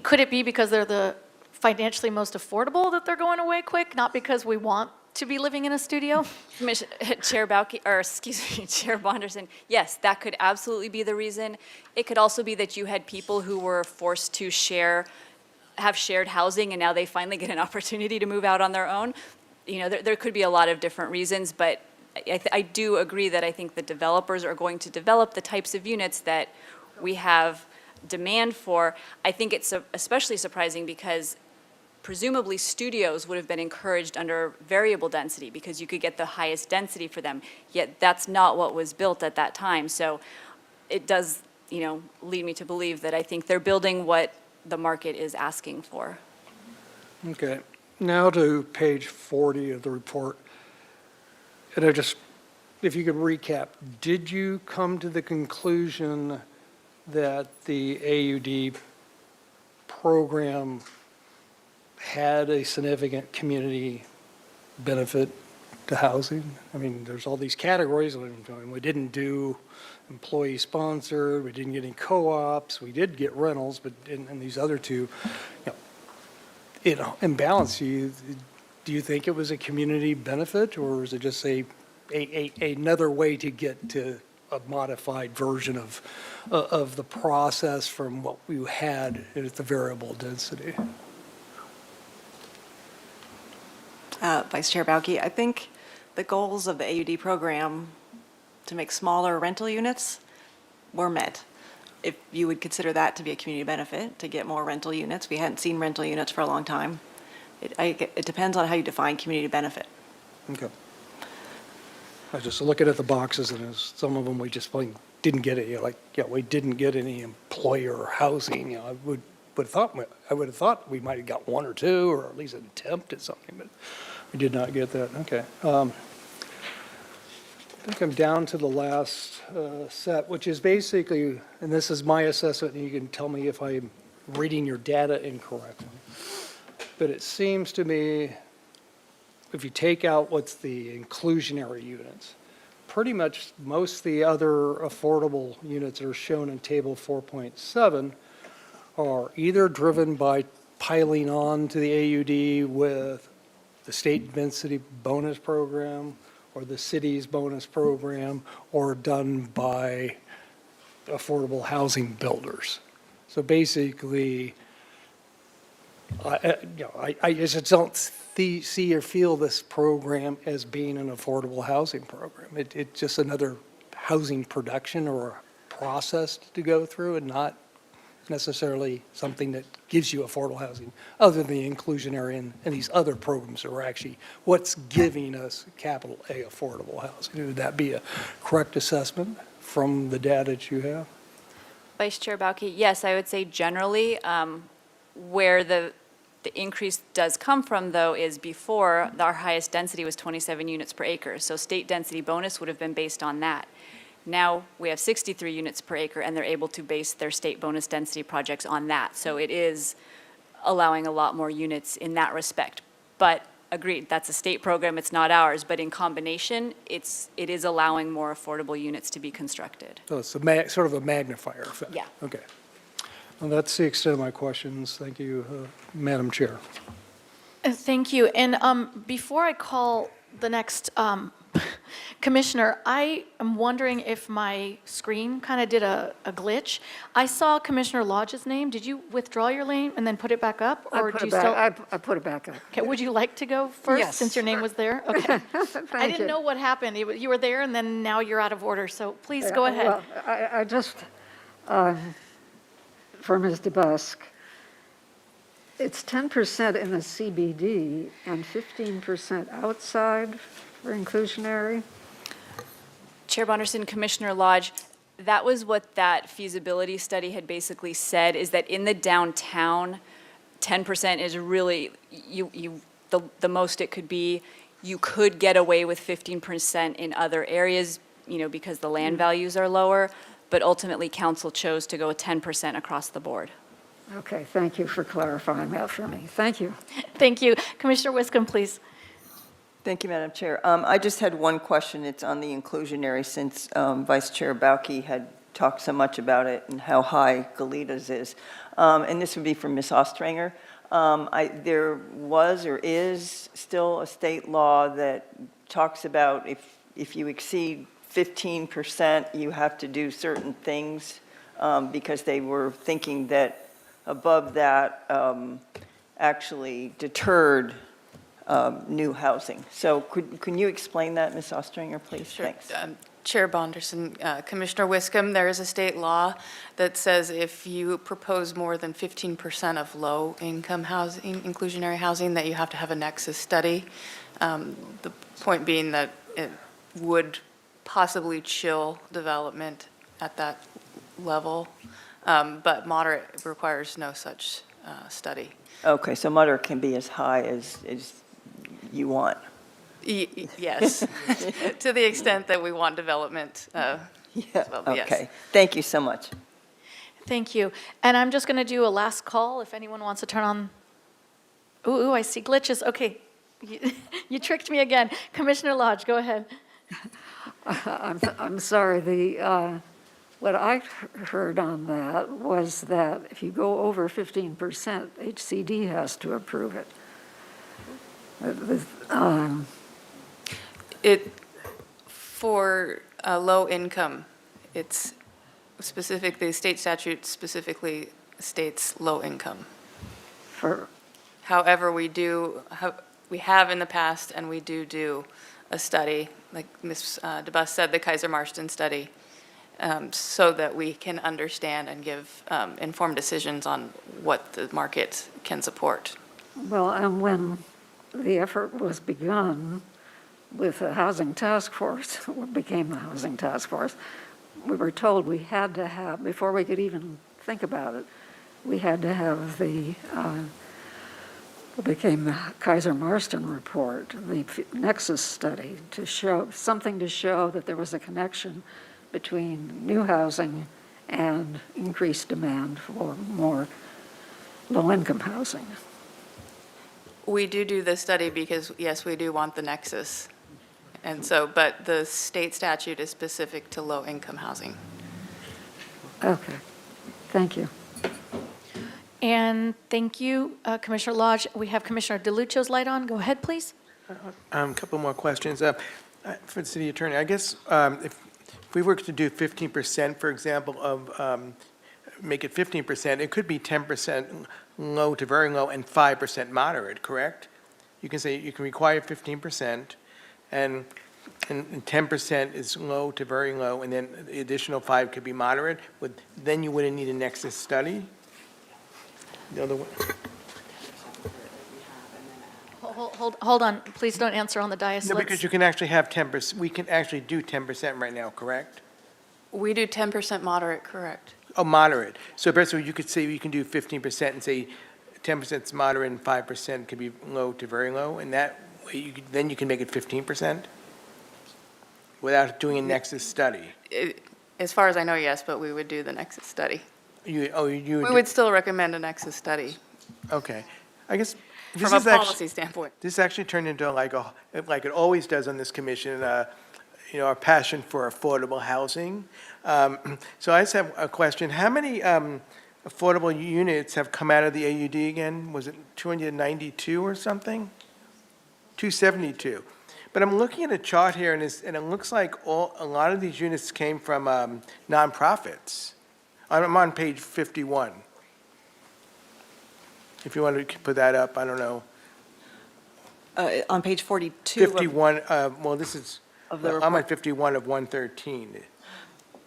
Could it be because they're the financially most affordable that they're going away quick, not because we want to be living in a studio? Chair Bowski, or excuse me, Chair Bonderson, yes, that could absolutely be the reason. It could also be that you had people who were forced to have shared housing, and now they finally get an opportunity to move out on their own. There could be a lot of different reasons, but I do agree that I think the developers are going to develop the types of units that we have demand for. I think it's especially surprising because presumably studios would have been encouraged under variable density because you could get the highest density for them, yet that's not what was built at that time. So it does, lead me to believe that I think they're building what the market is asking for. Okay, now to page 40 of the report. And if you could recap, did you come to the conclusion that the AUD program had a significant community benefit to housing? I mean, there's all these categories. We didn't do employee-sponsored, we didn't get any co-ops, we did get rentals, but in these other two, in balance, do you think it was a community benefit, or is it just another way to get to a modified version of the process from what we had at the variable density? Vice Chair Bowski, I think the goals of the AUD program to make smaller rental units were met. If you would consider that to be a community benefit, to get more rental units. We hadn't seen rental units for a long time. It depends on how you define community benefit. Okay. I was just looking at the boxes, and some of them we just didn't get it. We didn't get any employer housing. I would have thought we might have got one or two, or at least an attempt at something, but we did not get that. Okay. I think I'm down to the last set, which is basically, and this is my assessment, and you can tell me if I'm reading your data incorrectly. But it seems to me, if you take out what's the inclusionary units, pretty much most of the other affordable units that are shown in table 4.7 are either driven by piling on to the AUD with the state density bonus program or the city's bonus program, or done by affordable housing builders. So basically, I just don't see or feel this program as being an affordable housing program. It's just another housing production or a process to go through, and not necessarily something that gives you affordable housing, other than the inclusionary and these other programs that are actually what's giving us capital A affordable housing. Would that be a correct assessment from the data that you have? Vice Chair Bowski, yes, I would say generally where the the increase does come from, though, is before, our highest density was 27 units per acre. So state density bonus would have been based on that. Now we have 63 units per acre, and they're able to base their state bonus density projects on that. So it is allowing a lot more units in that respect. But agreed, that's a state program, it's not ours. But in combination, it is allowing more affordable units to be constructed. So it's sort of a magnifier effect? Yeah. Okay. Well, that's the extent of my questions. Thank you, Madam Chair. Thank you. And before I call the next commissioner, I am wondering if my screen kind of did a glitch. I saw Commissioner Lodge's name. Did you withdraw your name and then put it back up? Or do you still? I put it back up. Okay, would you like to go first, Yes. since your name was there? Okay. Thank I didn't you. know what happened. You were there, and then now you're out of order, so please go ahead. Well, I just, for Ms. DeBusk, it's 10% in the CBD and 15% outside for inclusionary? Chair Bonderson, Commissioner Lodge, that was what that feasibility study had basically said, is that in the downtown, 10% is really, the most it could be. You could get away with 15% in other areas, because the land values are lower, but ultimately council chose to go with 10% across the board. Okay, thank you for clarifying that for me. Thank you. Thank you. Commissioner Wiscombe, please. Thank you, Madam Chair. I just had one question. It's on the inclusionary, since Vice Chair Bauke had talked so much about it and how high Galitas is. And this would be for Ms. Ostranger. There was or is still a state law that talks about if you exceed 15%, you have to do certain things, because they were thinking that above that actually deterred new housing. So can you explain that, Ms. Ostranger, please? Sure. Thanks. Chair Bonderson, Commissioner Wiscombe, there is a state law that says if you propose more than 15% of low-income housing, inclusionary housing, that you have to have a nexus study. The point being that it would possibly chill development at that level, but moderate requires no such study. Okay, so moderate can be as high as you want. Yes, to the extent that we want development. Yeah, well, yes. okay. Thank you so much. Thank you. And I'm just going to do a last call if anyone wants to turn on. Ooh, I see glitches. Okay. You tricked me again. Commissioner Lodge, go ahead. I'm sorry, what I heard on that was that if you go over 15%, HCD has to approve it. For low income, it's specific, the state statute specifically states low income. However, we have in the past, and we do a study, like Ms. DeBusk said, the Kaiser Marston study, so that we can understand and give informed decisions on what the market can support. Well, and when the effort was begun with the Housing Task Force, what became the Housing Task Force, we were told we had to have, before we could even think about it, we had to have what became the Kaiser Marston report, the Nexus study, to show, something to show that there was a connection between new housing and increased demand for more low-income housing. We do the study because, yes, we do want the nexus. And so, but the state statute is specific to low-income housing. Okay, thank you. And thank you, Commissioner Lodge. We have Commissioner DeLuccio's light on. Go ahead, please. A couple more questions. For the city attorney, I guess if we were to do 15%, for example, of, make it 15%, it could be 10% low to very low and 5% moderate, correct? You can say you can require 15%, and 10% is low to very low, and then the additional 5 could be moderate. Then you wouldn't need a nexus study? The other one? Hold on. Please don't answer on the dais. No, Let's- because you can actually have 10%, we can actually do 10% right now, correct? We do 10% moderate, correct? Oh, moderate. So basically, you could say you can do 15% and say 10% is moderate and 5% could be low to very low, and that way then you can make it 15%? Without doing a nexus study? As far as I know, yes, but we would do the nexus study. You We would still recommend a nexus study Okay. I guess this from a is actually. policy standpoint. This actually turned into like it always does on this commission, our passion for affordable housing. So I just have a question. How many affordable units have come out of the AUD again? Was it 292 or something? 272. But I'm looking at a chart here, and it looks like a lot of these units came from nonprofits. I'm on page 51. If you want to put that up, I don't know. On page 42. 51, well, this is, Of the I'm report. at 51 of 113.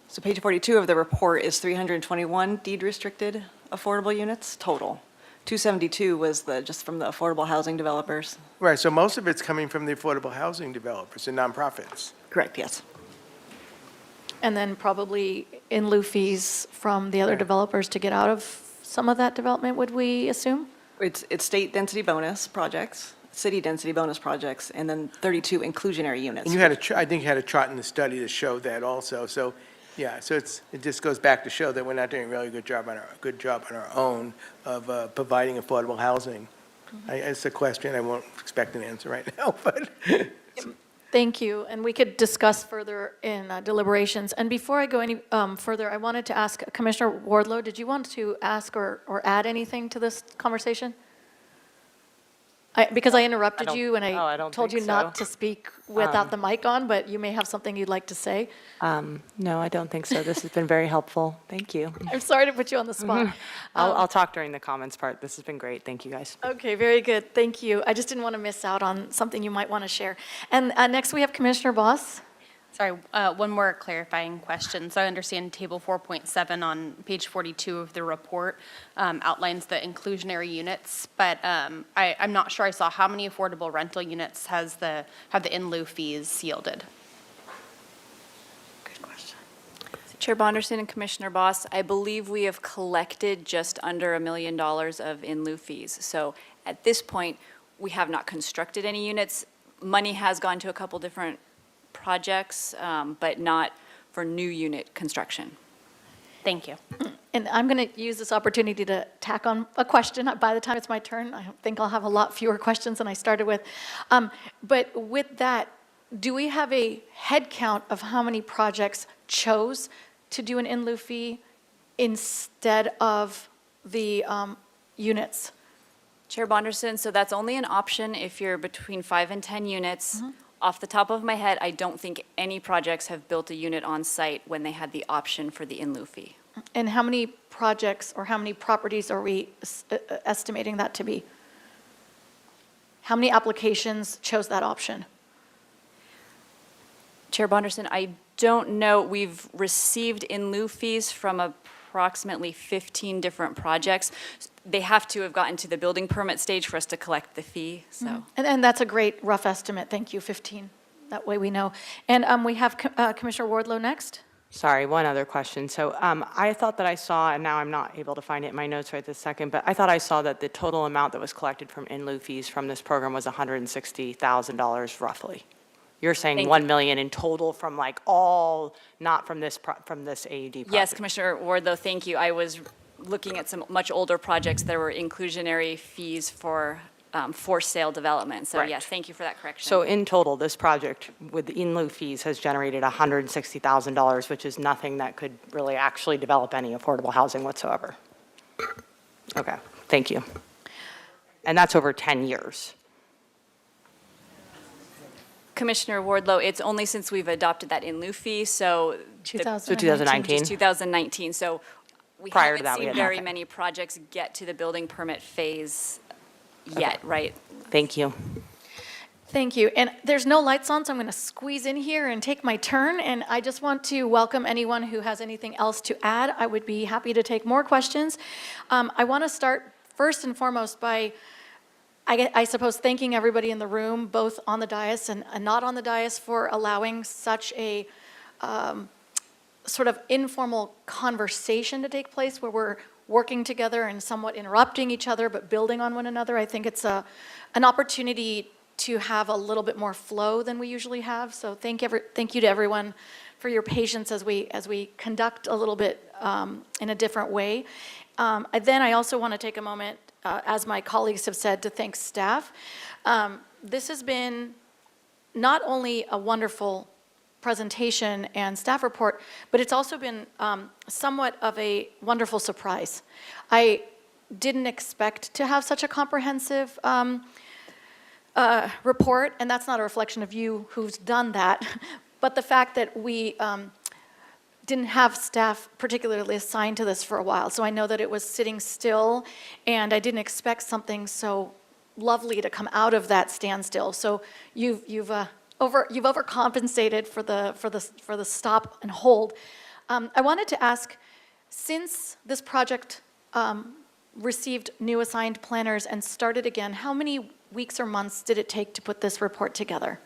So page 42 of the report is 321 deed-restricted affordable units total. 272 was just from the affordable housing developers. Right, so most of it's coming from the affordable housing developers and nonprofits. Correct, yes. And then probably in lieu fees from the other developers to get out of some of that development, would we assume? It's state density bonus projects, city density bonus projects, and then 32 inclusionary units. And you had I think you had a chart in the study to show that also, so, yeah, so it just goes back to show that we're not doing a really good job on our own of providing affordable housing. It's a question I won't expect an answer right now, but. Thank you, and we could discuss further in deliberations. And before I go any further, I wanted to ask Commissioner Wardlow, did you want to ask or add anything to this conversation? Because I interrupted you and I told you not to speak without the mic on, but you may have something you'd like to say. No, I don't think so. This has been very helpful. Thank you. I'm sorry to put you on the spot. I'll talk during the comments part. This has been great. Thank you, guys. Okay, very good. Thank you. I just didn't want to miss out on something you might want to share. And next we have Commissioner Boss. Sorry, one more clarifying question. So I understand Table 4.7 on page 42 of the report outlines the inclusionary units, but I'm not sure I saw how many affordable rental units have the in lieu fees yielded. Chair Bonderson and Commissioner Boss, I believe we have collected just under $1 million of in lieu fees. So at this point, we have not constructed any units. Money has gone to a couple different projects, but not for new unit construction. Thank you. And I'm going to use this opportunity to tack on a question. By the time it's my turn, I think I'll have a lot fewer questions than I started with. But with that, do we have a head count of how many projects chose to do an in lieu fee instead of the units? Chair Bonderson, so that's only an option if you're between 5 and 10 units. Off the top of my head, I don't think any projects have built a unit on site when they had the option for the in lieu fee. And how many projects or how many properties are we estimating that to be? How many applications chose that option? Chair Bonderson, I don't know. We've received in lieu fees from approximately 15 different projects. They have to have gotten to the building permit stage for us to collect the fee, so. And that's a great rough estimate. Thank you, 15. That way we know. And we have Commissioner Wardlow next. Sorry, one other question. So I thought that I saw, and now I'm not able to find it in my notes right this second, but I thought I saw that the total amount that was collected from in lieu fees from this program was $160,000 roughly. You're saying Thank 1 you. million in total from like all, not from this AUD project? Yes, Commissioner Wardlow, thank you. I was looking at some much older projects. There were inclusionary fees for sale development. So Correct. yes, thank you for that correction. So in total, this project with the in lieu fees has generated $160,000, which is nothing that could really actually develop any affordable housing whatsoever. Okay, thank you. And that's over 10 years. Commissioner Wardlow, it's only since we've adopted that in lieu fee, so. 2019. Just 2019, so we Prior to haven't that, we seen had very nothing. many projects get to the building permit phase yet, right? Thank you. Thank you. And there's no lights on, so I'm going to squeeze in here and take my turn. And I just want to welcome anyone who has anything else to add. I would be happy to take more questions. I want to start first and foremost by, I suppose, thanking everybody in the room, both on the dais and not on the dais, for allowing such a sort of informal conversation to take place where working together and somewhat interrupting each other, but building on one another. I think it's an opportunity to have a little bit more flow than we usually have. So thank you to everyone for your patience as we conduct a little bit in a different way. I also want to take a moment, as my colleagues have said, to thank staff. This has been not only a wonderful presentation and staff report, but it's also been somewhat of a wonderful surprise. I didn't expect to have such a comprehensive report, and that's not a reflection of you who's done that, but the fact that we didn't have staff particularly assigned to this for a while. So I know that it was sitting still, and I didn't expect something so lovely to come out of that standstill. So you've overcompensated for the stop and hold. I wanted to ask, since this project received new assigned planners and started again, how many weeks or months did it take to put this report together?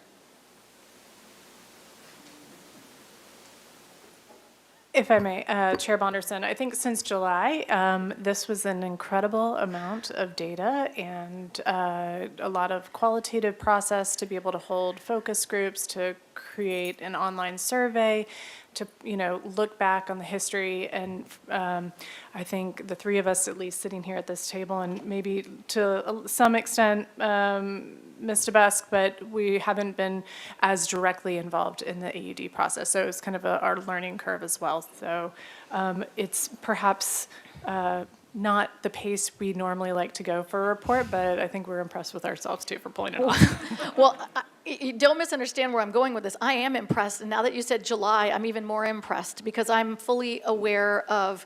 If I may, Chair Bonderson, I think since July, this was an incredible amount of data and a lot of qualitative process to be able to hold focus groups, to create an online survey, to look back on the history. And I think the three of us, at least sitting here at this table, and maybe to some extent, Ms. DeBusk, but we haven't been as directly involved in the AUD process. So it's kind of our learning curve as well. So it's perhaps not the pace we normally like to go for a report, but I think we're impressed with ourselves too for pulling it off. Well, you don't misunderstand where I'm going with this. I am impressed, and now that you said July, I'm even more impressed because I'm fully aware of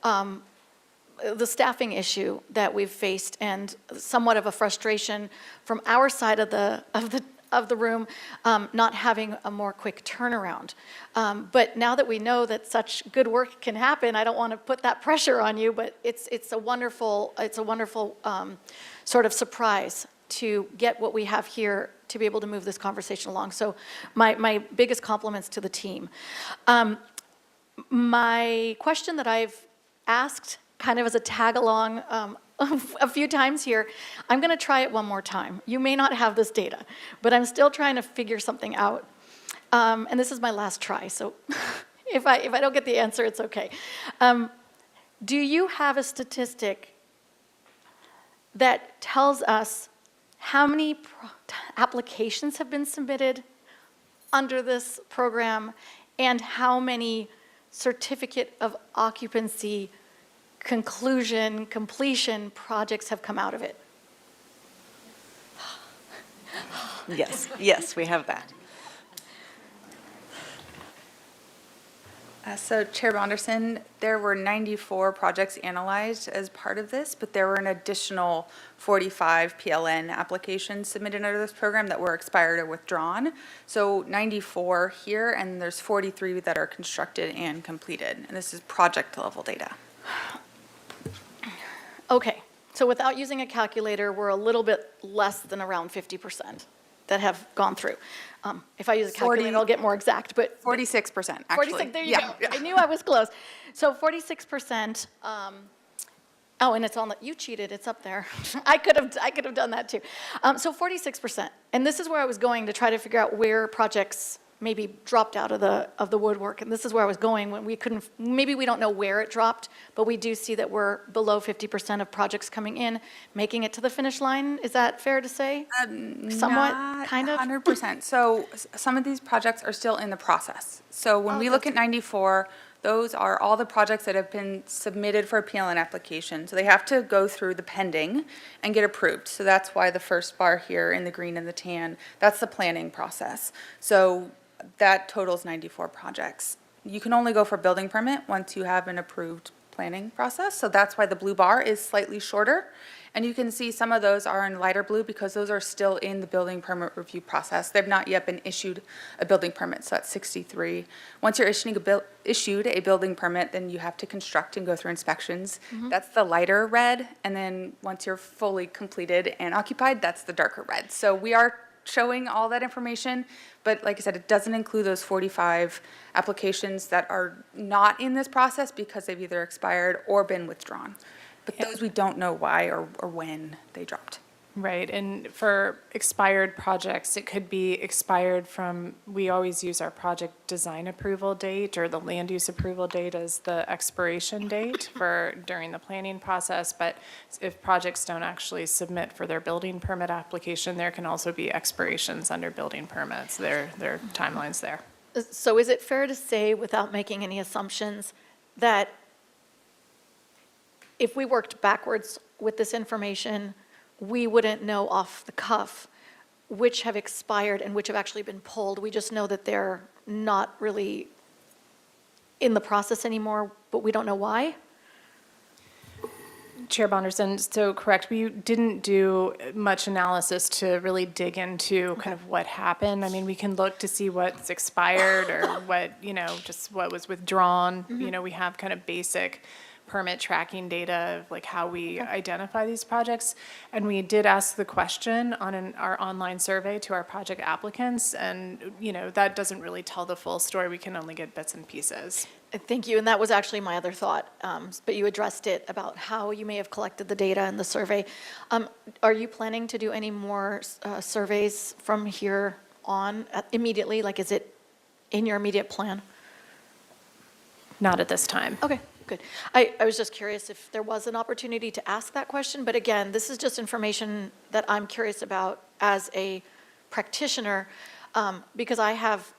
the staffing issue that we've faced and somewhat of a frustration from our side of the room, not having a more quick turnaround. But now that we know that such good work can happen, I don't want to put that pressure on you, but it's a wonderful sort of surprise to get what we have here to be able to move this conversation along. So my biggest compliments to the team. My question that I've asked kind of as a tag along a few times here, I'm going to try it one more time. You may not have this data, but I'm still trying to figure something out. And this is my last try, so if I don't get the answer, it's okay. Do you have a statistic that tells us how many applications have been submitted under this program and how many certificate of occupancy completion projects have come out of it? Yes, we have that. So Chair Bonderson, there were 94 projects analyzed as part of this, but there were an additional 45 PLN applications submitted under this program that were expired or withdrawn. So 94 here, and there's 43 that are constructed and completed. And this is project level data. Okay, so without using a calculator, we're a little bit less than around 50% that have gone through. If I use a calculator, I'll get more exact, but 46%, actually. 46, there you go. I knew I was close. So 46%, oh, and it's on the, you cheated, it's up there. I could have done that too. So 46%, and this is where I was going to try to figure out where projects maybe dropped out of the woodwork, and this is where I was going when we couldn't, maybe we don't know where it dropped, but we do see that we're below 50% of projects coming in, making it to the finish line. Is that fair to say? Somewhat, Not kind of? 100%. So some of these projects are still in the process. So when we look at 94, those are all the projects that have been submitted for a PLN application. So they have to go through the pending and get approved. So that's why the first bar here in the green and the tan, that's the planning process. So that totals 94 projects. You can only go for building permit once you have an approved planning process. So that's why the blue bar is slightly shorter. And you can see some of those are in lighter blue because those are still in the building permit review process. They've not yet been issued a building permit, so that's 63. Once you're issued a building permit, then you have to construct and go through inspections. That's the lighter red, and then once you're fully completed and occupied, that's the darker red. So we are showing all that information, but like I said, it doesn't include those 45 applications that are not in this process because they've either expired or been withdrawn. But those we don't know why or when they dropped. Right, and for expired projects, it could be expired from, we always use our project design approval date or the land use approval date as the expiration date for during the planning process, but if projects don't actually submit for their building permit application, there can also be expirations under building permits. There are timelines there. So is it fair to say, without making any assumptions, that if we worked backwards with this information, we wouldn't know off the cuff which have expired and which have actually been pulled? We just know that they're not really in the process anymore, but we don't know why? Chair Bonderson, so correct, we didn't do much analysis to really dig into kind of what happened. I mean, we can look to see what's expired or what, just what was withdrawn. We have kind of basic permit tracking data of like how we identify these projects. And we did ask the question on our online survey to our project applicants, and that doesn't really tell the full story. We can only get bits and pieces. Thank you, and that was actually my other thought, but you addressed it about how you may have collected the data in the survey. Are you planning to do any more surveys from here on immediately? Like, is it in your immediate plan? Not at this time. Okay, good. I was just curious if there was an opportunity to ask that question, but again, this is just information that I'm curious about as a practitioner, because I have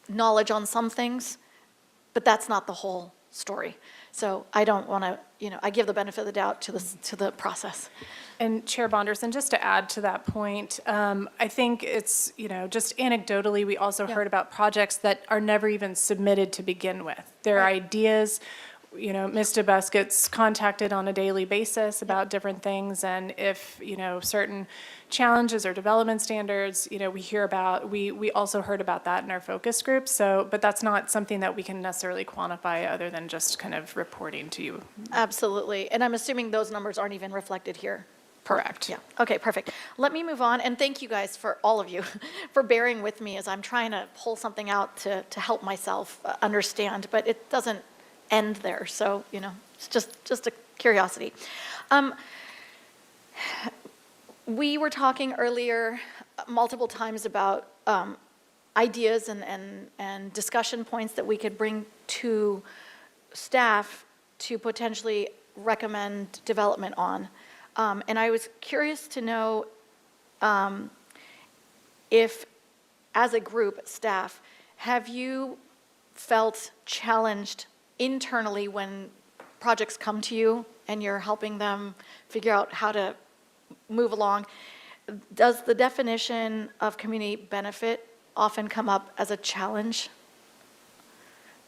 knowledge on some things, but that's not the whole story. So I don't want to, I give the benefit of the doubt to the process. And Chair Bonderson, just to add to that point, I think it's, just anecdotally, we also heard about projects that are never even submitted to begin with. Their ideas, Ms. DeBus gets contacted on a daily basis about different things, and if, certain challenges or development standards, we hear about, we also heard about that in our focus group, but that's not something that we can necessarily quantify other than just kind of reporting to you. Absolutely, and I'm assuming those numbers aren't even reflected here. Correct. Yeah, okay, perfect. Let me move on, and thank you guys, for all of you, for bearing with me as I'm trying to pull something out to help myself understand, but it doesn't end there, so, it's just a curiosity. We were talking earlier multiple times about ideas and discussion points that we could bring to staff to potentially recommend development on. And I was curious to know if, as a group, staff, have you felt challenged internally when projects come to you and you're helping them figure out how to move along? Does the definition of community benefit often come up as a challenge?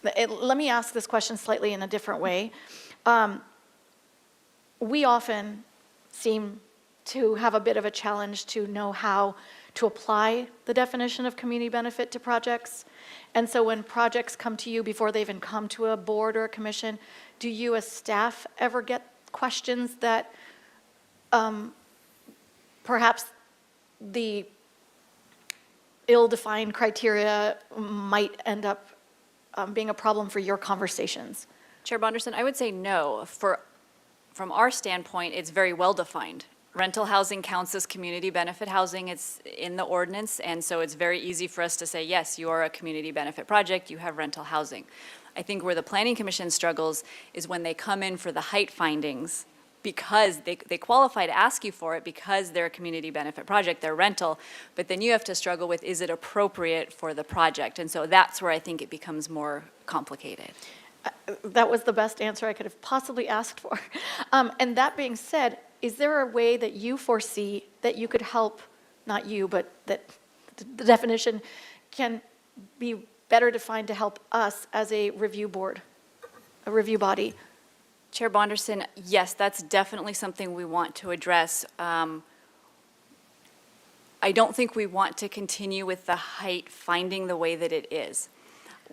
Let me ask this question slightly in a different way. We often seem to have a bit of a challenge to know how to apply the definition of community benefit to projects. And so when projects come to you before they even come to a board or a commission, do you as staff ever get questions that perhaps the ill-defined criteria might end up being a problem for your conversations? Chair Bonderson, I would say no. From our standpoint, it's very well-defined. Rental housing counts as community benefit housing. It's in the ordinance, and so it's very easy for us to say, yes, you are a community benefit project, you have rental housing. I think where the Planning Commission struggles is when they come in for the height findings, because they qualify to ask you for it because they're a community benefit project, they're rental, but then you have to struggle with, is it appropriate for the project? And so that's where I think it becomes more complicated. That was the best answer I could have possibly asked for. And that being said, is there a way that you foresee that you could help, not you, but that the definition can be better defined to help us as a review board, a review body? Chair Bonderson, yes, that's definitely something we want to address. I don't think we want to continue with the height finding the way that it is.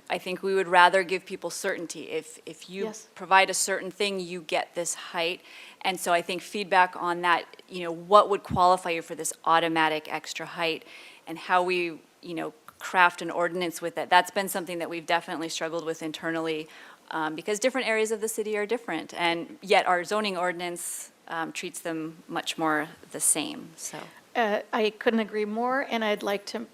I think we would rather give people certainty. If you Yes. provide a certain thing, you get this height. And so I think feedback on that, what would qualify you for this automatic extra height and how we, craft an ordinance with it. That's been something that we've definitely struggled with internally because different areas of the city are different. And yet our zoning ordinance treats them much more the same, so. I couldn't agree more, and I'd like to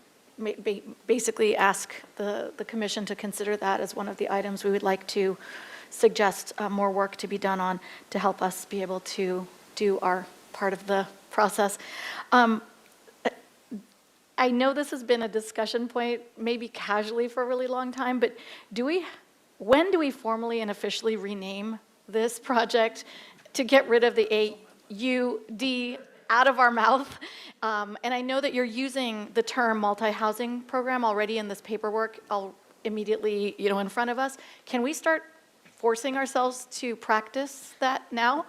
basically ask the commission to consider that as one of the items we would like to suggest more work to be done on to help us be able to do our part of the process. I know this has been a discussion point, maybe casually for a really long time, but when do we formally and officially rename this project to get rid of the AUD out of our mouth? And I know that you're using the term multi-housing program already in this paperwork immediately, in front of us. Can we start forcing ourselves to practice that now?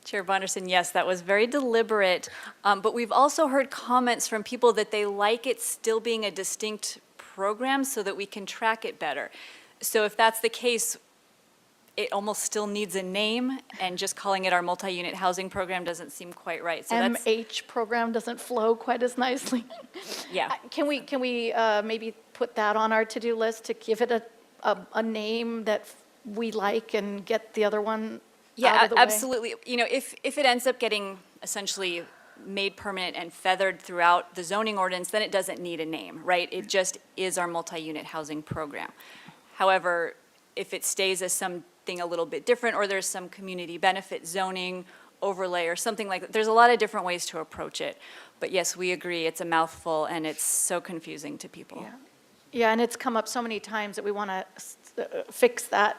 Chair Bonderson, yes, that was very deliberate, but we've also heard comments from people that they like it still being a distinct program so that we can track it better. So if that's the case, it almost still needs a name, and just calling it our multi-unit housing program doesn't seem quite right. So that's, MH program doesn't flow quite as nicely. yeah. Can we maybe put that on our to-do list to give it a name that we like and get the other one out of the way? Absolutely. If it ends up getting essentially made permanent and feathered throughout the zoning ordinance, then it doesn't need a name, right? It just is our multi-unit housing program. However, if it stays as something a little bit different, or there's some community benefit zoning overlay or something like that, there's a lot of different ways to approach it. But yes, we agree, it's a mouthful and it's so confusing to people. Yeah, and it's come up so many times that we want to fix that.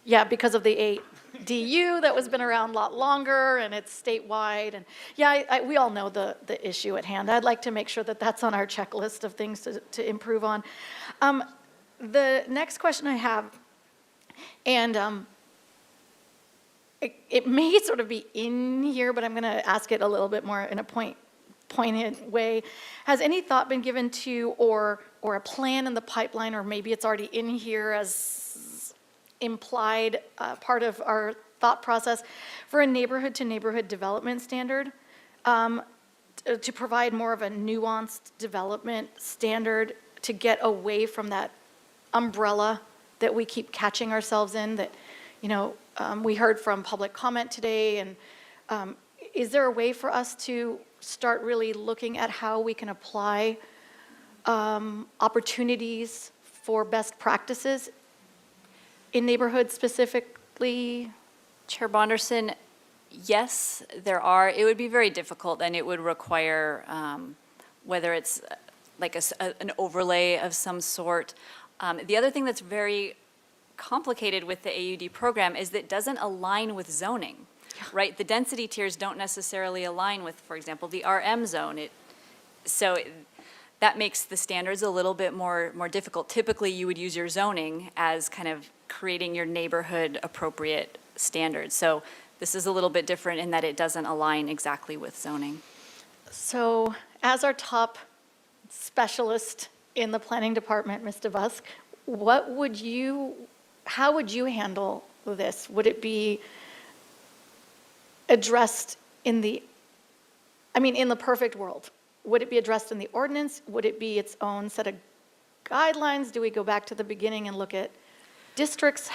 Yeah, because of the ADU that was been around a lot longer, and it's statewide, and yeah, we all know the issue at hand. I'd like to make sure that that's on our checklist of things to improve on. The next question I have, and it may sort of be in here, but I'm going to ask it a little bit more in a pointed way. Has any thought been given to, or a plan in the pipeline, or maybe it's already in here as implied part of our thought process, for a neighborhood-to-neighborhood development standard, to provide more of a nuanced development standard to get away from that umbrella that we keep catching ourselves in, that, we heard from public comment today, and is there a way for us to start really looking at how we can apply opportunities for best practices in neighborhoods specifically? Chair Bonderson, yes, there are. It would be very difficult, and it would require, whether it's like an overlay of some sort. The other thing that's very complicated with the AUD program is that it doesn't align with zoning, right? The density tiers don't necessarily align with, for example, the RM zone. That makes the standards a little bit more difficult. Typically, you would use your zoning as kind of creating your neighborhood appropriate standards. So this is a little bit different in that it doesn't align exactly with zoning. So as our top specialist in the planning department, Ms. DeVusk, how would you handle this? Would it be addressed in the perfect world? Would it be addressed in the ordinance? Would it be its own set of guidelines? Do we go back to the beginning and look at districts?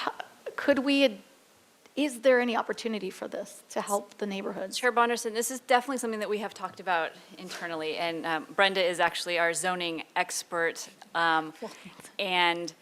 Is there any opportunity for this to help the neighborhoods? Chair Bonderson, this is definitely something that we have talked about internally, and Brenda is actually our zoning expert, and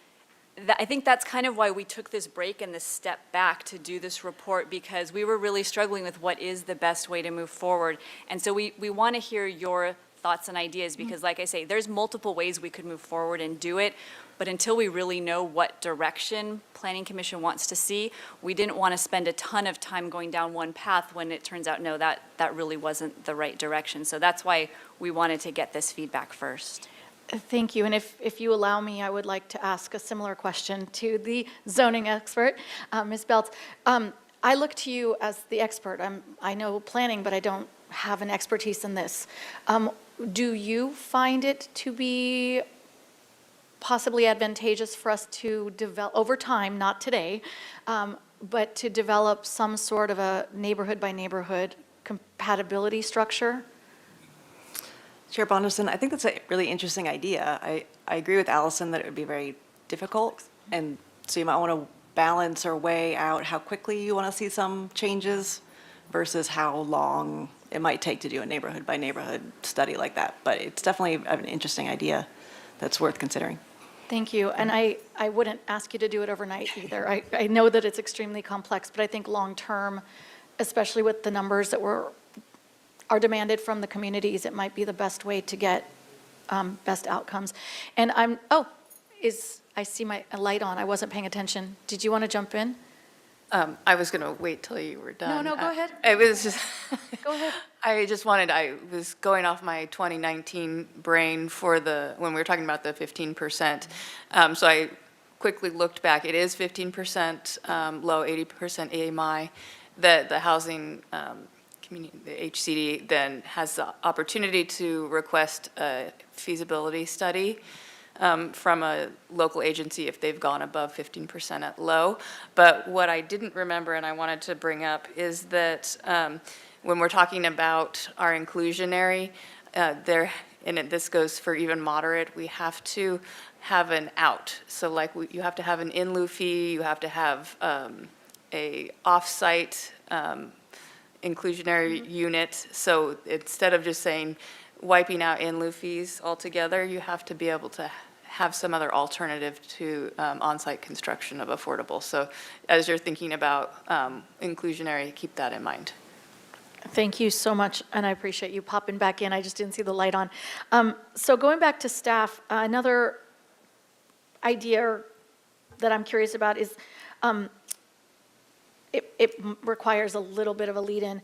I think that's kind of why we took this break and this step back to do this report, because we were really struggling with what is the best way to move forward. And so we want to hear your thoughts and ideas, because like I say, there's multiple ways we could move forward and do it, but until we really know what direction Planning Commission wants to see, we didn't want to spend a ton of time going down one path when it turns out, no, that really wasn't the right direction. So that's why we wanted to get this feedback first. Thank you, and if you allow me, I would like to ask a similar question to the zoning expert, Ms. Beltz. I look to you as the expert. I know planning, but I don't have an expertise in this. Do you find it to be possibly advantageous for us to develop, over time, not today, but to develop some sort of a neighborhood-by-neighborhood compatibility structure? Chair Bonderson, I think that's a really interesting idea. I agree with Allison that it would be very difficult, and so you might want to balance or weigh out how quickly you want to see some changes versus how long it might take to do a neighborhood-by-neighborhood study like that. But it's definitely an interesting idea that's worth considering. Thank you. And I wouldn't ask you to do it overnight either. I know that it's extremely complex, but I think long-term, especially with the numbers that are demanded from the communities, it might be the best way to get best outcomes. And I see a light on. I wasn't paying attention. Did you want to jump in? I was going to wait till you were done. No, go ahead. It was just, Go ahead. I was going off my 2019 brain for when we were talking about the 15%. So I quickly looked back. It is 15% low, 80% AMI. The housing community, the HCD, then has the opportunity to request a feasibility study from a local agency if they've gone above 15% at low. But what I didn't remember and I wanted to bring up is that when we're talking about our inclusionary, this goes for even moderate, we have to have an out. So like you have to have an in lieu fee, you have to have a off-site inclusionary unit. So instead of just saying wiping out in lieu fees altogether, you have to be able to have some other alternative to on-site construction of affordable. So as you're thinking about inclusionary, keep that in mind. Thank you so much, and I appreciate you popping back in. I just didn't see the light on. So going back to staff, another idea that I'm curious about is, it requires a little bit of a lead-in.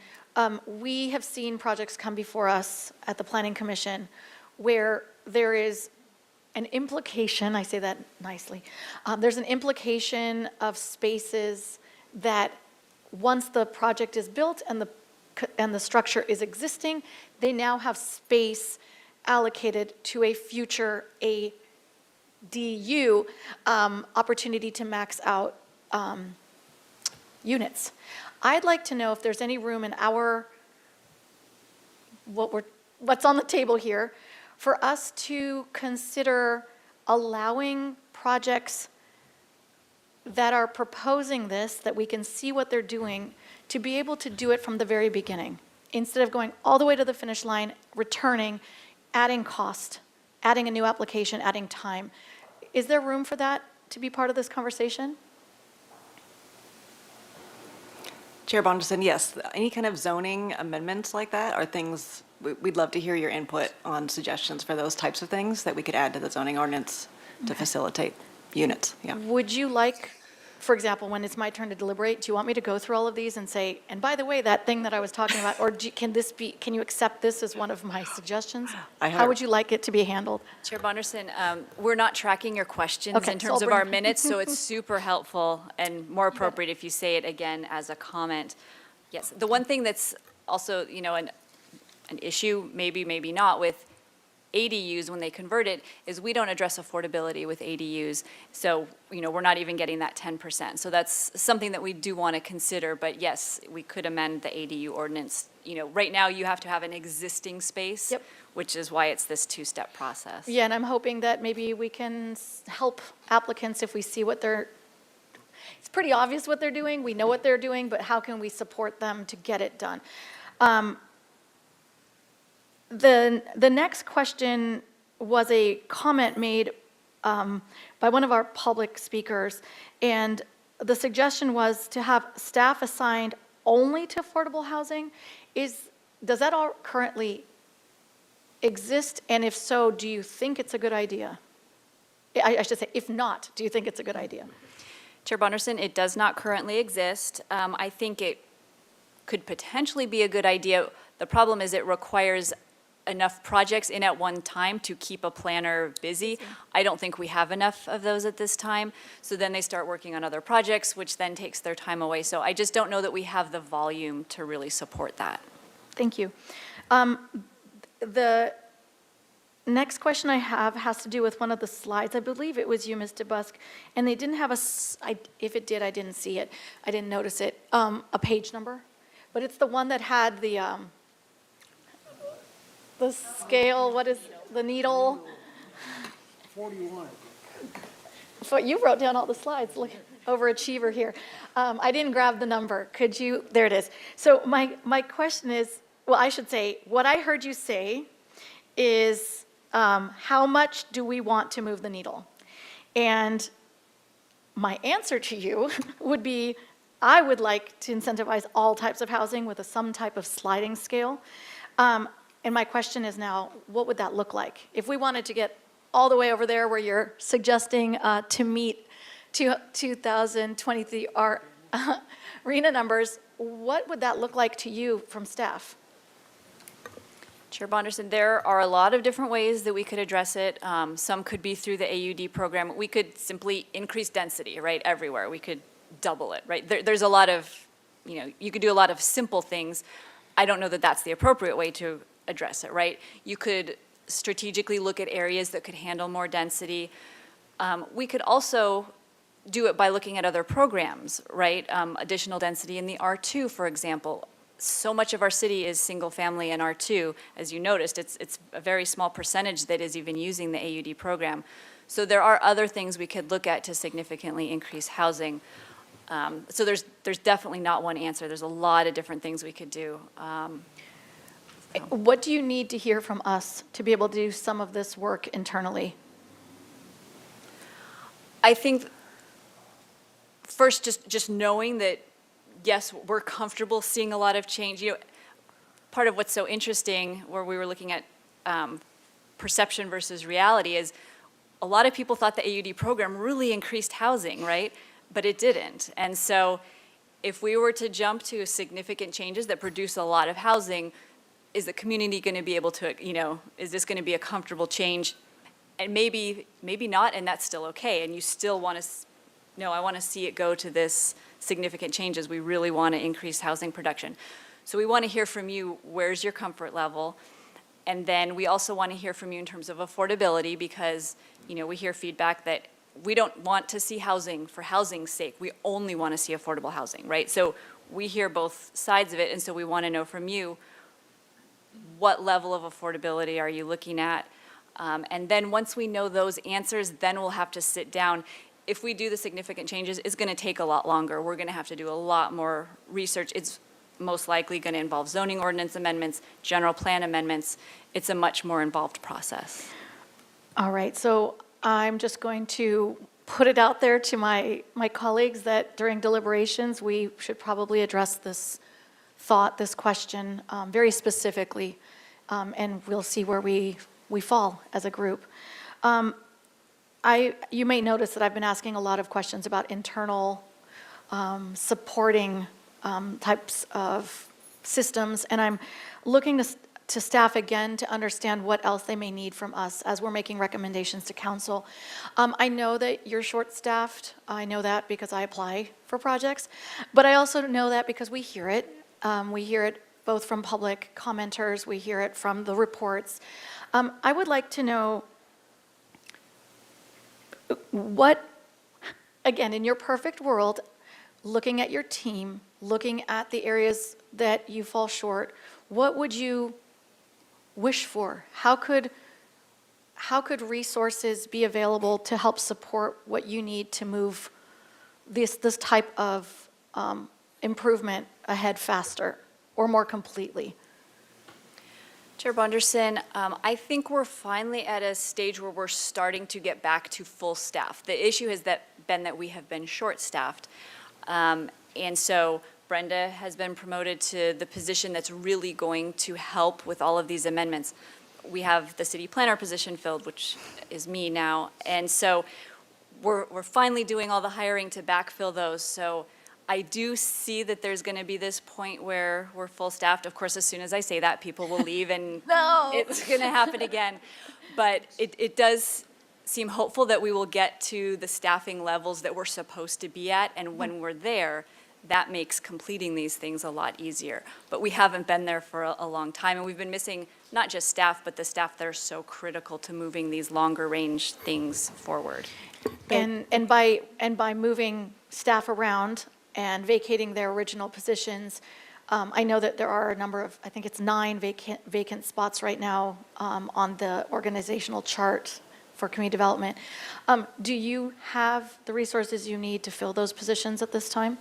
We have seen projects come before us at the Planning Commission where there is an implication, I say that nicely, there's an implication of spaces that once the project is built and the structure is existing, they now have space allocated to a future ADU opportunity to max out units. I'd like to know if there's any room in what's on the table here for us to consider allowing projects that are proposing this, that we can see what they're doing, to be able to do it from the very beginning, instead of going all the way to the finish line, returning, adding cost, adding a new application, adding time. Is there room for that to be part of this conversation? Chair Bonderson, yes, any kind of zoning amendments like that are things, we'd love to hear your input on suggestions for those types of things that we could add to the zoning ordinance to facilitate units, yeah. Would you like, for example, when it's my turn to deliberate, do you want me to go through all of these and say, and by the way, that thing that I was talking about, or can you accept this as one of my suggestions? How would you like it to be handled? Chair Bonderson, we're not tracking your questions Okay, in so terms I'll of our bring- minutes, so it's super helpful and more appropriate if you say it again as a comment. Yes, the one thing that's also, an issue, maybe not, with ADUs when they convert it is we don't address affordability with ADUs. So, we're not even getting that 10%. So that's something that we do want to consider. But yes, we could amend the ADU ordinance. Right now you have to have an existing space, which is why it's this two-step process. Yeah, and I'm hoping that maybe we can help applicants if we see it's pretty obvious what they're doing, we know what they're doing, but how can we support them to get it done? The next question was a comment made by one of our public speakers, and the suggestion was to have staff assigned only to affordable housing. Does that all currently exist? And if so, do you think it's a good idea? I should say, if not, do you think it's a good idea? Chair Bonderson, it does not currently exist. I think it could potentially be a good idea. The problem is it requires enough projects in at one time to keep a planner busy. I don't think we have enough of those at this time. So then they start working on other projects, which then takes their time away. So I just don't know that we have the volume to really support that. Thank you. The next question I have has to do with one of the slides. I believe it was you, Ms. DeBusk, and they didn't have if it did, I didn't see it. I didn't notice it, a page number. But it's the one that had the scale, what is, the needle? 41. So you wrote down all the slides, look, overachiever here. I didn't grab the number. Could you, there it is. So my question is, well, I should say, what I heard you say is, how much do we want to move the needle? And my answer to you would be, I would like to incentivize all types of housing with some type of sliding scale. And my question is now, what would that look like? If we wanted to get all the way over there where you're suggesting to meet 2023 RHNA numbers, what would that look like to you from staff? Chair Bonderson, there are a lot of different ways that we could address it. Some could be through the AUD program. We could simply increase density, right, everywhere. We could double it, right? There's a lot of, you could do a lot of simple things. I don't know that that's the appropriate way to address it, right? You could strategically look at areas that could handle more density. We could also do it by looking at other programs, right? Additional density in the R2, for example. So much of our city is single family and R2. As you noticed, it's a very small percentage that is even using the AUD program. So there are other things we could look at to significantly increase housing. So there's definitely not one answer. There's a lot of different things we could do. What do you need to hear from us to be able to do some of this work internally? I think first, just knowing that, yes, we're comfortable seeing a lot of change. Part of what's so interesting, where we were looking at perception versus reality, is a lot of people thought the AUD program really increased housing, right? But it didn't. And so if we were to jump to significant changes that produce a lot of housing, is the community going to be able to, is this going to be a comfortable change? And maybe not, and that's still okay. And you still want to, no, I want to see it go to this significant changes. We really want to increase housing production. So we want to hear from you, where's your comfort level? And then we also want to hear from you in terms of affordability, because, we hear feedback that we don't want to see housing for housing's sake. We only want to see affordable housing, right? So we hear both sides of it, and so we want to know from you, what level of affordability are you looking at? And then once we know those answers, then we'll have to sit down. If we do the significant changes, it's going to take a lot longer. We're going to have to do a lot more research. It's most likely going to involve zoning ordinance amendments, general plan amendments. It's a much more involved process. All right, so I'm just going to put it out there to my colleagues that during deliberations, we should probably address this thought, this question very specifically, and we'll see where we fall as a group. You may notice that I've been asking a lot of questions about internal supporting types of systems, and I'm looking to staff again to understand what else they may need from us as we're making recommendations to council. I know that you're short-staffed. I know that because I apply for projects, but I also know that because we hear it. We hear it both from public commenters, we hear it from the reports. I would like to know what, again, in your perfect world, looking at your team, looking at the areas that you fall short, what would you wish for? How could resources be available to help support what you need to move this type of improvement ahead faster or more completely? Chair Bonderson, I think we're finally at a stage where we're starting to get back to full staff. The issue has been that we have been short-staffed. And so Brenda has been promoted to the position that's really going to help with all of these amendments. We have the city planner position filled, which is me now. And so we're finally doing all the hiring to backfill those. So I do see that there's going to be this point where we're full staffed. Of course, as soon as I say that, people will leave and No. It's going to happen again. But it does seem hopeful that we will get to the staffing levels that we're supposed to be at. And when we're there, that makes completing these things a lot easier. But we haven't been there for a long time, and we've been missing not just staff, but the staff that are so critical to moving these longer range things forward. And by moving staff around and vacating their original positions, I know that there are a number of, I think it's 9 vacant spots right now on the organizational chart for community development. Do you have the resources you need to fill those positions at this time?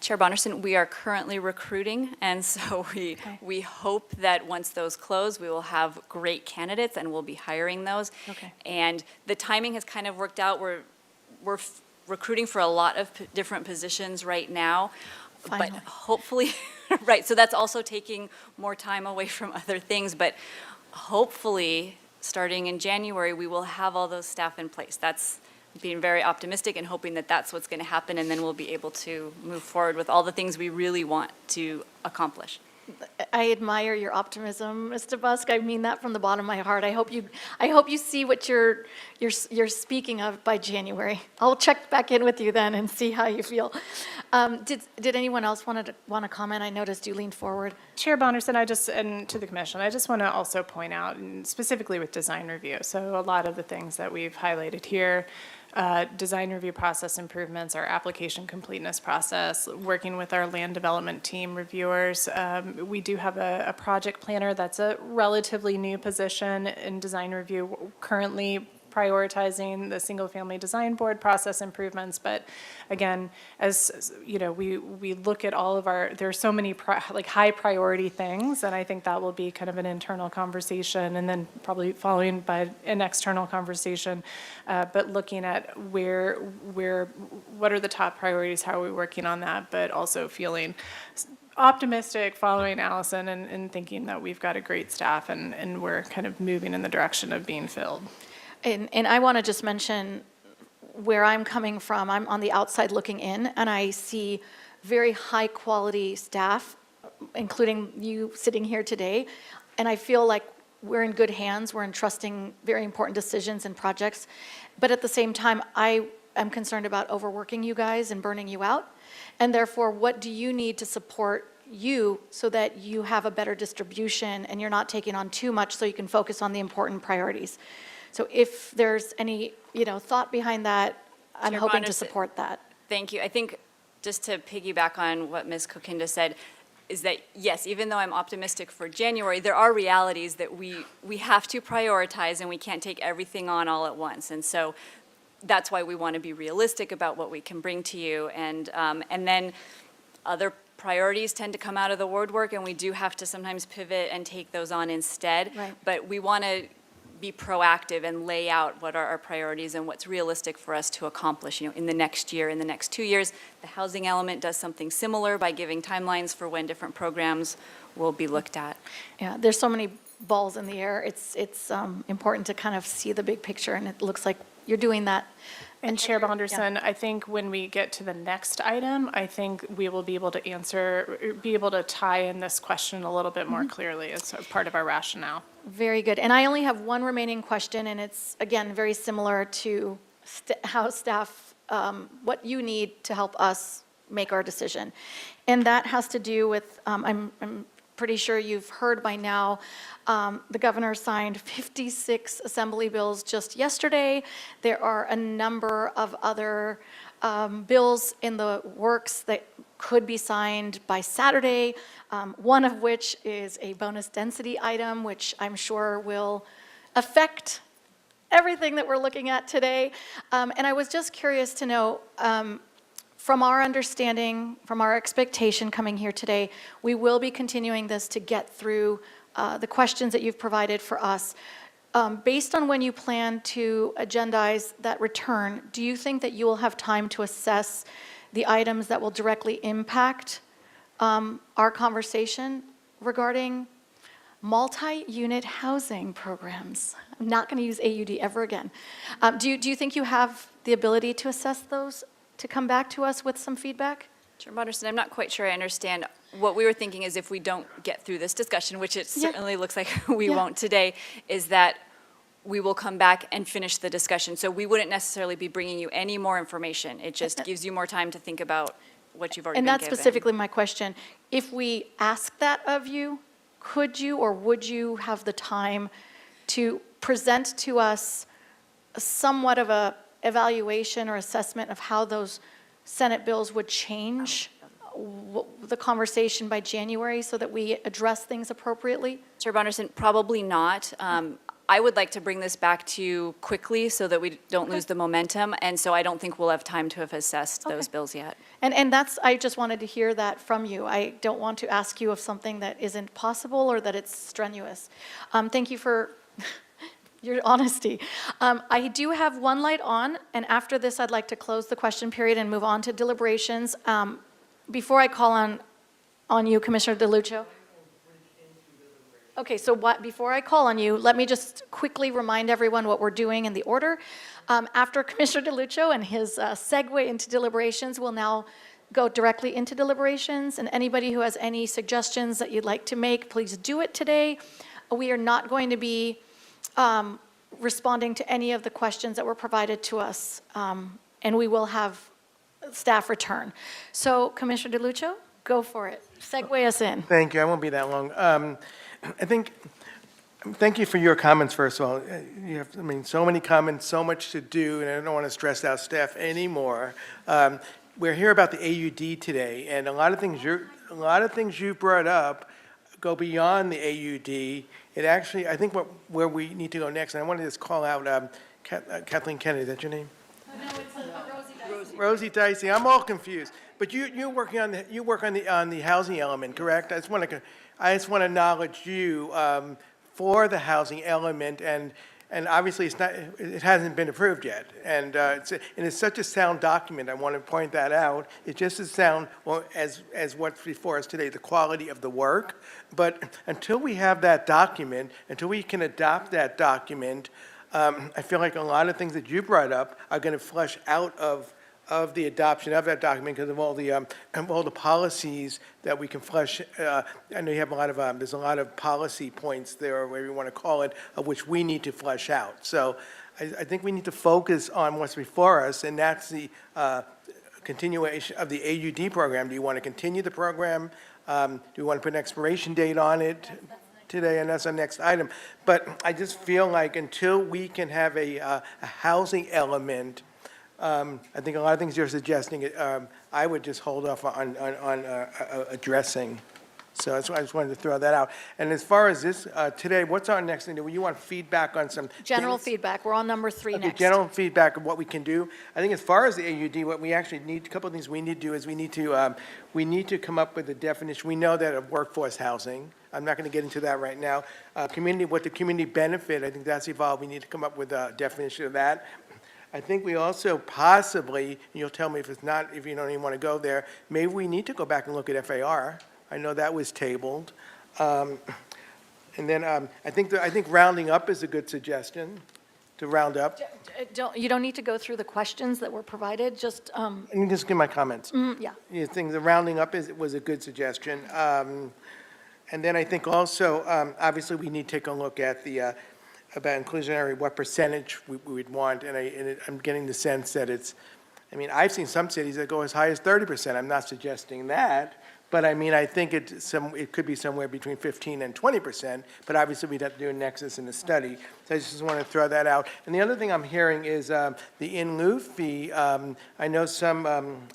Chair Bonderson, we are currently recruiting, and so we hope that once those close, we will have great candidates, and we'll be hiring those. Okay. And the timing has kind of worked out. We're recruiting for a lot of different positions right now, Finally. but hopefully, right, so that's also taking more time away from other things, but hopefully, starting in January, we will have all those staff in place. That's being very optimistic and hoping that that's what's going to happen, and then we'll be able to move forward with all the things we really want to accomplish. I admire your optimism, Mr. Busk. I mean that from the bottom of my heart. I hope you see what you're speaking of by January. I'll check back in with you then and see how you feel. Did anyone else want to comment? I noticed you leaned forward. Chair Bonderson, and to the commission, I just want to also point out, and specifically with design review, so a lot of the things that we've highlighted here, design review process improvements, our application completeness process, working with our land development team reviewers. We do have a project planner that's a relatively new position in design review, currently prioritizing the single-family design board process improvements. But again, as you know, we look at all of there are so many high priority things, and I think that will be kind of an internal conversation, and then probably following by an external conversation. But looking at what are the top priorities, how are we working on that, but also feeling optimistic following Allison and thinking that we've got a great staff and we're kind of moving in the direction of being filled. And I want to just mention where I'm coming from. I'm on the outside looking in, and I see very high-quality staff, including you sitting here today, and I feel like we're in good hands. We're entrusting very important decisions and projects. But at the same time, I am concerned about overworking you guys and burning you out. And therefore, what do you need to support you so that you have a better distribution and you're not taking on too much so you can focus on the important priorities? So if there's any, thought behind that, I'm Chair hoping to Bonderson, support that. Thank you. I think just to piggyback on what Ms. Kokinda said, is that yes, even though I'm optimistic for January, there are realities that we have to prioritize, and we can't take everything on all at once. And so that's why we want to be realistic about what we can bring to you. And then other priorities tend to come out of the ward work, and we do have to sometimes pivot and take those on instead. Right. But we want to be proactive and lay out what are our priorities and what's realistic for us to accomplish, in the next year, in the next 2 years. The housing element does something similar by giving timelines for when different programs will be looked at. Yeah, there's so many balls in the air. It's important to kind of see the big picture, and it looks like you're doing that. And Chair Bonderson, I think when we get to the next item, I think we will be able to tie in this question a little bit more clearly as part of our rationale. Very good. And I only have one remaining question, and it's, again, very similar to how staff, what you need to help us make our decision. And that has to do with, I'm pretty sure you've heard by now, the governor signed 56 assembly bills just yesterday. There are a number of other bills in the works that could be signed by Saturday, one of which is a bonus density item, which I'm sure will affect everything that we're looking at today. And I was just curious to know, from our understanding, from our expectation coming here today, we will be continuing this to get through the questions that you've provided for us. Based on when you plan to agendize that return, do you think that you will have time to assess the items that will directly impact our conversation regarding multi-unit housing programs? I'm not going to use AUD ever again. Do you think you have the ability to assess those, to come back to us with some feedback? Chair Bonderson, I'm not quite sure I understand. What we were thinking is if we don't get through this discussion, which it certainly looks like we won't today, is that we will come back and finish the discussion. So we wouldn't necessarily be bringing you any more information. It just gives you more time to think about what you've already been And given. that's specifically my question. If we ask that of you, could you or would you have the time to present to us somewhat of a evaluation or assessment of how those Senate bills would change the conversation by January so that we address things appropriately? Chair Bonderson, probably not. I would like to bring this back to you quickly so that we don't lose the momentum, and so I don't think we'll have time to have assessed those bills yet. And that's, I just wanted to hear that from you. I don't want to ask you of something that isn't possible or that it's strenuous. Thank you for your honesty. I do have one light on, and after this, I'd like to close the question period and move on to deliberations. Before I call on you, Commissioner DeLuccio. Okay, so before I call on you, let me just quickly remind everyone what we're doing in the order. After Commissioner DeLuccio and his segue into deliberations, we'll now go directly into deliberations. And anybody who has any suggestions that you'd like to make, please do it today. We are not going to be responding to any of the questions that were provided to us, and we will have staff return. So, Commissioner DeLuccio, go for it. Segue us in. Thank you. I won't be that long. Thank you for your comments, first of all. You have, so many comments, so much to do, and I don't want to stress out staff anymore. We're here about the AUD today, and a lot of things you brought up go beyond the AUD. It actually, I think where we need to go next, and I want to just call out Kathleen Kennedy. Is that your name? No, it's Rosie Dicey. Rosie Dicey. I'm all confused. But you work on the housing element, correct? I just want to acknowledge you for the housing element, and obviously it hasn't been approved yet, and it's such a sound document. I want to point that out. It's just as sound as what's before us today, the quality of the work. But until we have that document, until we can adopt that document, I feel like a lot of things that you brought up are going to flush out of the adoption of that document because of all the policies that we can flush. I know you have there's a lot of policy points there, or whatever you want to call it, of which we need to flush out. So I think we need to focus on what's before us, and that's the continuation of the AUD program. Do you want to continue the program? Do you want to put an expiration date on it today? And that's our next item. But I just feel like until we can have a housing element, I think a lot of things you're suggesting, I would just hold off on addressing. So that's why I just wanted to throw that out. And as far as this, today, what's our next thing? Do you want feedback on some General things? feedback. We're on number 3 Okay, next. general feedback of what we can do. I think as far as the AUD, what we actually need, a couple of things we need to do is we need to come up with a definition. We know that of workforce housing. I'm not going to get into that right now. What the community benefit, I think that's evolved. We need to come up with a definition of that. I think we also possibly, and you'll tell me if it's not, if you don't even want to go there, maybe we need to go back and look at FAR. I know that was tabled. And then I think rounding up is a good suggestion, to round up. You don't need to go through the questions that were provided, just, Let me just give my comments. yeah. You think the rounding up was a good suggestion. And then I think also, obviously, we need to take a look at about inclusionary, what percentage we would want, and I'm getting the sense that I've seen some cities that go as high as 30%. I'm not suggesting that, but I think it could be somewhere between 15 and 20%, but obviously we'd have to do a nexus in the study. So I just want to throw that out. And the other thing I'm hearing is the in lieu fee. I know some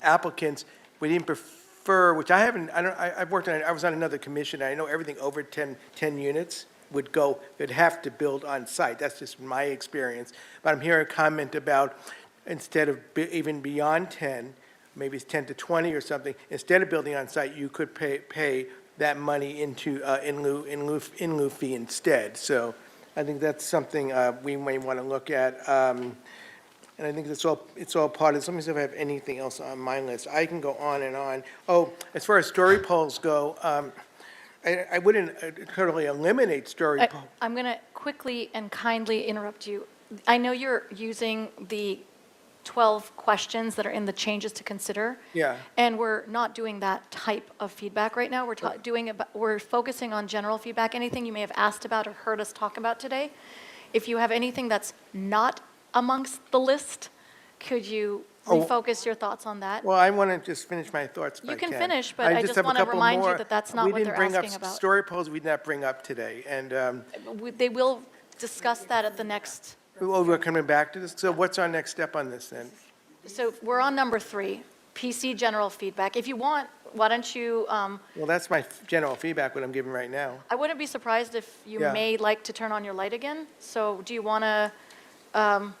applicants would even prefer, which I haven't, I was on another commission, I know everything over 10 units would have to build on site. That's just my experience. But I'm hearing a comment about instead of even beyond 10, maybe it's 10 to 20 or something, instead of building on site, you could pay that money into in lieu fee instead. So I think that's something we may want to look at. And I think it's all part of this. Let me see if I have anything else on my list. I can go on and on. Oh, as far as story polls go, I wouldn't totally eliminate story polls. I'm going to quickly and kindly interrupt you. I know you're using the 12 questions that are in the changes to consider. Yeah. And we're not doing that type of feedback right now. We're focusing on general feedback, anything you may have asked about or heard us talk about today. If you have anything that's not amongst the list, could you Oh. refocus your thoughts on that? Well, I want to just finish my thoughts if I You can can. finish, but I just have a want to couple remind you more. that that's not what they're asking We didn't bring about. up story polls, we did not bring up today, and, They will discuss that at the next, we're coming back to this, so what's our next step on this then? so we're on number 3, PC general feedback. If you want, why don't you, Well, that's my general feedback, what I'm giving right now. I wouldn't be surprised if you Yeah. may like to turn on your light again. So do you want to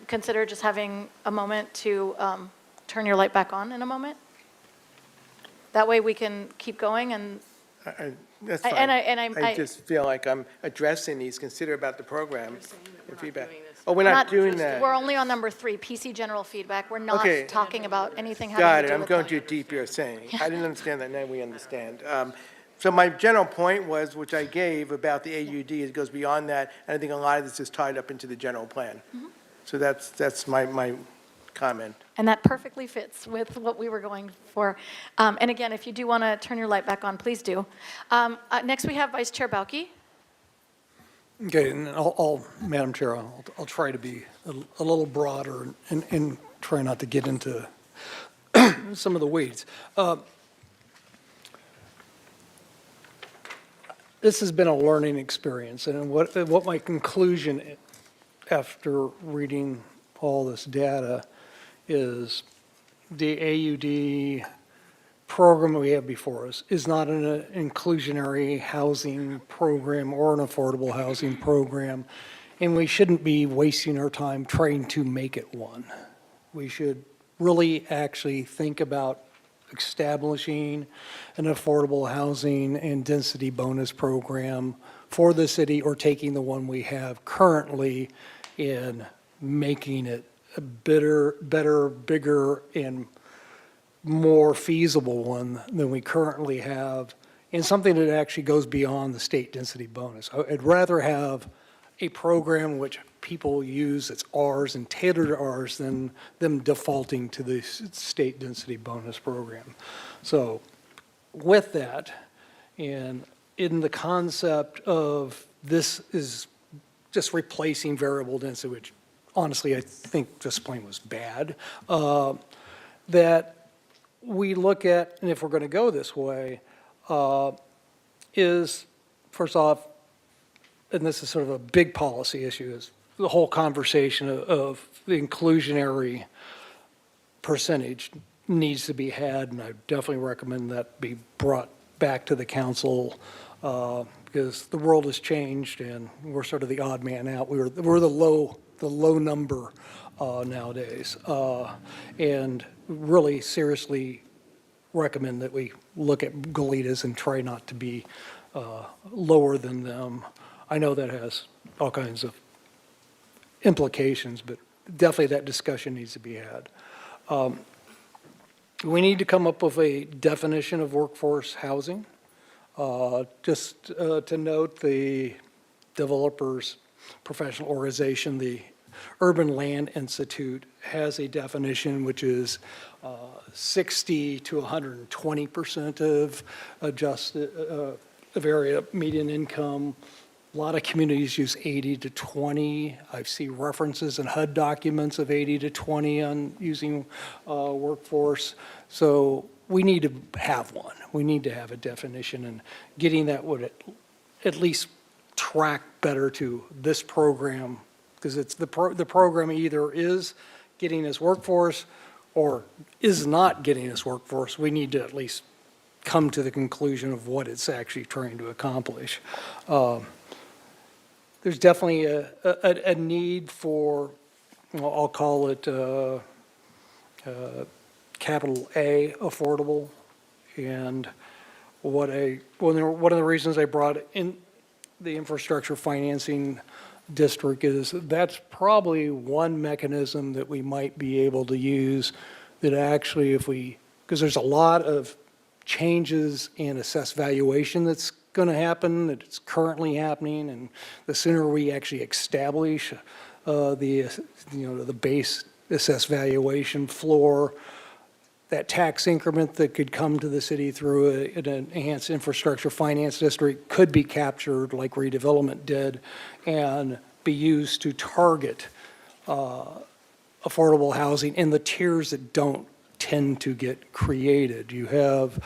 consider just having a moment to turn your light back on in a moment? That way we can keep going and, That's I- fine. and I- I just feel like I'm addressing these, consider about the program and feedback. Oh, we're not doing that. we're only on number 3, PC general feedback. We're not Okay. talking about anything having Got to it, do I'm with going that. too deep, you're saying. I didn't understand that, now we understand. So my general point was, which I gave about the AUD, it goes beyond that, and I think a lot of this is tied up into the general plan. Mm-hmm. So that's my comment. And that perfectly fits with what we were going for. And again, if you do want to turn your light back on, please do. Next, we have Vice Chair Bauke. Okay, and Madam Chair, I'll try to be a little broader and try not to get into some of the weeds. This has been a learning experience, and what my conclusion after reading all this data is the AUD program we have before us is not an inclusionary housing program or an affordable housing program, and we shouldn't be wasting our time trying to make it one. We should really actually think about establishing an affordable housing and density bonus program for the city, or taking the one we have currently and making it a better, bigger, and more feasible one than we currently have, and something that actually goes beyond the state density bonus. I'd rather have a program which people use that's ours and tailored to ours than them defaulting to the state density bonus program. So with that, and in the concept of this is just replacing variable density, which honestly I think just plain was bad, that we look at, and if we're going to go this way, is, first off, and this is sort of a big policy issue, is the whole conversation of the inclusionary percentage needs to be had, and I definitely recommend that be brought back to the council, because the world has changed, and we're sort of the odd man out. We're the low number nowadays, and really seriously recommend that we look at Golitas and try not to be lower than them. I know that has all kinds of implications, but definitely that discussion needs to be had. We need to come up with a definition of workforce housing. Just to note, the developers professional organization, the Urban Land Institute, has a definition which is 60 to 120% of adjusted of area median income. A lot of communities use 80 to 20. I see references in HUD documents of 80 to 20 on using workforce. So we need to have one. We need to have a definition, and getting that would at least track better to this program, because it's the program either is getting us workforce or is not getting us workforce. We need to at least come to the conclusion of what it's actually trying to accomplish. There's definitely a need for, well, I'll call it capital A, affordable. And one of the reasons I brought in the infrastructure financing district is that's probably one mechanism that we might be able to use that actually because there's a lot of changes in assessed valuation that's going to happen, that it's currently happening, and the sooner we actually establish the base assessed valuation floor, that tax increment that could come to the city through an enhanced infrastructure finance district could be captured like redevelopment did and be used to target affordable housing in the tiers that don't tend to get created. You have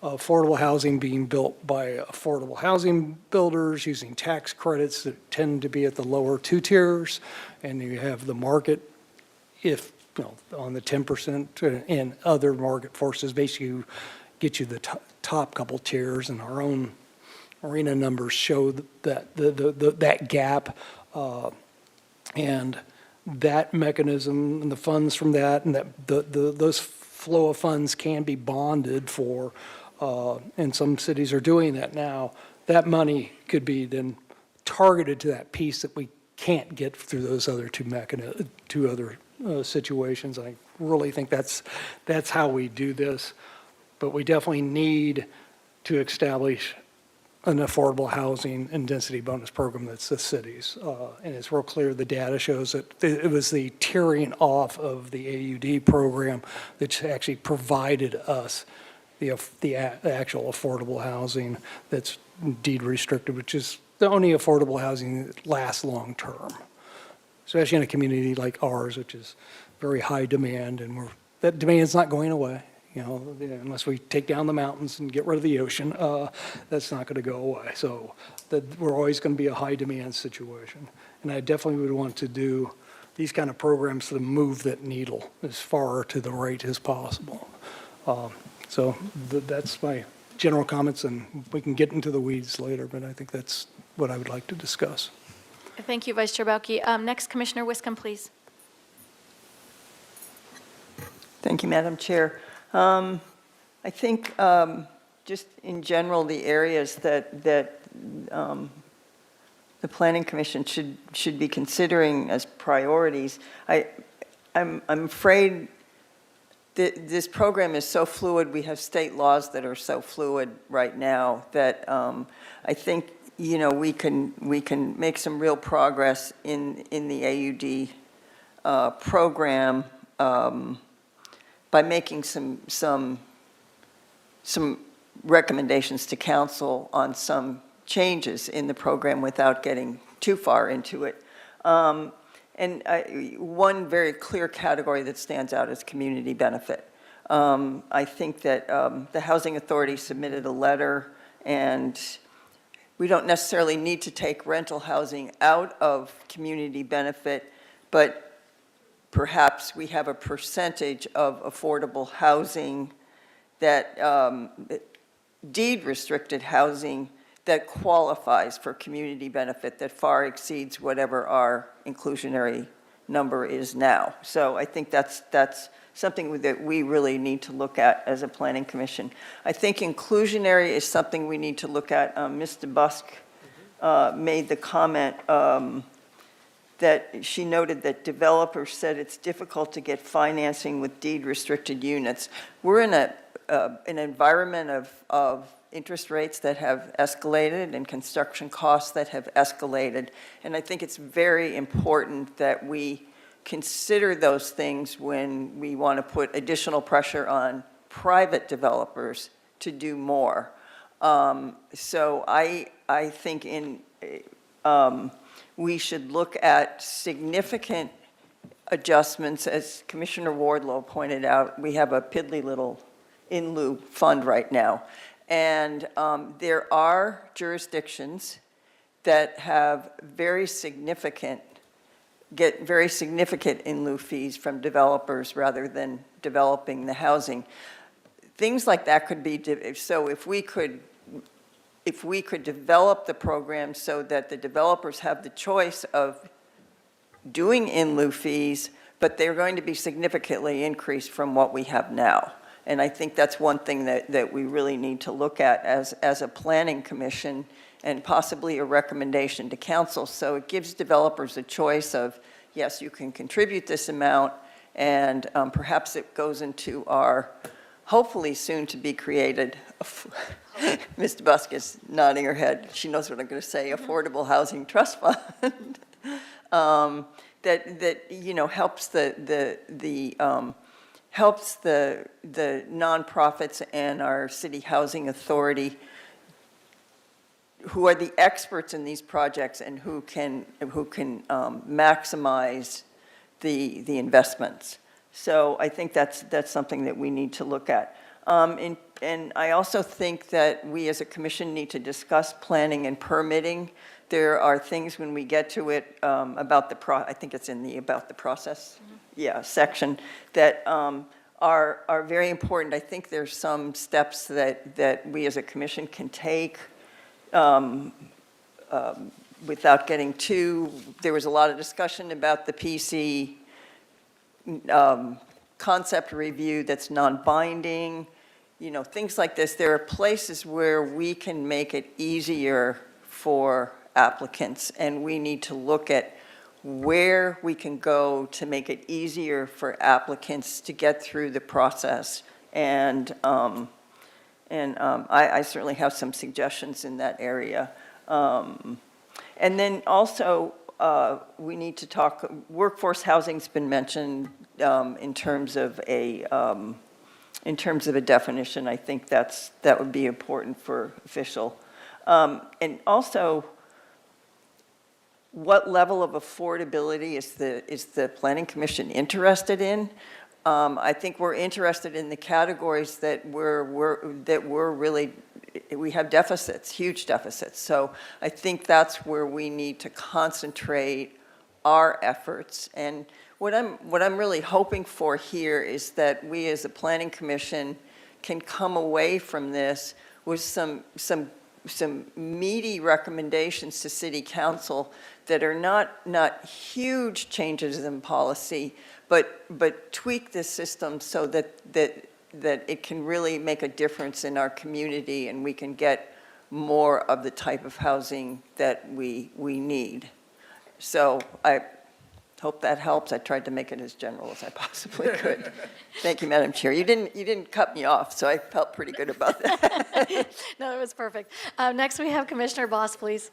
affordable housing being built by affordable housing builders using tax credits that tend to be at the lower two tiers, and you have the market, if, you know, on the 10% and other market forces basically get you the top couple tiers, and our own arena numbers show that that gap, and that mechanism and the funds from that, and that those flow of funds can be bonded for, and some cities are doing that now. That money could be then targeted to that piece that we can't get through those other two other situations. I really think that's how we do this, but we definitely need to establish an affordable housing and density bonus program that's the cities. And it's real clear, the data shows that it was the tearing off of the AUD program that actually provided us the actual affordable housing that's deed restricted, which is the only affordable housing that lasts long term, especially in a community like ours, which is very high demand, and that demand's not going away. You know, unless we take down the mountains and get rid of the ocean, that's not going to go away. So we're always going to be a high demand situation. And I definitely would want to do these kind of programs to move that needle as far to the right as possible. So that's my general comments, and we can get into the weeds later, but I think that's what I would like to discuss. Thank you, Vice Chair Bauke. Next, Commissioner Wiscombe, please. Thank you, Madam Chair. I think just in general, the areas that the Planning Commission should be considering as priorities, I'm afraid that this program is so fluid. We have state laws that are so fluid right now that I think, you know, we can make some real progress in the AUD program by making some recommendations to council on some changes in the program without getting too far into it. One very clear category that stands out is community benefit. I think that the Housing Authority submitted a letter, and we don't necessarily need to take rental housing out of community benefit, but perhaps we have a percentage of affordable housing that deed-restricted housing that qualifies for community benefit that far exceeds whatever our inclusionary number is now. So I think that's something that we really need to look at as a Planning Commission. I think inclusionary is something we need to look at. Mr. Busk made the comment that she noted that developers said it's difficult to get financing with deed-restricted units. We're in an environment of interest rates that have escalated and construction costs that have escalated, and I think it's very important that we consider those things when we want to put additional pressure on private developers to do more. So I think we should look at significant adjustments. As Commissioner Wardlow pointed out, we have a piddly little in lieu fund right now. And there are jurisdictions that have get very significant in lieu fees from developers rather than developing the housing. Things like that could be, so if we could develop the program so that the developers have the choice of doing in lieu fees, but they're going to be significantly increased from what we have now. And I think that's one thing that we really need to look at as a Planning Commission, and possibly a recommendation to council. So it gives developers a choice of, yes, you can contribute this amount, and perhaps it goes into our hopefully soon to be created, Ms. Busk is nodding her head, she knows what I'm going to say, Affordable Housing Trust Fund, that you know, helps the nonprofits and our city housing authority who are the experts in these projects and who can maximize the investments. So I think that's something that we need to look at. And I also think that we as a commission need to discuss planning and permitting. There are things when we get to it about I think it's in the about the process, section, that are very important. I think there's some steps that we as a commission can take without getting too, there was a lot of discussion about the PC concept review that's non-binding, things like this. There are places where we can make it easier for applicants, and we need to look at where we can go to make it easier for applicants to get through the process. And I certainly have some suggestions in that area. And then also, we need to talk, workforce housing's been mentioned in terms of a definition. I think that would be important for official. And also, what level of affordability is the Planning Commission interested in? I think we're interested in the categories that we're really, we have deficits, huge deficits. So I think that's where we need to concentrate our efforts. And what I'm really hoping for here is that we as a Planning Commission can come away from this with some meaty recommendations to City Council that are not huge changes in policy, but tweak this system so that it can really make a difference in our community and we can get more of the type of housing that we need. So I hope that helps. I tried to make it as general as I possibly could. Thank you, Madam Chair. You didn't cut me off, so I felt pretty good about that. No, it was perfect. Next, we have Commissioner Boss, please.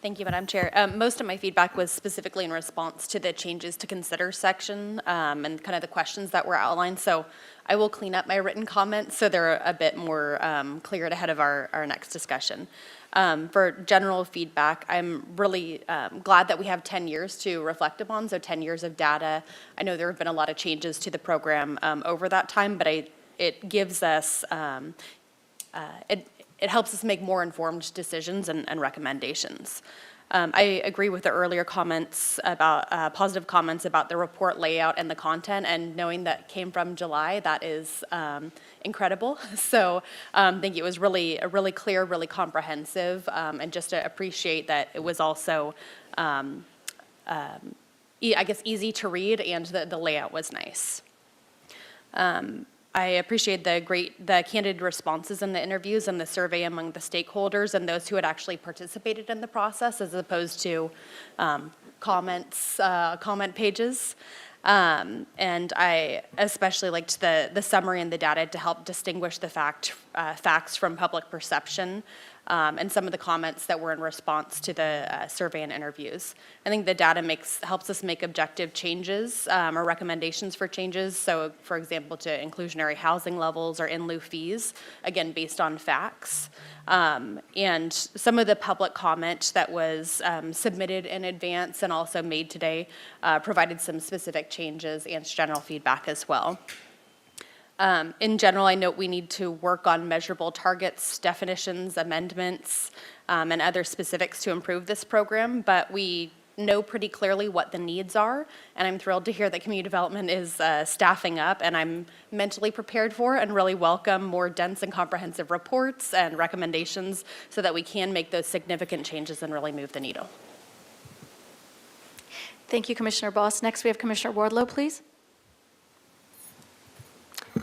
Thank you, Madam Chair. Most of my feedback was specifically in response to the changes to consider section and kind of the questions that were outlined. So I will clean up my written comments so they're a bit more cleared ahead of our next discussion. For general feedback, I'm really glad that we have 10 years to reflect upon, so 10 years of data. I know there have been a lot of changes to the program over that time, but it gives us, it helps us make more informed decisions and recommendations. I agree with the earlier comments about, positive comments about the report layout and the content, and knowing that came from July, that is incredible. So I think it was really clear, really comprehensive, and just to appreciate that it was also, I guess, easy to read, and the layout was nice. I appreciate the candid responses in the interviews and the survey among the stakeholders and those who had actually participated in the process, as opposed to comment pages. And I especially liked the summary and the data to help distinguish the facts from public perception, and some of the comments that were in response to the survey and interviews. I think the data helps us make objective changes or recommendations for changes. So, for example, to inclusionary housing levels or in lieu fees, again, based on facts. And some of the public comment that was submitted in advance and also made today provided some specific changes and general feedback as well. In general, I note we need to work on measurable targets, definitions, amendments, and other specifics to improve this program, but we know pretty clearly what the needs are, and I'm thrilled to hear that community development is staffing up, and I'm mentally prepared for and really welcome more dense and comprehensive reports and recommendations so that we can make those significant changes and really move the needle. Thank you, Commissioner Boss. Next, we have Commissioner Wardlow, please.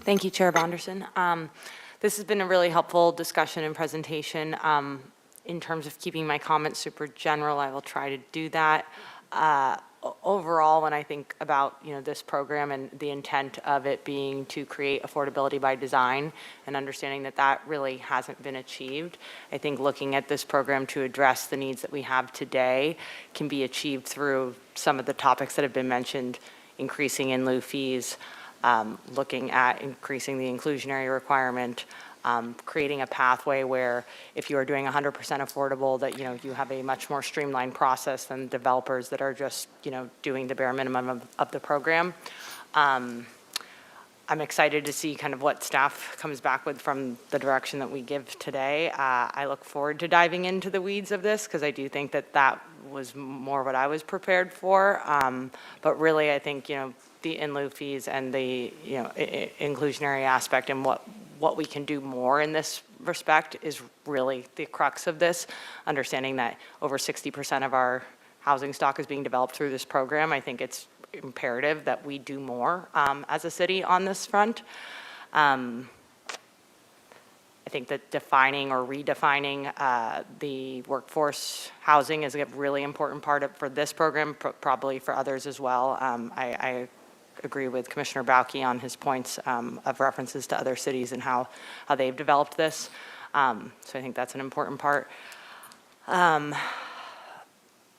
Thank you, Chair Bonderson. This has been a really helpful discussion and presentation. In terms of keeping my comments super general, I will try to do that. Overall, when I think about this program and the intent of it being to create affordability by design and understanding that really hasn't been achieved, I think looking at this program to address the needs that we have today can be achieved through some of the topics that have been mentioned, increasing in lieu fees, looking at increasing the inclusionary requirement, creating a pathway where if you are doing 100% affordable, that, you have a much more streamlined process than developers that are just, doing the bare minimum of the program. I'm excited to see kind of what staff comes back with from the direction that we give today. I look forward to diving into the weeds of this because I do think that that was more what I was prepared for. But really, I think, the in lieu fees and the, inclusionary aspect and what we can do more in this respect is really the crux of this, understanding that over 60% of our housing stock is being developed through this program. I think it's imperative that we do more as a city on this front. I think that defining or redefining the workforce housing is a really important part for this program, probably for others as well. I agree with Commissioner Bauke on his points of references to other cities and how they've developed this. So I think that's an important part. And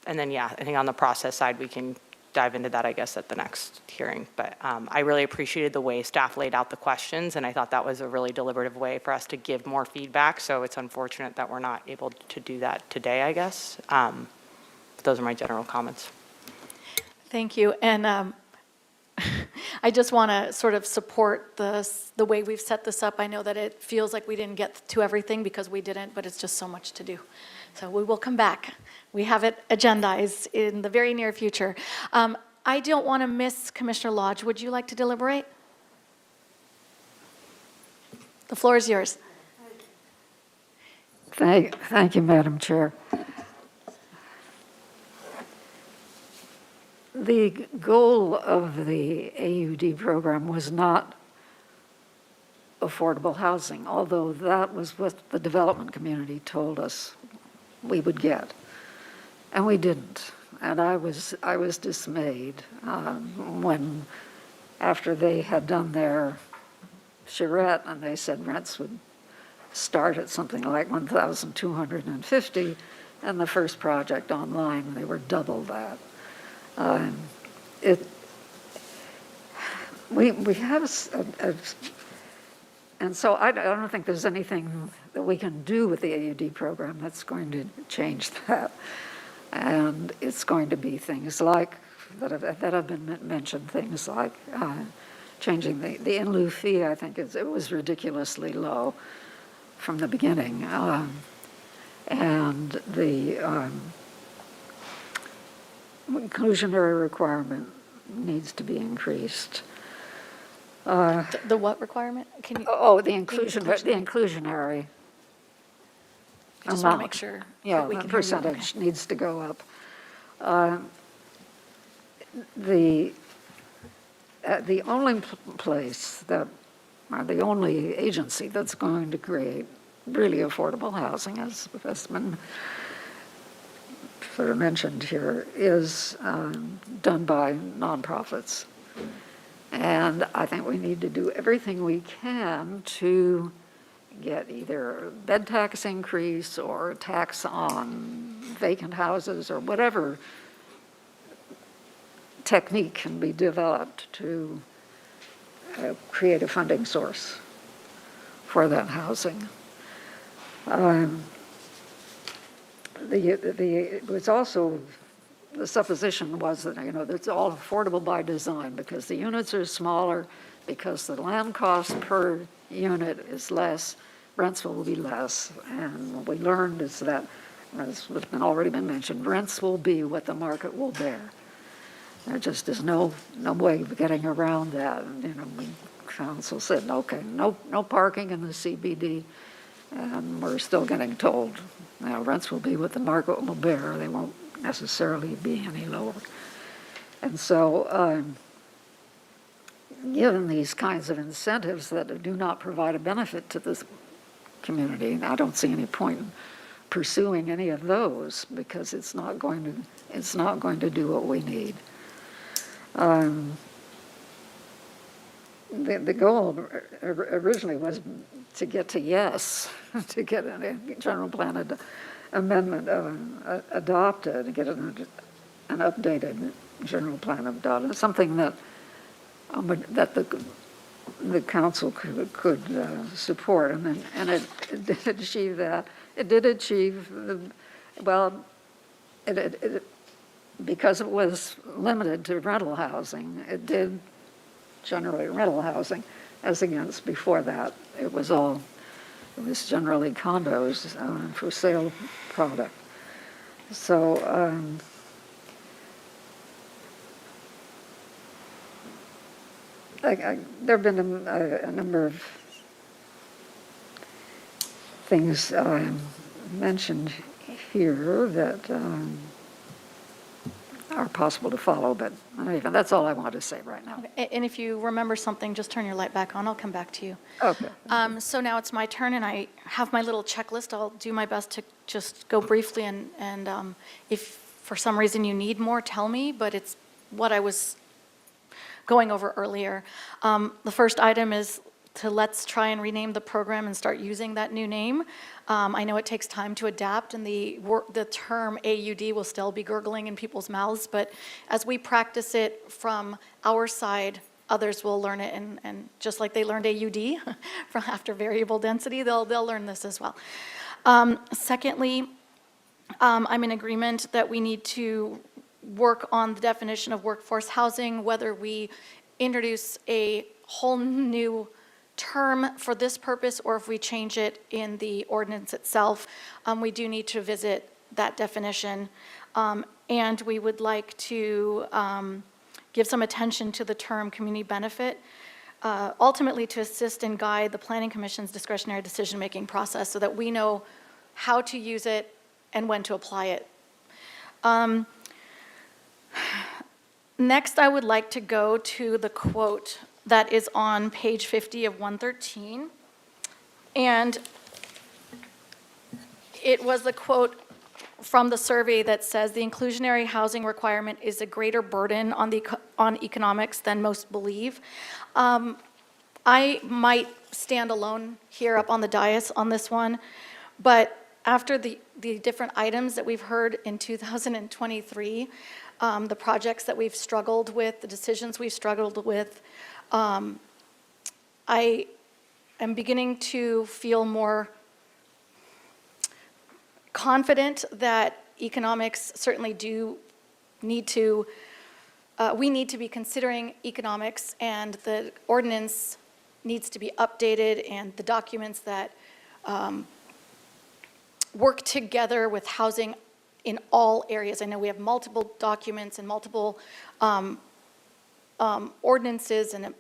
then, I think on the process side, we can dive into that, I guess, at the next hearing. But I really appreciated the way staff laid out the questions, and I thought that was a really deliberative way for us to give more feedback. So it's unfortunate that we're not able to do that today, I guess. Those are my general comments. Thank you. And I just want to sort of support the way we've set this up. I know that it feels like we didn't get to everything because we didn't, but it's just so much to do. So we will come back. We have it agendized in the very near future. I don't want to miss Commissioner Lodge. Would you like to deliberate? The floor is yours. Thank you, Madam Chair. The goal of the AUD program was not affordable housing, although that was what the development community told us we would get. And we didn't. And I was dismayed when, after they had done their charrette and they said rents would start at something like $1,250, and the first project online, they were double that. We have and so I don't think there's anything that we can do with the AUD program that's going to change that. And it's going to be things like, that have been mentioned, things like changing the in lieu fee. I think it was ridiculously low from the beginning. And the inclusionary requirement needs to be increased. The what requirement? Can you? The inclusionary. I just want to make sure. Yeah, that we the can hear you. percentage Okay. needs to go up. The only place that, or the only agency that's going to create really affordable housing, as has been sort of mentioned here, is done by nonprofits. And I think we need to do everything we can to get either a bed tax increase or a tax on vacant houses or whatever technique can be developed to create a funding source for that housing. It was also, the supposition was that, it's all affordable by design because the units are smaller, because the land cost per unit is less, rents will be less. And what we learned is that, as has already been mentioned, rents will be what the market will bear. There just is no way of getting around that. And, council said, okay, no parking in the CBD, and we're still getting told, rents will be what the market will bear. They won't necessarily be any lower. And so, given these kinds of incentives that do not provide a benefit to this community, I don't see any point in pursuing any of those because it's not going to do what we need. The goal originally was to get to yes, to get a general plan amendment adopted, to get an updated general plan adopted, something that the the council could support. And it did achieve that. It did achieve, well, because it was limited to rental housing, it did generate rental housing, as against before that, it was generally condos for sale product. So, there have been a number of things mentioned here that are possible to follow, but even that's all I want to say right now. And if you remember something, just turn your light back on. I'll come back to you. Okay. So now it's my turn, and I have my little checklist. I'll do my best to just go briefly, and if for some reason you need more, tell me, but it's what I was going over earlier. The first item is let's try and rename the program and start using that new name. I know it takes time to adapt, and the term AUD will still be gurgling in people's mouths, but as we practice it from our side, others will learn it, and just like they learned AUD from after variable density, they'll learn this as well. Secondly, I'm in agreement that we need to work on the definition of workforce housing, whether we introduce a whole new term for this purpose or if we change it in the ordinance itself. We do need to visit that definition. And we would like to give some attention to the term community benefit, ultimately to assist and guide the Planning Commission's discretionary decision-making process so that we know how to use it and when to apply it. Next, I would like to go to the quote that is on page 50 of 113. And it was the quote from the survey that says the inclusionary housing requirement is a greater burden on economics than most believe. I might stand alone here up on the dais on this one, but after the different items that we've heard in 2023, the projects that we've struggled with, the decisions we've struggled with, I am beginning to feel more confident that economics certainly do need to, we need to be considering economics, and the ordinance needs to be updated, and the documents that work together with housing in all areas. I know we have multiple documents and multiple ordinances and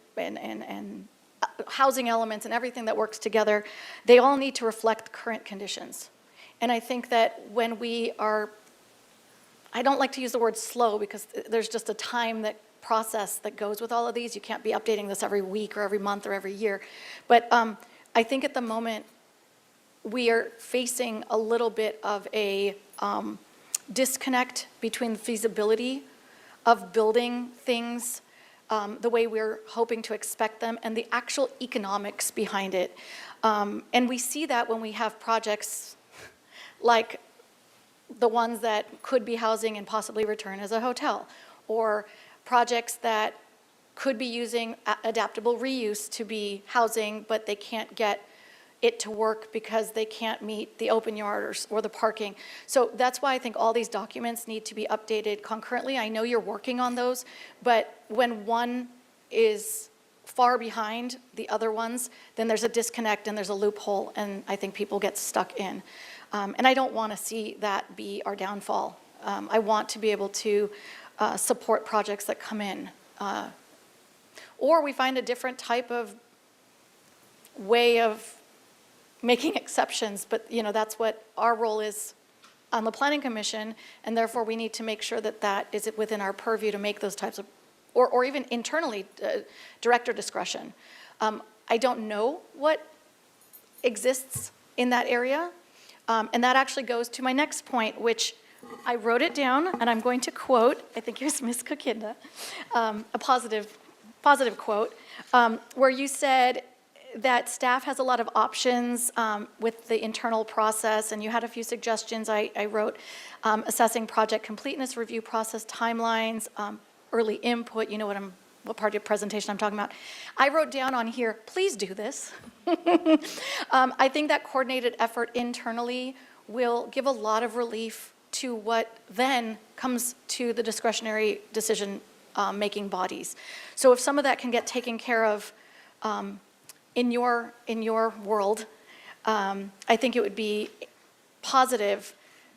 housing elements and everything that works together. They all need to reflect current conditions. And I think that when we are, I don't like to use the word slow because there's just a time process that goes with all of these. You can't be updating this every week or every month or every year. But I think at the moment we are facing a little bit of a disconnect between the feasibility of building things the way we're hoping to expect them and the actual economics behind it. And we see that when we have projects like the ones that could be housing and possibly return as a hotel, or projects that could be using adaptable reuse to be housing, but they can't get it to work because they can't meet the open yard or the parking. So that's why I think all these documents need to be updated concurrently. I know you're working on those, but when one is far behind the other ones, then there's a disconnect and there's a loophole, and I think people get stuck in. And I don't want to see that be our downfall. I want to be able to support projects that come in. Or we find a different type of way of making exceptions, but that's what our role is on the Planning Commission, and therefore we need to make sure that that is within our purview to make those types of, or even internally, director discretion. I don't know what exists in that area, and that actually goes to my next point, which I wrote it down, and I'm going to quote, I think it was Ms. Kukinda, a positive quote, where you said that staff has a lot of options with the internal process, and you had a few suggestions. I wrote assessing project completeness, review process timelines, early input, you know what what part of the presentation I'm talking about. I wrote down on here, please do this. I think that coordinated effort internally will give a lot of relief to what then comes to the discretionary decision-making bodies. So if some of that can get taken care of in your world, I think it would be positive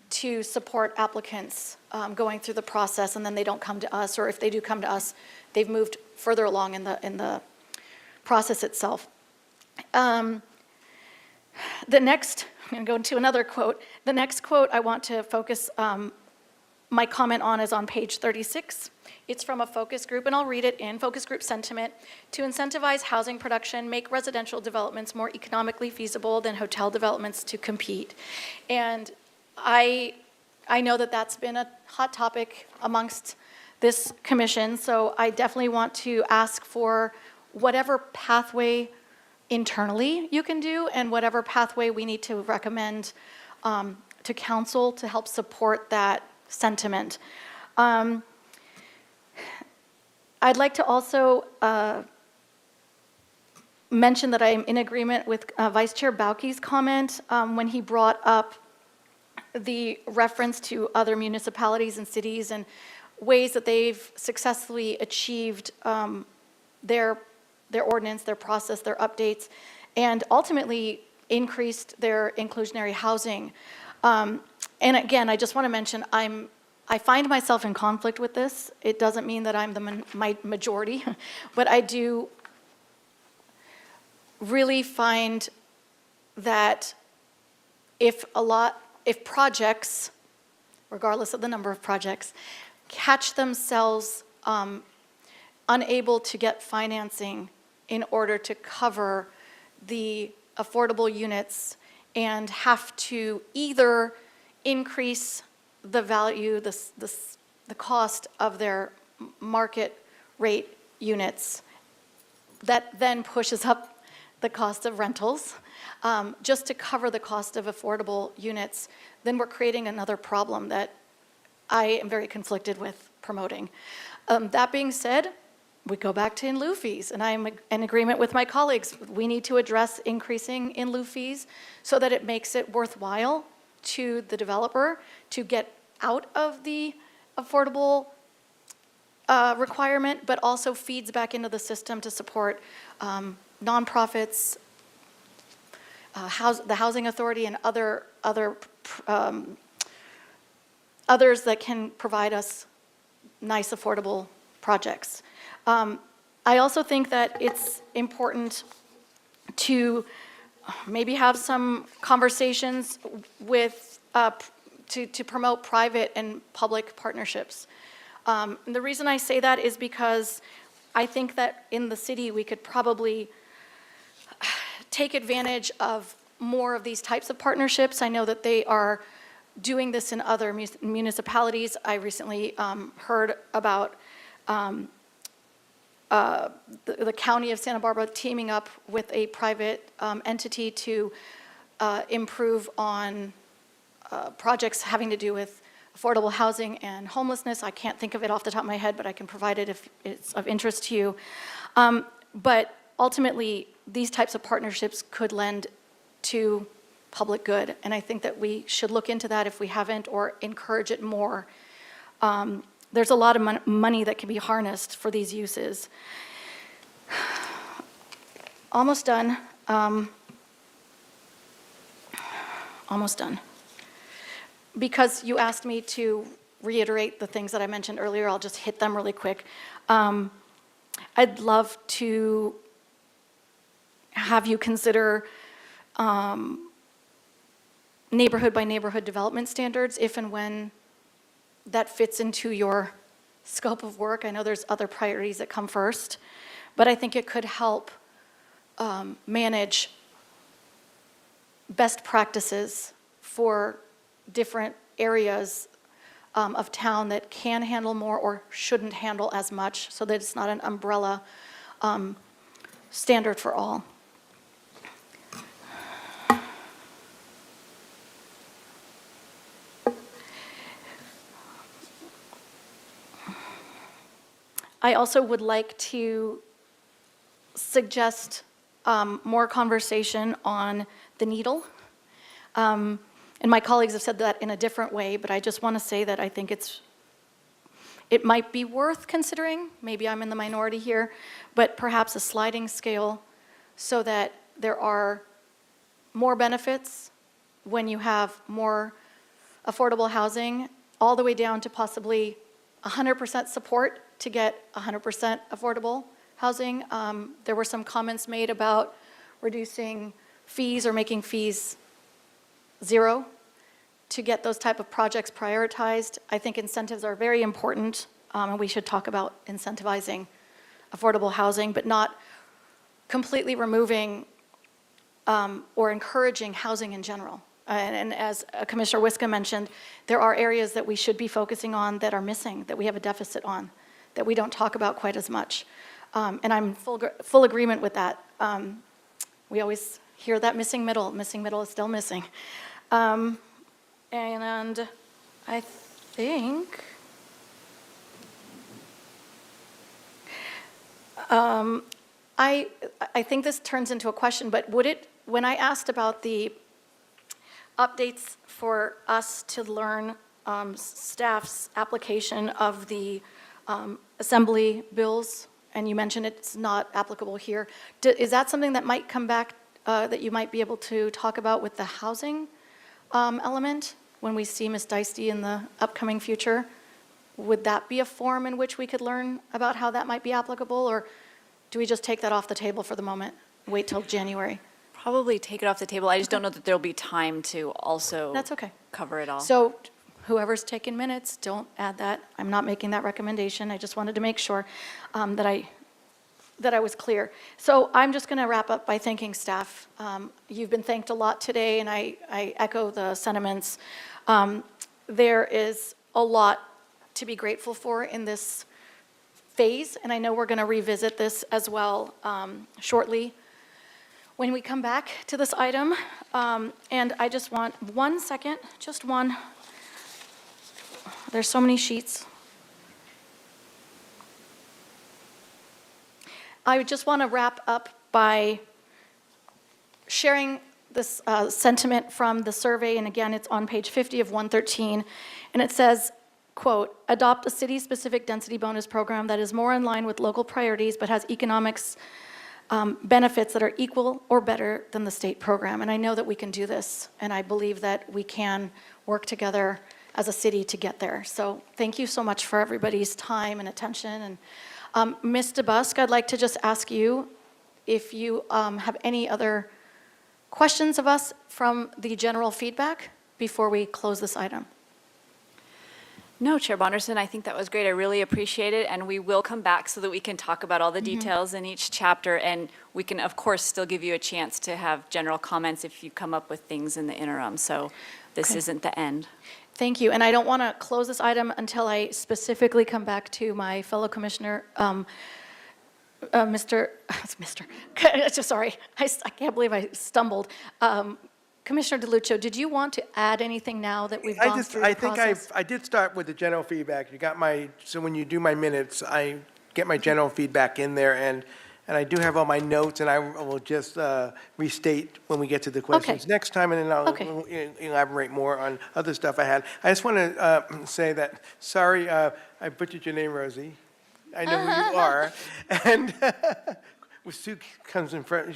to support applicants going through the process, and then they don't come to us, or if they do come to us, they've moved further along in the process itself. The next, I'm going to go into another quote. The next quote I want to focus my comment on is on page 36. It's from a focus group, and I'll read it in focus group sentiment. To incentivize housing production, make residential developments more economically feasible than hotel developments to compete. And I know that that's been a hot topic amongst this commission, so I definitely want to ask for whatever pathway internally you can do and whatever pathway we need to recommend to council to help support that sentiment. I'd like to also mention that I am in agreement with Vice Chair Bauke's comment when he brought up the reference to other municipalities and cities and ways that they've successfully achieved their ordinance, their process, their updates, and ultimately increased their inclusionary housing. And again, I just want to mention I find myself in conflict with this. It doesn't mean that I'm the majority, but I do really find that if projects, regardless of the number of projects, catch themselves unable to get financing in order to cover the affordable units and have to either increase the value, the cost of their market rate units, that then pushes up the cost of rentals, just to cover the cost of affordable units, then we're creating another problem that I am very conflicted with promoting. That being said, we go back to in lieu fees, and I'm in agreement with my colleagues. We need to address increasing in lieu fees so that it makes it worthwhile to the developer to get out of the affordable requirement, but also feeds back into the system to support nonprofits, the Housing Authority, and others that can provide us nice, affordable projects. I also think that it's important to maybe have some conversations with, to promote private and public partnerships. And the reason I say that is because I think that in the city we could probably take advantage of more of these types of partnerships. I know that they are doing this in other municipalities. I recently heard about the county of Santa Barbara teaming up with a private entity to improve on projects having to do with affordable housing and homelessness. I can't think of it off the top of my head, but I can provide it if it's of interest to you. But ultimately, these types of partnerships could lend to public good, and I think that we should look into that if we haven't, or encourage it more. There's a lot of money that can be harnessed for these uses. Almost done. Almost done. Because you asked me to reiterate the things that I mentioned earlier, I'll just hit them really quick. I'd love to have you consider neighborhood by neighborhood development standards if and when that fits into your scope of work. I know there's other priorities that come first, but I think it could help manage best practices for different areas of town that can handle more or shouldn't handle as much, so that it's not an umbrella standard for all. I also would like to suggest more conversation on the needle. And my colleagues have said that in a different way, but I just want to say that I think it might be worth considering, maybe I'm in the minority here, but perhaps a sliding scale so that there are more benefits when you have more affordable housing, all the way down to possibly 100% support to get 100% affordable housing. There were some comments made about reducing fees or making fees zero to get those type of projects prioritized. I think incentives are very important, and we should talk about incentivizing affordable housing, but not completely removing or encouraging housing in general. And as Commissioner Wiska mentioned, there are areas that we should be focusing on that are missing, that we have a deficit on, that we don't talk about quite as much. And I'm full agreement with that. We always hear that missing middle is still missing. And I think, I think this turns into a question, but when I asked about the updates for us to learn staff's application of the assembly bills, and you mentioned it's not applicable here, is that something that might come back, that you might be able to talk about with the housing element when we see Ms. Deisty in the upcoming future? Would that be a forum in which we could learn about how that might be applicable, or do we just take that off the table for the moment, wait till January? Probably take it off the table. I just don't know that there'll be time to also That's okay. cover it all. So whoever's taking minutes, don't add that. I'm not making that recommendation. I just wanted to make sure that I was clear. So I'm just going to wrap up by thanking staff. You've been thanked a lot today, and I echo the sentiments. There is a lot to be grateful for in this phase, and I know we're going to revisit this as well shortly when we come back to this item. And I just want 1 second, just one. There's so many sheets. I just want to wrap up by sharing this sentiment from the survey, and again, it's on page 50 of 113, and it says, quote, adopt a city-specific density bonus program that is more in line with local priorities but has economics benefits that are equal or better than the state program. And I know that we can do this, and I believe that we can work together as a city to get there. So thank you so much for everybody's time and attention. And Ms. DeBusk, I'd like to just ask you if you have any other questions of us from the general feedback before we close this item. No, Chair Bonderson, I think that was great. I really appreciate it, and we will come back so that we can talk about all the details in each chapter, and we can, of course, still give you a chance to have general comments if you come up with things in the interim. So this isn't the end. Thank you, and I don't want to close this item until I specifically come back to my fellow commissioner, sorry, I can't believe I stumbled. Commissioner DeLuccio, did you want to add anything now that we've gone through the process? I did start with the general feedback. You got so when you do my minutes, I get my general feedback in there, and I do have all my notes, and I will just restate when we get to the questions next time, and then I'll elaborate more on other stuff I had. I just want to say that, sorry, I butchered your name, Rosie. I know who you are, and Sue comes in front.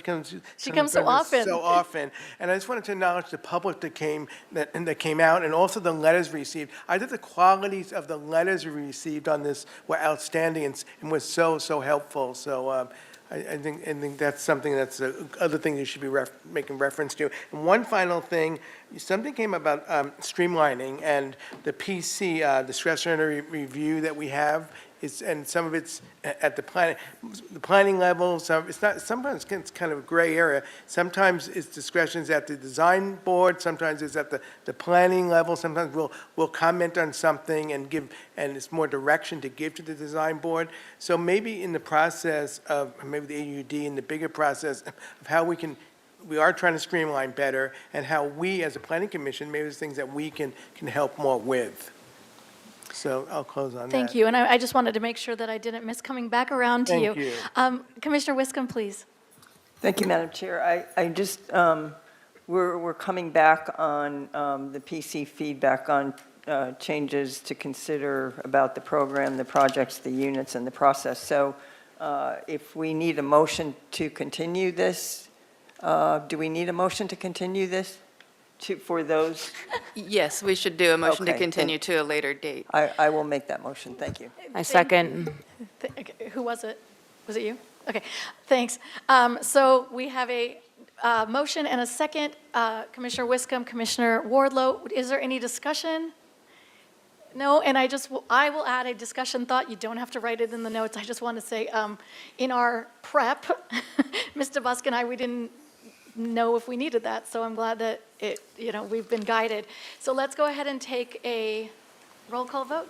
She comes so often. So often, and I just wanted to acknowledge the public that came out, and also the letters received. I think the qualities of the letters we received on this were outstanding and was so helpful. So I think that's something that's other thing you should be making reference to. And one final thing, something came about streamlining and the PC discretionary review that we have. And some of it's at the planning level. Sometimes it's kind of a gray area. Sometimes it's discretion's at the design board. Sometimes it's at the planning level. Sometimes we'll comment on something and it's more direction to give to the design board. So maybe in the process of maybe the AUD and the bigger process of how we are trying to streamline better, and how we as a planning commission, maybe there's things that we can help more with. So I'll close on that. Thank you, and I just wanted to make sure that I didn't miss coming back around to you. Thank you. Commissioner Wiscombe, please. Thank you, Madam Chair. I just, we're coming back on the PC feedback on changes to consider about the program, the projects, the units, and the process. So if we need a motion to continue this, do we need a motion to continue this for those? Yes, we should do a motion to Okay, continue to a later date. I will make that motion. Thank you. I second. Okay, who was it? Was it you? Okay, thanks. So we have a motion and a second. Commissioner Wiscombe, Commissioner Wardlow, is there any discussion? No, and I will add a discussion thought. You don't have to write it in the notes. I just want to say, in our prep, Ms. DeBusk and I, we didn't know if we needed that, so I'm glad that we've been guided. So let's go ahead and take a roll call vote.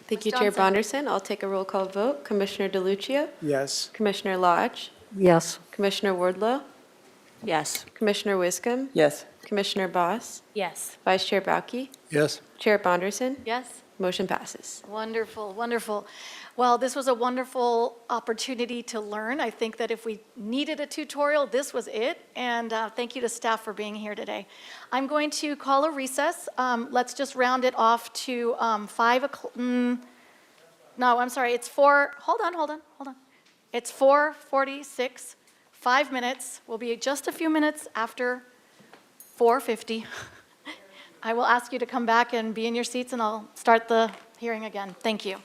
Thank Ms. you, Chair Johnson. Bonderson. I'll take a roll call vote. Commissioner DeLucia? Yes. Commissioner Lodge? Yes. Commissioner Wardlow? Yes. Commissioner Wiscombe? Yes. Commissioner Boss? Yes. Vice Chair Bauke? Yes. Chair Bonderson? Yes? Motion passes. Wonderful, wonderful. Well, this was a wonderful opportunity to learn. I think that if we needed a tutorial, this was it. And thank you to staff for being here today. I'm going to call a recess. Let's just round it off to 5 o'clock. No, I'm sorry, it's 4, hold on. It's 4:46, 5 minutes. We'll be just a few minutes after 4:50. I will ask you to come back and be in your seats, and I'll start the hearing again. Thank you.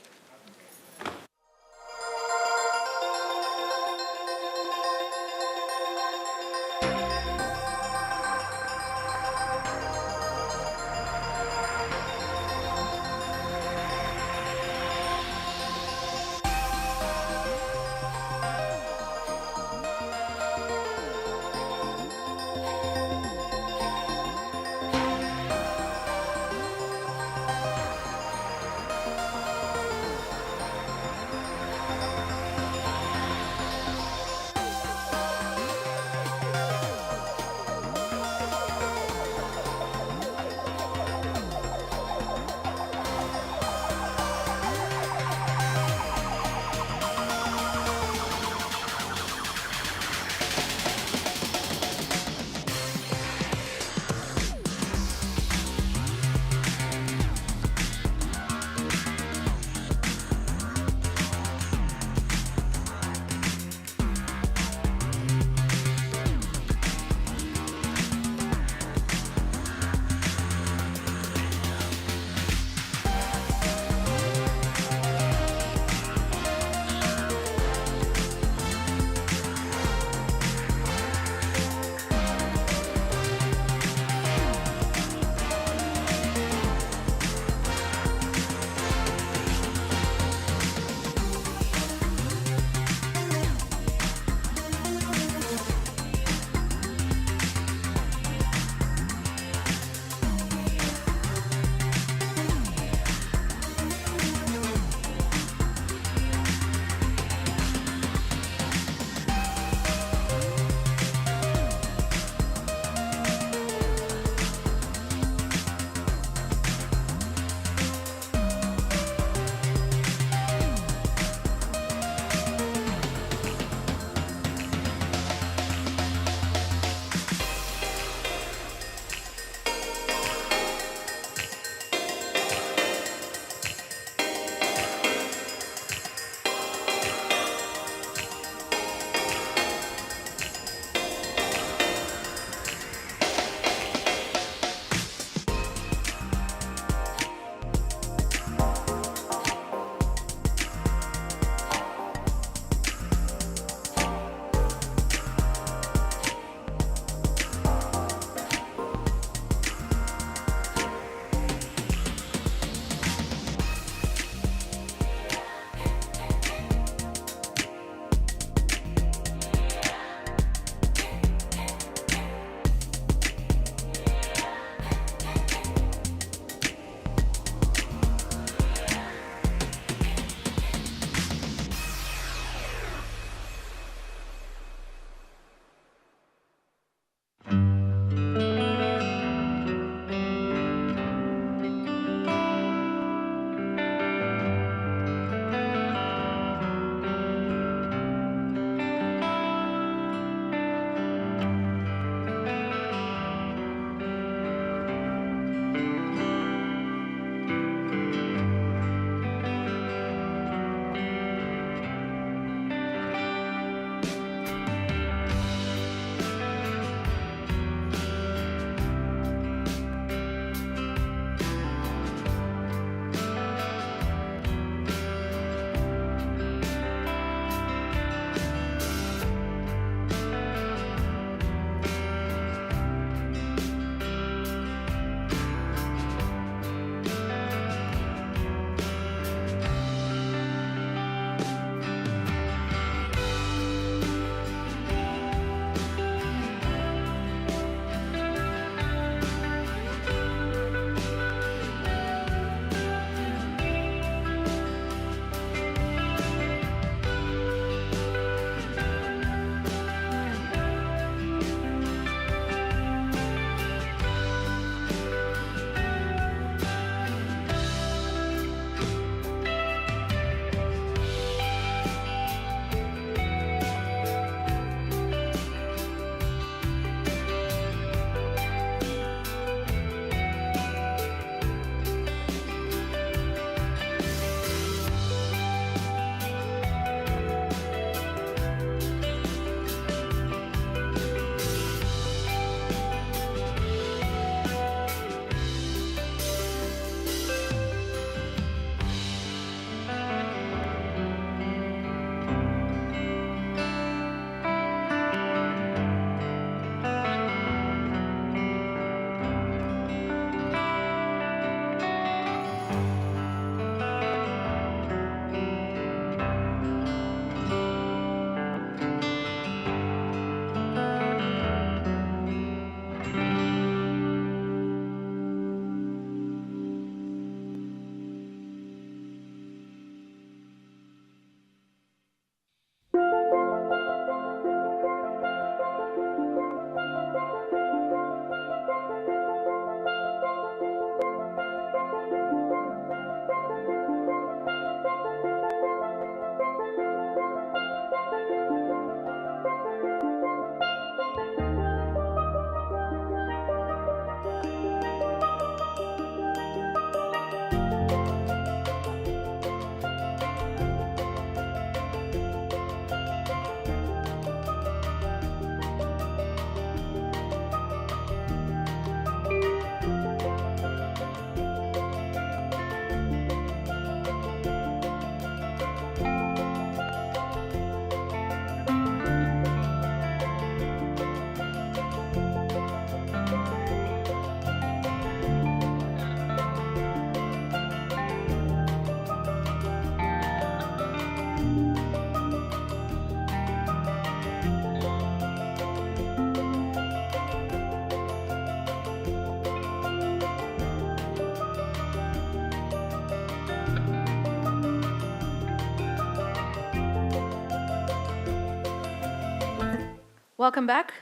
Welcome back.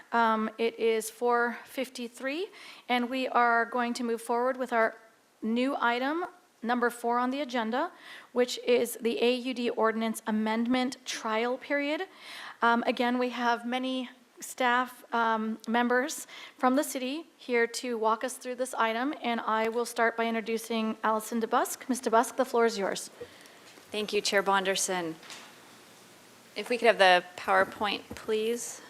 It is 4:53, and we are going to move forward with our new item, number 4 on the agenda, which is the AUD ordinance amendment trial period. Again, we have many staff members from the city here to walk us through this item, and I will start by introducing Allison DeBusk. Ms. DeBusk, the floor is yours. Thank you, Chair Bonderson. If we could have the PowerPoint, please.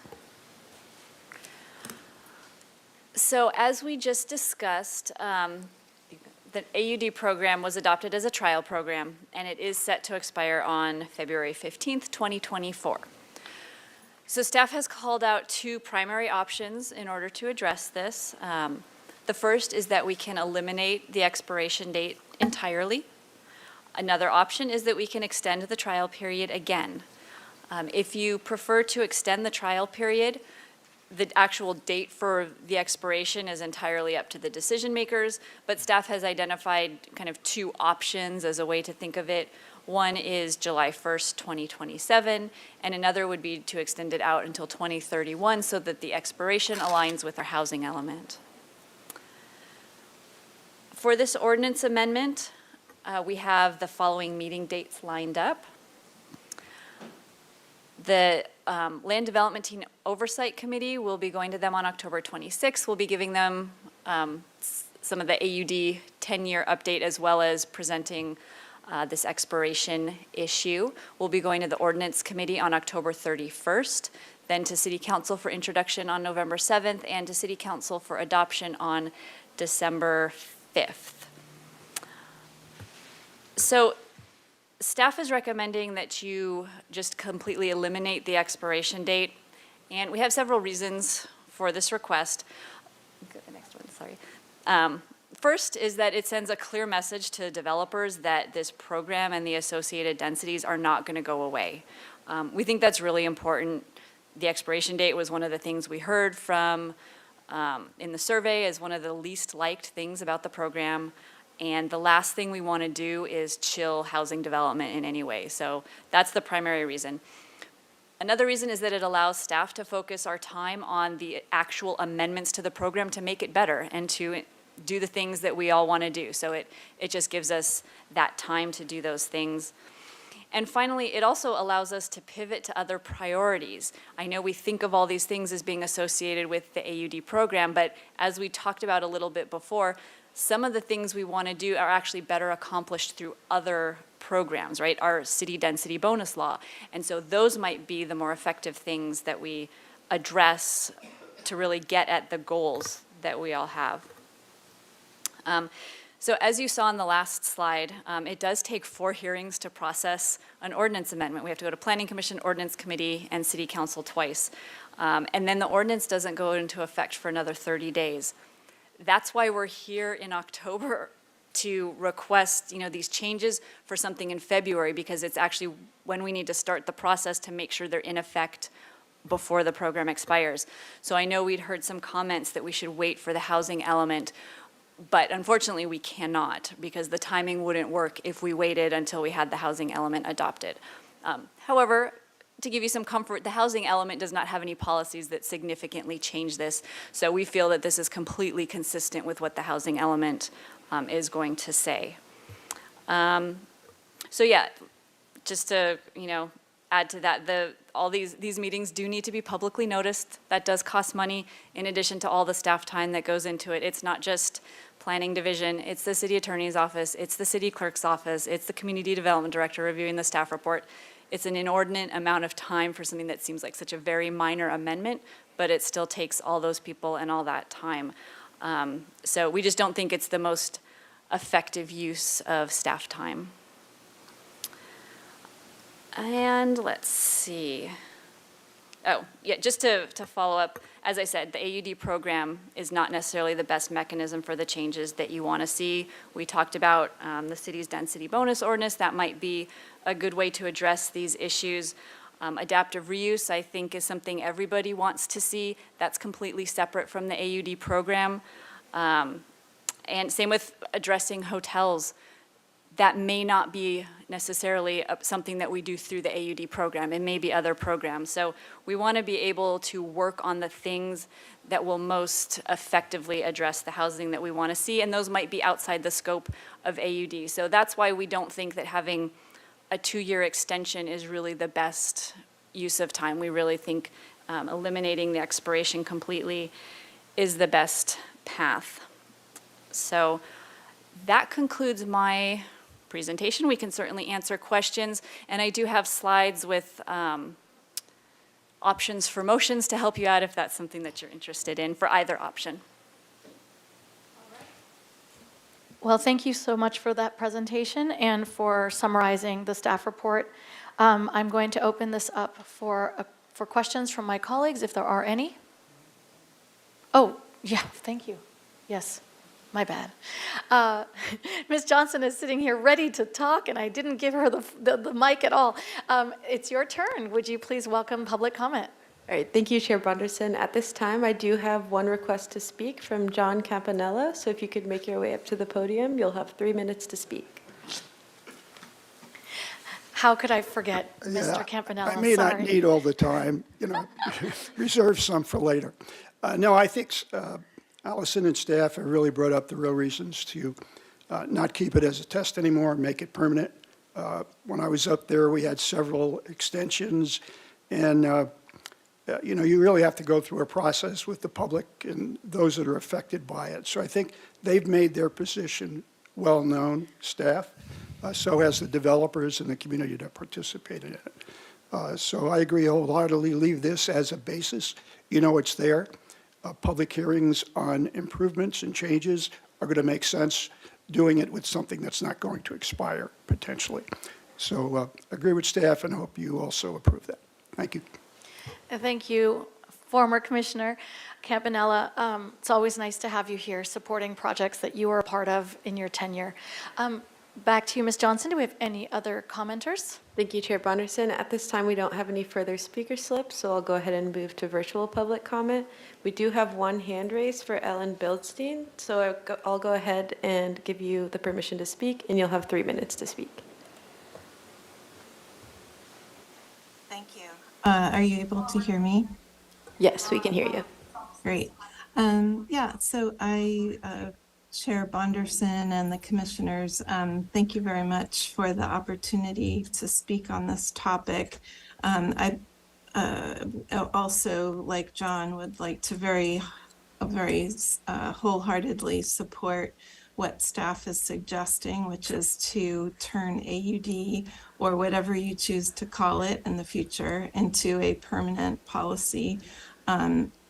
So as we just discussed, the AUD program was adopted as a trial program, and it is set to expire on February 15th, 2024. So staff has called out 2 primary options in order to address this. The first is that we can eliminate the expiration date entirely. Another option is that we can extend the trial period again. If you prefer to extend the trial period, the actual date for the expiration is entirely up to the decision makers, but staff has identified kind of 2 options as a way to think of it. One is July 1st, 2027, and another would be to extend it out until 2031 so that the expiration aligns with our housing element. For this ordinance amendment, we have the following meeting dates lined up. The Land Development Team Oversight Committee will be going to them on October 26th. We'll be giving them some of the AUD 10-year update as well as presenting this expiration issue. We'll be going to the Ordinance Committee on October 31st, then to City Council for introduction on November 7th, and to City Council for adoption on December 5th. So staff is recommending that you just completely eliminate the expiration date, and we have several reasons for this request. Go to the next one, sorry. First is that it sends a clear message to developers that this program and the associated densities are not going to go away. We think that's really important. The expiration date was one of the things we heard from in the survey as one of the least liked things about the program. And the last thing we want to do is chill housing development in any way. So that's the primary reason. Another reason is that it allows staff to focus our time on the actual amendments to the program to make it better and to do the things that we all want to do. So it just gives us that time to do those things. And finally, it also allows us to pivot to other priorities. I know we think of all these things as being associated with the AUD program, but as we talked about a little bit before, some of the things we want to do are actually better accomplished through other programs, right? Our city density bonus law. And so those might be the more effective things that we address to really get at the goals that we all have. So as you saw on the last slide, it does take 4 hearings to process an ordinance amendment. We have to go to Planning Commission, Ordinance Committee, and City Council twice. And then the ordinance doesn't go into effect for another 30 days. That's why we're here in October to request, these changes for something in February, because it's actually when we need to start the process to make sure they're in effect before the program expires. So I know we'd heard some comments that we should wait for the housing element, but unfortunately we cannot, because the timing wouldn't work if we waited until we had the housing element adopted. However, to give you some comfort, the housing element does not have any policies that significantly change this. So we feel that this is completely consistent with what the housing element is going to say. So yeah, just to add to that, all these meetings do need to be publicly noticed. That does cost money in addition to all the staff time that goes into it. It's not just planning division, it's the city attorney's office, it's the city clerk's office, it's the community development director reviewing the staff report. It's an inordinate amount of time for something that seems like such a very minor amendment, but it still takes all those people and all that time. So we just don't think it's the most effective use of staff time. And let's see. Oh, yeah, just to follow up, as I said, the AUD program is not necessarily the best mechanism for the changes that you want to see. We talked about the city's density bonus ordinance. That might be a good way to address these issues. Adaptive reuse, I think, is something everybody wants to see. That's completely separate from the AUD program. And same with addressing hotels. That may not be necessarily something that we do through the AUD program. It may be other programs. So we want to be able to work on the things that will most effectively address the housing that we want to see, and those might be outside the scope of AUD. So that's why we don't think that having a 2-year extension is really the best use of time. We really think eliminating the expiration completely is the best path. So that concludes my presentation. We can certainly answer questions, and I do have slides with options for motions to help you out if that's something that you're interested in for either option. Well, thank you so much for that presentation and for summarizing the staff report. I'm going to open this up for questions from my colleagues, if there are any. Oh, yeah, thank you. Yes, my bad. Ms. Johnson is sitting here ready to talk, and I didn't give her the mic at all. It's your turn. Would you please welcome public comment? All right, thank you, Chair Bonderson. At this time, I do have one request to speak from John Campanella. So if you could make your way up to the podium, you'll have 3 minutes to speak. How could I forget Mr. Campanella? I may not Sorry. need all the time, reserve some for later. No, I think Allison and staff have really brought up the real reasons to not keep it as a test anymore, make it permanent. When I was up there, we had several extensions, and you really have to go through a process with the public and those that are affected by it. So I think they've made their position well-known, staff, so has the developers and the community that participated in it. So I agree wholeheartedly, leave this as a basis. It's there. Public hearings on improvements and changes are going to make sense doing it with something that's not going to expire, potentially. So agree with staff and hope you also approve that. Thank you. Thank you, former Commissioner Campanella. It's always nice to have you here supporting projects that you were a part of in your tenure. Back to you, Ms. Johnson. Do we have any other commenters? Thank you, Chair Bonderson. At this time, we don't have any further speaker slips, so I'll go ahead and move to virtual public comment. We do have one hand raised for Ellen Bildstein, so I'll go ahead and give you the permission to speak, and you'll have 3 minutes to speak. Thank you. Are you able to hear me? Yes, we can hear you. Great. Yeah, so Chair Bonderson and the commissioners, thank you very much for the opportunity to speak on this topic. I also, like John, would like to very wholeheartedly support what staff is suggesting, which is to turn AUD, or whatever you choose to call it in the future, into a permanent policy,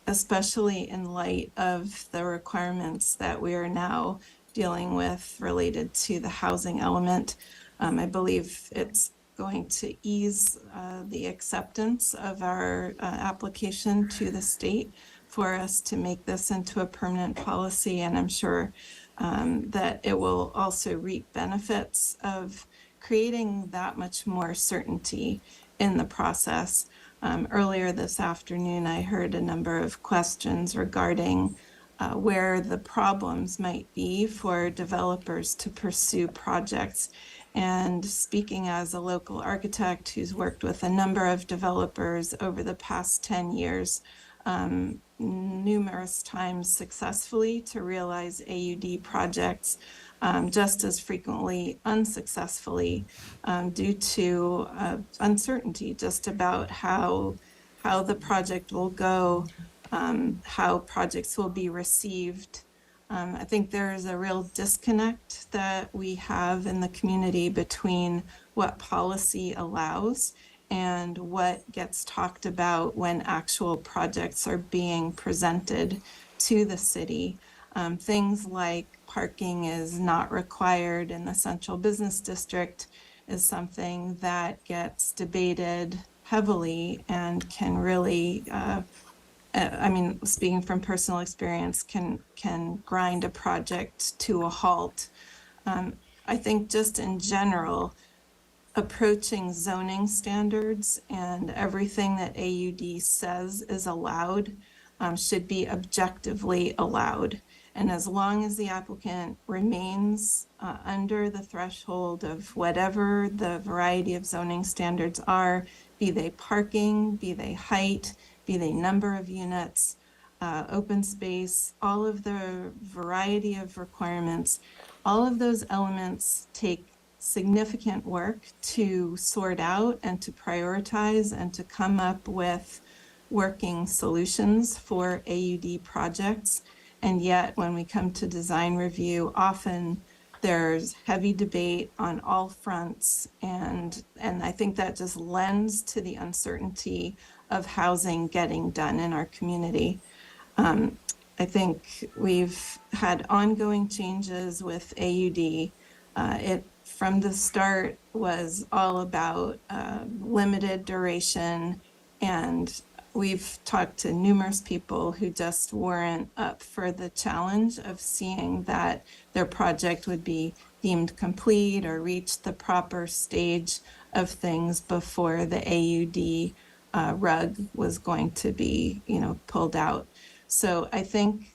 especially in light of the requirements that we are now dealing with related to the housing element. I believe it's going to ease the acceptance of our application to the state for us to make this into a permanent policy, and I'm sure that it will also reap benefits of creating that much more certainty in the process. Earlier this afternoon, I heard a number of questions regarding where the problems might be for developers to pursue projects. And speaking as a local architect who's worked with a number of developers over the past 10 years, numerous times successfully to realize AUD projects, just as frequently unsuccessfully due to uncertainty just about how the project will go, how projects will be received. I think there is a real disconnect that we have in the community between what policy allows and what gets talked about when actual projects are being presented to the city. Things like parking is not required in the central business district is something that gets debated heavily and can really, speaking from personal experience, can grind a project to a halt. I think just in general, approaching zoning standards and everything that AUD says is allowed should be objectively allowed. And as long as the applicant remains under the threshold of whatever the variety of zoning standards are, be they parking, be they height, be they number of units, open space, all of the variety of requirements, all of those elements take significant work to sort out and to prioritize and to come up with working solutions for AUD projects. And yet, when we come to design review, often there's heavy debate on all fronts, and I think that just lends to the uncertainty of housing getting done in our community. I think we've had ongoing changes with AUD. It, from the start, was all about limited duration, and we've talked to numerous people who just weren't up for the challenge of seeing that their project would be deemed complete or reach the proper stage of things before the AUD rug was going to be, pulled out. So I think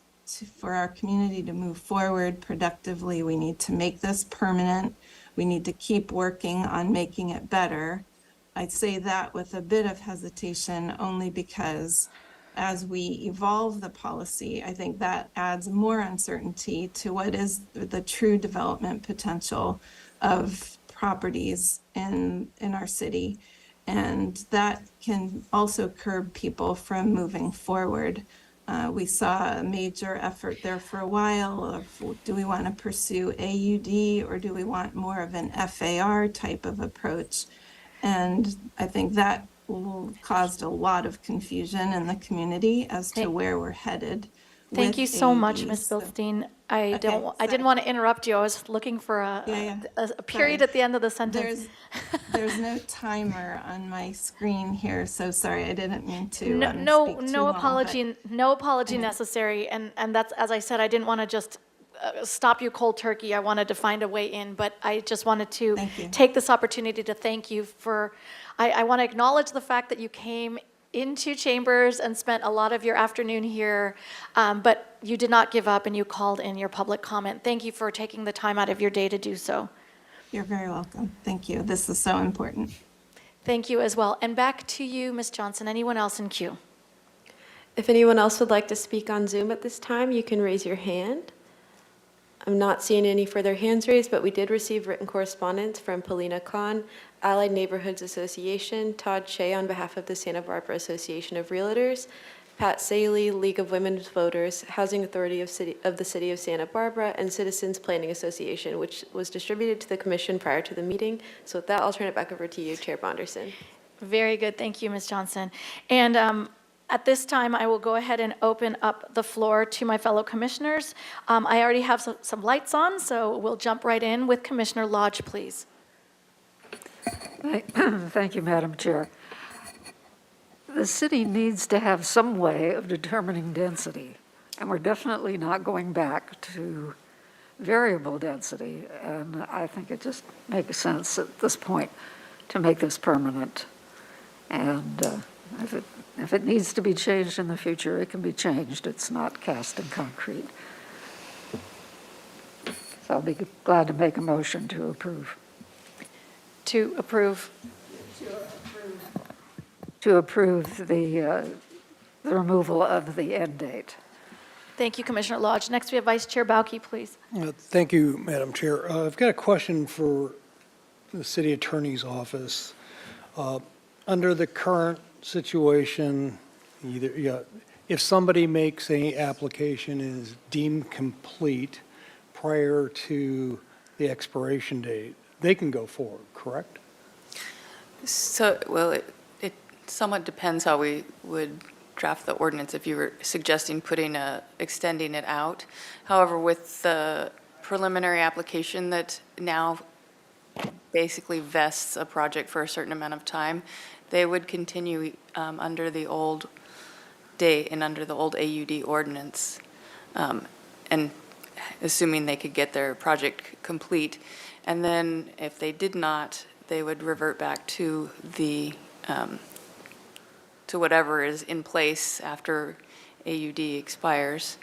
for our community to move forward productively, we need to make this permanent. We need to keep working on making it better. I'd say that with a bit of hesitation, only because as we evolve the policy, I think that adds more uncertainty to what is the true development potential of properties in our city. And that can also curb people from moving forward. We saw a major effort there for a while of, do we want to pursue AUD or do we want more of an FAR type of approach? And I think that caused a lot of confusion in the community as to where we're headed. Thank you so much, AUDs. Ms. Bilstein. I Okay, didn't want to interrupt you. I was looking for a period at the end of the sentence. There's no timer on my screen here, so sorry, I didn't mean to No, speak no, too no long, apology, no apology necessary. And that's, as I said, I didn't want to just stop you cold turkey. I wanted to find a way in, but I just wanted to take this opportunity to thank you for, I want to acknowledge the fact that you came into Chambers and spent a lot of your afternoon here, but you did not give up and you called in your public comment. Thank you for taking the time out of your day to do so. You're very welcome. Thank you. This is so important. Thank you as well. And back to you, Ms. Johnson. Anyone else in queue? If anyone else would like to speak on Zoom at this time, you can raise your hand. I'm not seeing any further hands raised, but we did receive written correspondence from Polina Khan, Allied Neighborhoods Association, Todd Shea on behalf of the Santa Barbara Association of Realtors, Pat Saley, League of Women's Voters, Housing Authority of the City of Santa Barbara, and Citizens Planning Association, which was distributed to the commission prior to the meeting. So with that, I'll turn it back over to you, Chair Bonderson. Very good. Thank you, Ms. Johnson. And at this time, I will go ahead and open up the floor to my fellow commissioners. I already have some lights on, so we'll jump right in with Commissioner Lodge, please. Thank you, Madam Chair. The city needs to have some way of determining density, and we're definitely not going back to variable density. And I think it just makes sense at this point to make this permanent. And if it needs to be changed in the future, it can be changed. It's not cast in concrete. So I'll be glad to make a motion to approve. To approve. To approve the removal of the end date. Thank you, Commissioner Lodge. Next, we have Vice Chair Bauke, please. Thank you, Madam Chair. I've got a question for the City Attorney's Office. Under the current situation, if somebody makes an application and is deemed complete prior to the expiration date, they can go forward, correct? So, well, it somewhat depends how we would draft the ordinance if you were suggesting extending it out. However, with the preliminary application that now basically vests a project for a certain amount of time, they would continue under the old date and under the old AUD ordinance, and assuming they could get their project complete. And then if they did not, they would revert back to the to whatever is in place after AUD expires.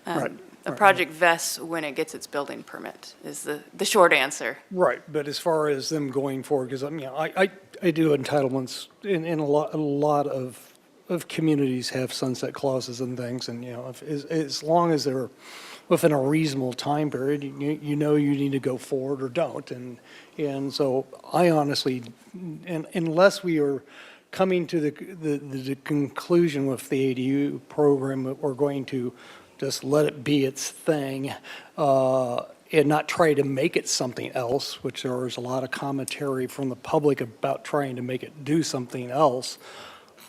Right. The project vests when it gets its building permit, is the short answer. Right, but as far as them going forward, because I do entitlements in a lot of communities have sunset clauses and things, and, as long as they're within a reasonable time period, you know you need to go forward or don't. And so I honestly, unless we are coming to the conclusion with the ADU program that we're going to just let it be its thing, and not try to make it something else, which there is a lot of commentary from the public about trying to make it do something else,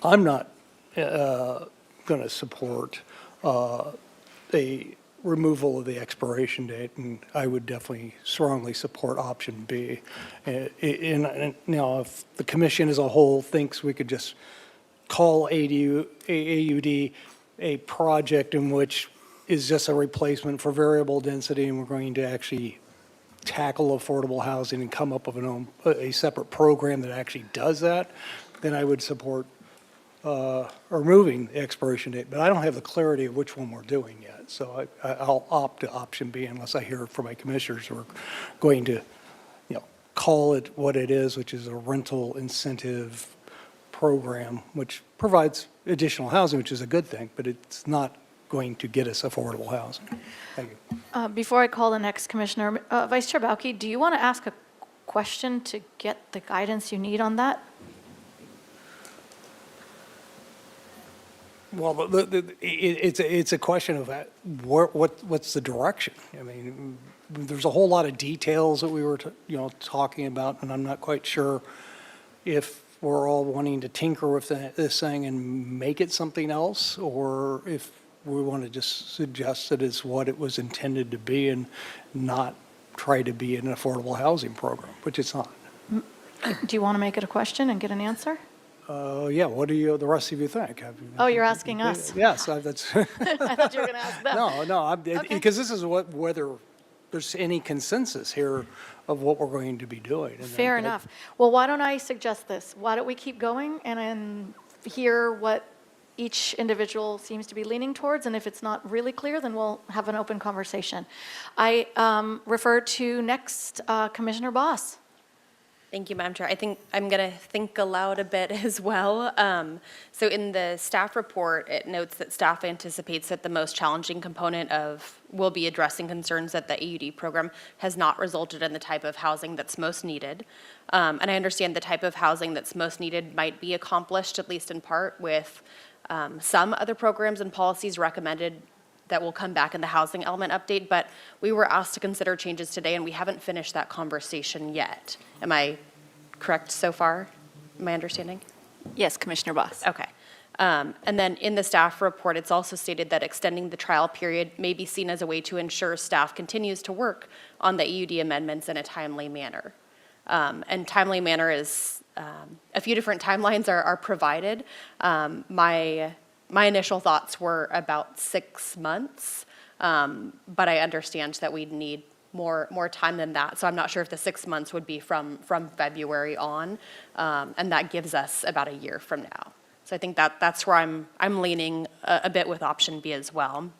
I'm not going to support a removal of the expiration date, and I would definitely strongly support option B. And now, if the commission as a whole thinks we could just call AUD a project in which is just a replacement for variable density, and we're going to actually tackle affordable housing and come up with a separate program that actually does that, then I would support removing the expiration date. But I don't have the clarity of which one we're doing yet, so I'll opt to option B unless I hear from my commissioners who are going to, call it what it is, which is a rental incentive program, which provides additional housing, which is a good thing, but it's not going to get us affordable housing. Thank you. Before I call the next commissioner, Vice Chair Bauke, do you want to ask a question to get the guidance you need on that? Well, it's a question of what's the direction? I mean, there's a whole lot of details that we were talking about, and I'm not quite sure if we're all wanting to tinker with this thing and make it something else, or if we want to just suggest that it's what it was intended to be and not try to be an affordable housing program, which it's not. Do you want to make it a question and get an answer? Yeah, what do the rest of you think? Oh, you're asking us? Yes, that's. I thought you were going to ask them. No, because this is whether there's any consensus here of what we're going to be doing. And Fair enough. Well, why don't I suggest this? Why don't we keep going and then hear what each individual seems to be leaning towards, and if it's not really clear, then we'll have an open conversation. I refer to next Commissioner Boss. Thank you, Madam Chair. I think I'm going to think aloud a bit as well. So in the staff report, it notes that staff anticipates that the most challenging component will be addressing concerns that the AUD program has not resulted in the type of housing that's most needed. And I understand the type of housing that's most needed might be accomplished, at least in part, with some other programs and policies recommended that will come back in the housing element update, but we were asked to consider changes today, and we haven't finished that conversation yet. Am I correct so far? My understanding? Yes, Commissioner Boss. Okay. And then in the staff report, it's also stated that extending the trial period may be seen as a way to ensure staff continues to work on the AUD amendments in a timely manner. And timely manner is, a few different timelines are provided. My initial thoughts were about 6 months, but I understand that we'd need more time than that. So I'm not sure if the 6 months would be from February on, and that gives us about a year from now. So I think that's where I'm leaning a bit with option B as well,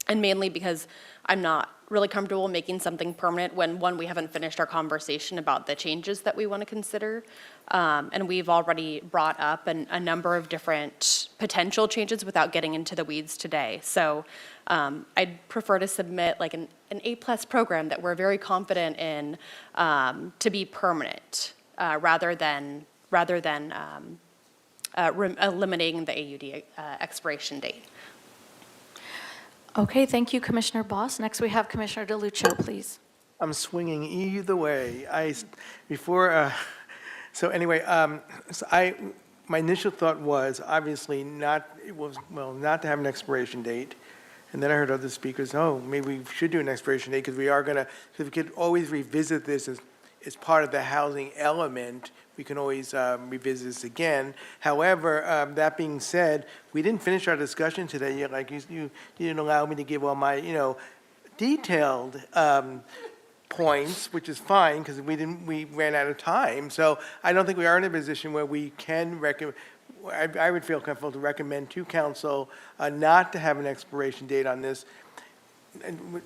and mainly because I'm not really comfortable making something permanent when, one, we haven't finished our conversation about the changes that we want to consider. And we've already brought up a number of different potential changes without getting into the weeds today. So I'd prefer to submit like an A+ program that we're very confident in to be permanent rather than eliminating the AUD expiration date. Okay, thank you, Commissioner Boss. Next, we have Commissioner DeLuccio, please. I'm swinging either way. My initial thought was obviously not to have an expiration date. And then I heard other speakers, maybe we should do an expiration date because we could always revisit this as part of the housing element. We can always revisit this again. However, that being said, we didn't finish our discussion today. You didn't allow me to give all my, detailed points, which is fine because we ran out of time. So I don't think we are in a position where we can recommend. I would feel comfortable to recommend to council not to have an expiration date on this.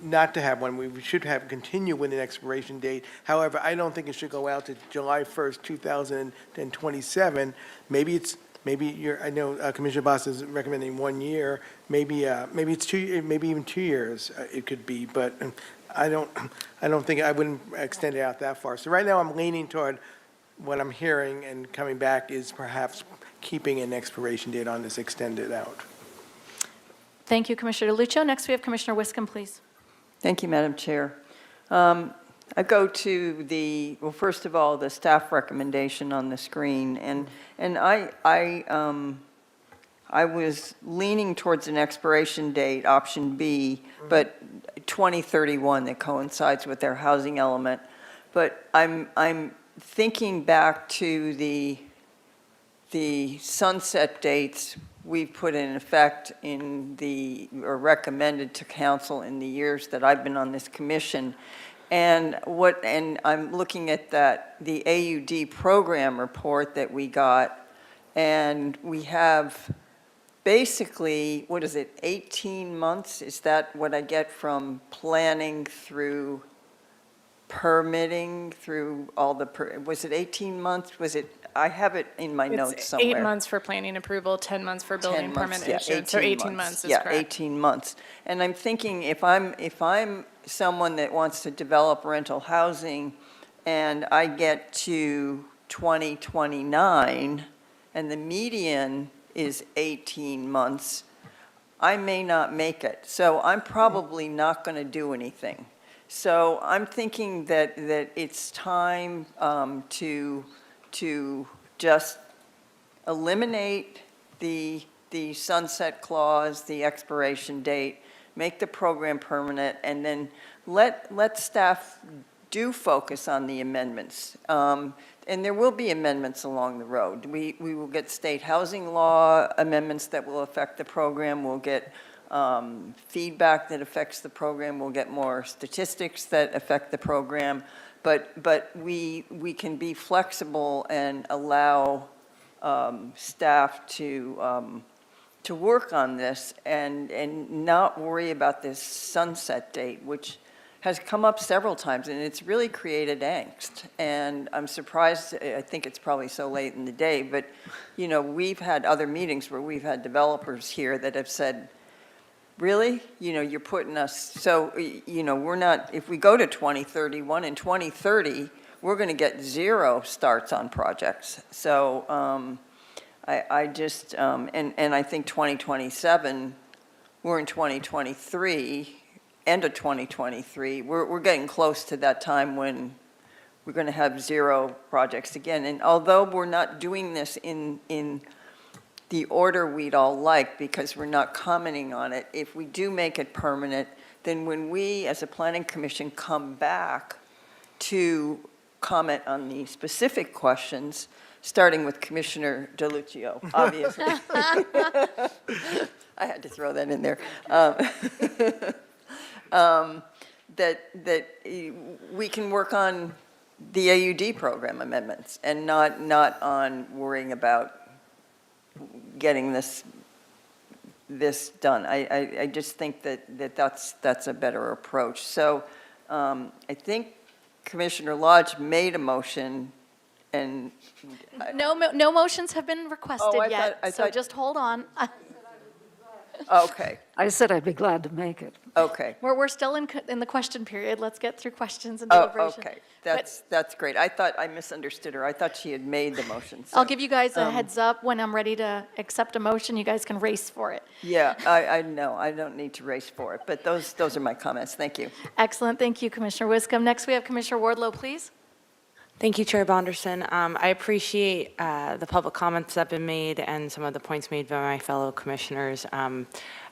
not to have one. We should continue with an expiration date. However, I don't think it should go out to July 1st, 2027. I know Commissioner Boss is recommending 1 year. Maybe it's 2 years, maybe even 2 years it could be, but I don't think, I wouldn't extend it out that far. So right now I'm leaning toward what I'm hearing and coming back is perhaps keeping an expiration date on this, extended out. Thank you, Commissioner DeLuccio. Next, we have Commissioner Wiscombe, please. Thank you, Madam Chair. I go to well, first of all, the staff recommendation on the screen, and I was leaning towards an expiration date, option B, but 2031 that coincides with their housing element. But I'm thinking back to the sunset dates we've put in effect or recommended to council in the years that I've been on this commission. And I'm looking at the AUD program report that we got, and we have basically, 18 months? Is that what I get from planning through permitting through all was it 18 months? I have it in my notes somewhere. It's 8 months for planning approval, 10 months for building permit issuance, so 18 months is correct. Yeah, 18 months. And I'm thinking if I'm someone that wants to develop rental housing and I get to 2029 and the median is 18 months, I may not make it. So I'm probably not going to do anything. So I'm thinking that it's time to just eliminate the sunset clause, the expiration date, make the program permanent, and then let staff do focus on the amendments. And there will be amendments along the road. We will get state housing law amendments that will affect the program. We'll get feedback that affects the program. We'll get more statistics that affect the program. But we can be flexible and allow staff to work on this and not worry about this sunset date, which has come up several times, and it's really created angst. And I'm surprised, I think it's probably so late in the day, but, we've had other meetings where we've had developers here that have said, really? You're putting us, so, we're not, if we go to 2031 and 2030, we're going to get 0 starts on projects. So I just, and I think 2027, we're in 2023, end of 2023, we're getting close to that time when we're going to have 0 projects again. And although we're not doing this in the order we'd all like, because we're not commenting on it, if we do make it permanent, then when we, as a planning commission, come back to comment on the specific questions, starting with Commissioner DeLuccio, obviously. I had to throw that in there. That we can work on the AUD program amendments and not on worrying about getting this done. I just think that's a better approach. So I think Commissioner Lodge made a motion and. No motions have been requested yet, I so thought- just hold on. Okay, I said I'd be glad to make it. okay. We're still in the question period. Let's get through questions and Oh, deliberation. okay. That's great. I thought I misunderstood her. I thought she had made the motion. So, I'll give you guys a heads up when I'm ready to accept a motion. You guys can race for it. Yeah, I know. I don't need to race for it, but those are my comments. Thank you. Excellent. Thank you, Commissioner Wiscombe. Next, we have Commissioner Wardlow, please. Thank you, Chair Bonderson. I appreciate the public comments that have been made and some of the points made by my fellow commissioners. I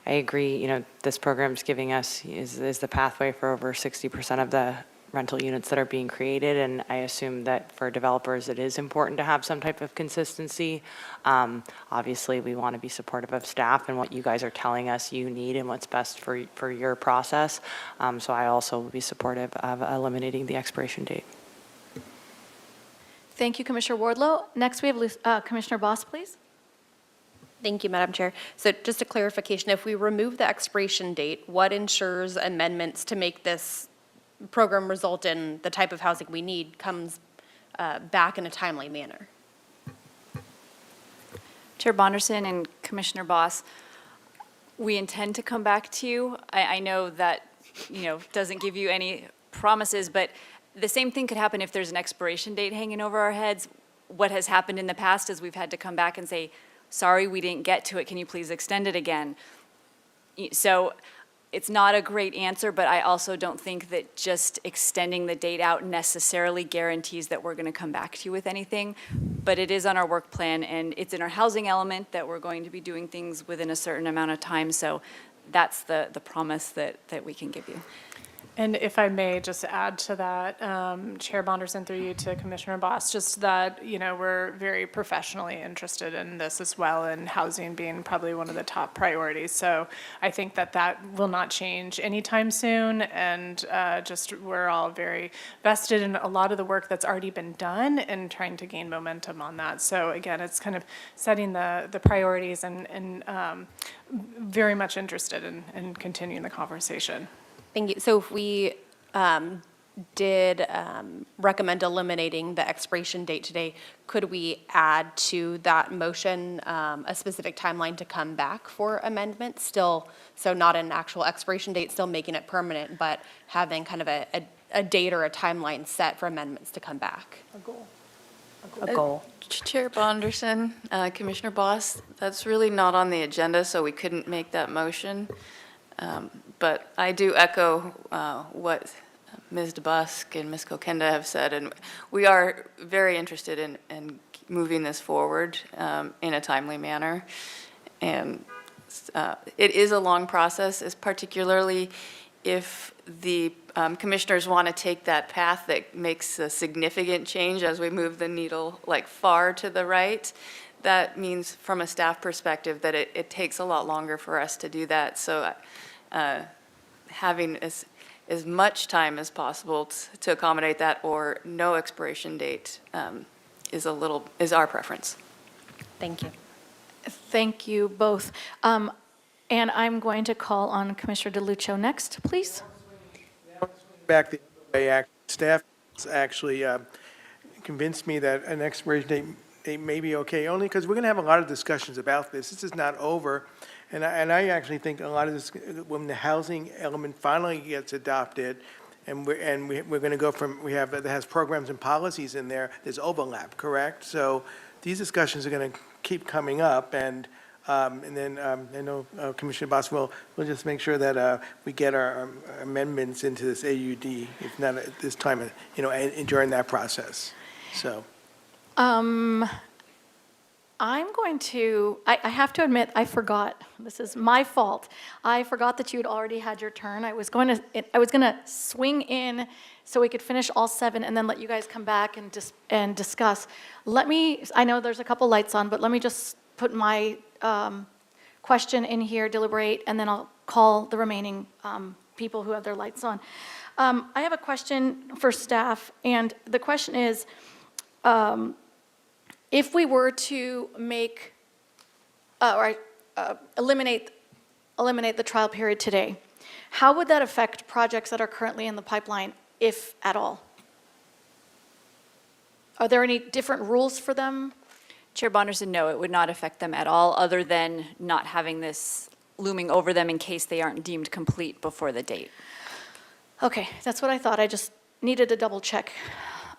agree, this program is giving us, is the pathway for over 60% of the rental units that are being created, and I assume that for developers it is important to have some type of consistency. Obviously, we want to be supportive of staff and what you guys are telling us you need and what's best for your process. So I also will be supportive of eliminating the expiration date. Thank you, Commissioner Wardlow. Next, we have Commissioner Boss, please. Thank you, Madam Chair. So just a clarification, if we remove the expiration date, what ensures amendments to make this program result in the type of housing we need comes back in a timely manner? Chair Bonderson and Commissioner Boss, we intend to come back to you. I know that, doesn't give you any promises, but the same thing could happen if there's an expiration date hanging over our heads. What has happened in the past is we've had to come back and say, sorry, we didn't get to it. Can you please extend it again? So it's not a great answer, but I also don't think that just extending the date out necessarily guarantees that we're going to come back to you with anything. But it is on our work plan, and it's in our housing element that we're going to be doing things within a certain amount of time. So that's the promise that we can give you. And if I may just add to that, Chair Bonderson, through you to Commissioner Boss, just that, we're very professionally interested in this as well, and housing being probably one of the top priorities. So I think that will not change anytime soon, and just we're all very vested in a lot of the work that's already been done and trying to gain momentum on that. So again, it's kind of setting the priorities and very much interested in continuing the conversation. Thank you. So if we did recommend eliminating the expiration date today, could we add to that motion a specific timeline to come back for amendments? Still, so not an actual expiration date, still making it permanent, but having kind of a date or a timeline set for amendments to come back? A goal. Chair Bonderson, Commissioner Boss, that's really not on the agenda, so we couldn't make that motion. But I do echo what Ms. DeBusk and Ms. Kokenda have said, and we are very interested in moving this forward in a timely manner. And it is a long process, particularly if the commissioners want to take that path that makes a significant change as we move the needle far to the right. That means from a staff perspective that it takes a lot longer for us to do that. So having as much time as possible to accommodate that, or no expiration date, is our preference. Thank you. Thank you both. And I'm going to call on Commissioner DeLuccio next, please. Back the way, staff actually convinced me that an expiration date may be okay, only because we're going to have a lot of discussions about this. This is not over. And I actually think a lot of this, when the housing element finally gets adopted, and we're going to go from, that has programs and policies in there, there's overlap, correct? So these discussions are going to keep coming up, and then I know Commissioner Boss will just make sure that we get our amendments into this AUD, if not at this time, during that process. So. I'm going to, I have to admit, I forgot. This is my fault. I forgot that you had already had your turn. I was going to swing in so we could finish all 7 and then let you guys come back and discuss. I know there's a couple lights on, but let me just put my question in here, deliberate, and then I'll call the remaining people who have their lights on. I have a question for staff, and the question is, if we were to make, eliminate the trial period today, how would that affect projects that are currently in the pipeline, if at all? Are there any different rules for them? Chair Bonderson, no, it would not affect them at all, other than not having this looming over them in case they aren't deemed complete before the date. Okay, that's what I thought. I just needed to double check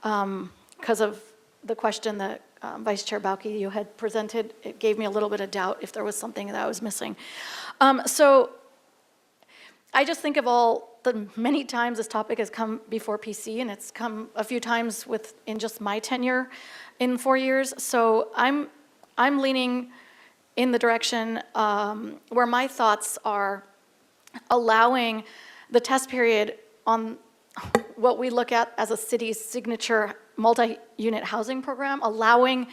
because of the question that Vice Chair Bauke, you had presented. It gave me a little bit of doubt if there was something that I was missing. So I just think of all the many times this topic has come before PC, and it's come a few times in just my tenure in 4 years. So I'm leaning in the direction where my thoughts are allowing the test period on what we look at as a city's signature multi-unit housing program, allowing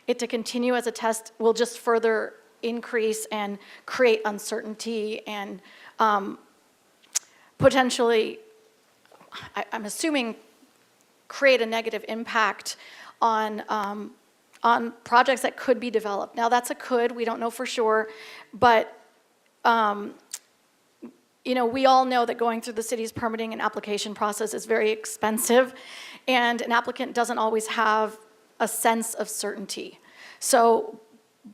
it to continue as a test will just further increase and create uncertainty and potentially, I'm assuming, create a negative impact on on projects that could be developed. Now, that's a could, we don't know for sure, but, you know, we all know that going through the city's permitting and application process is very expensive, and an applicant doesn't always have a sense of certainty. So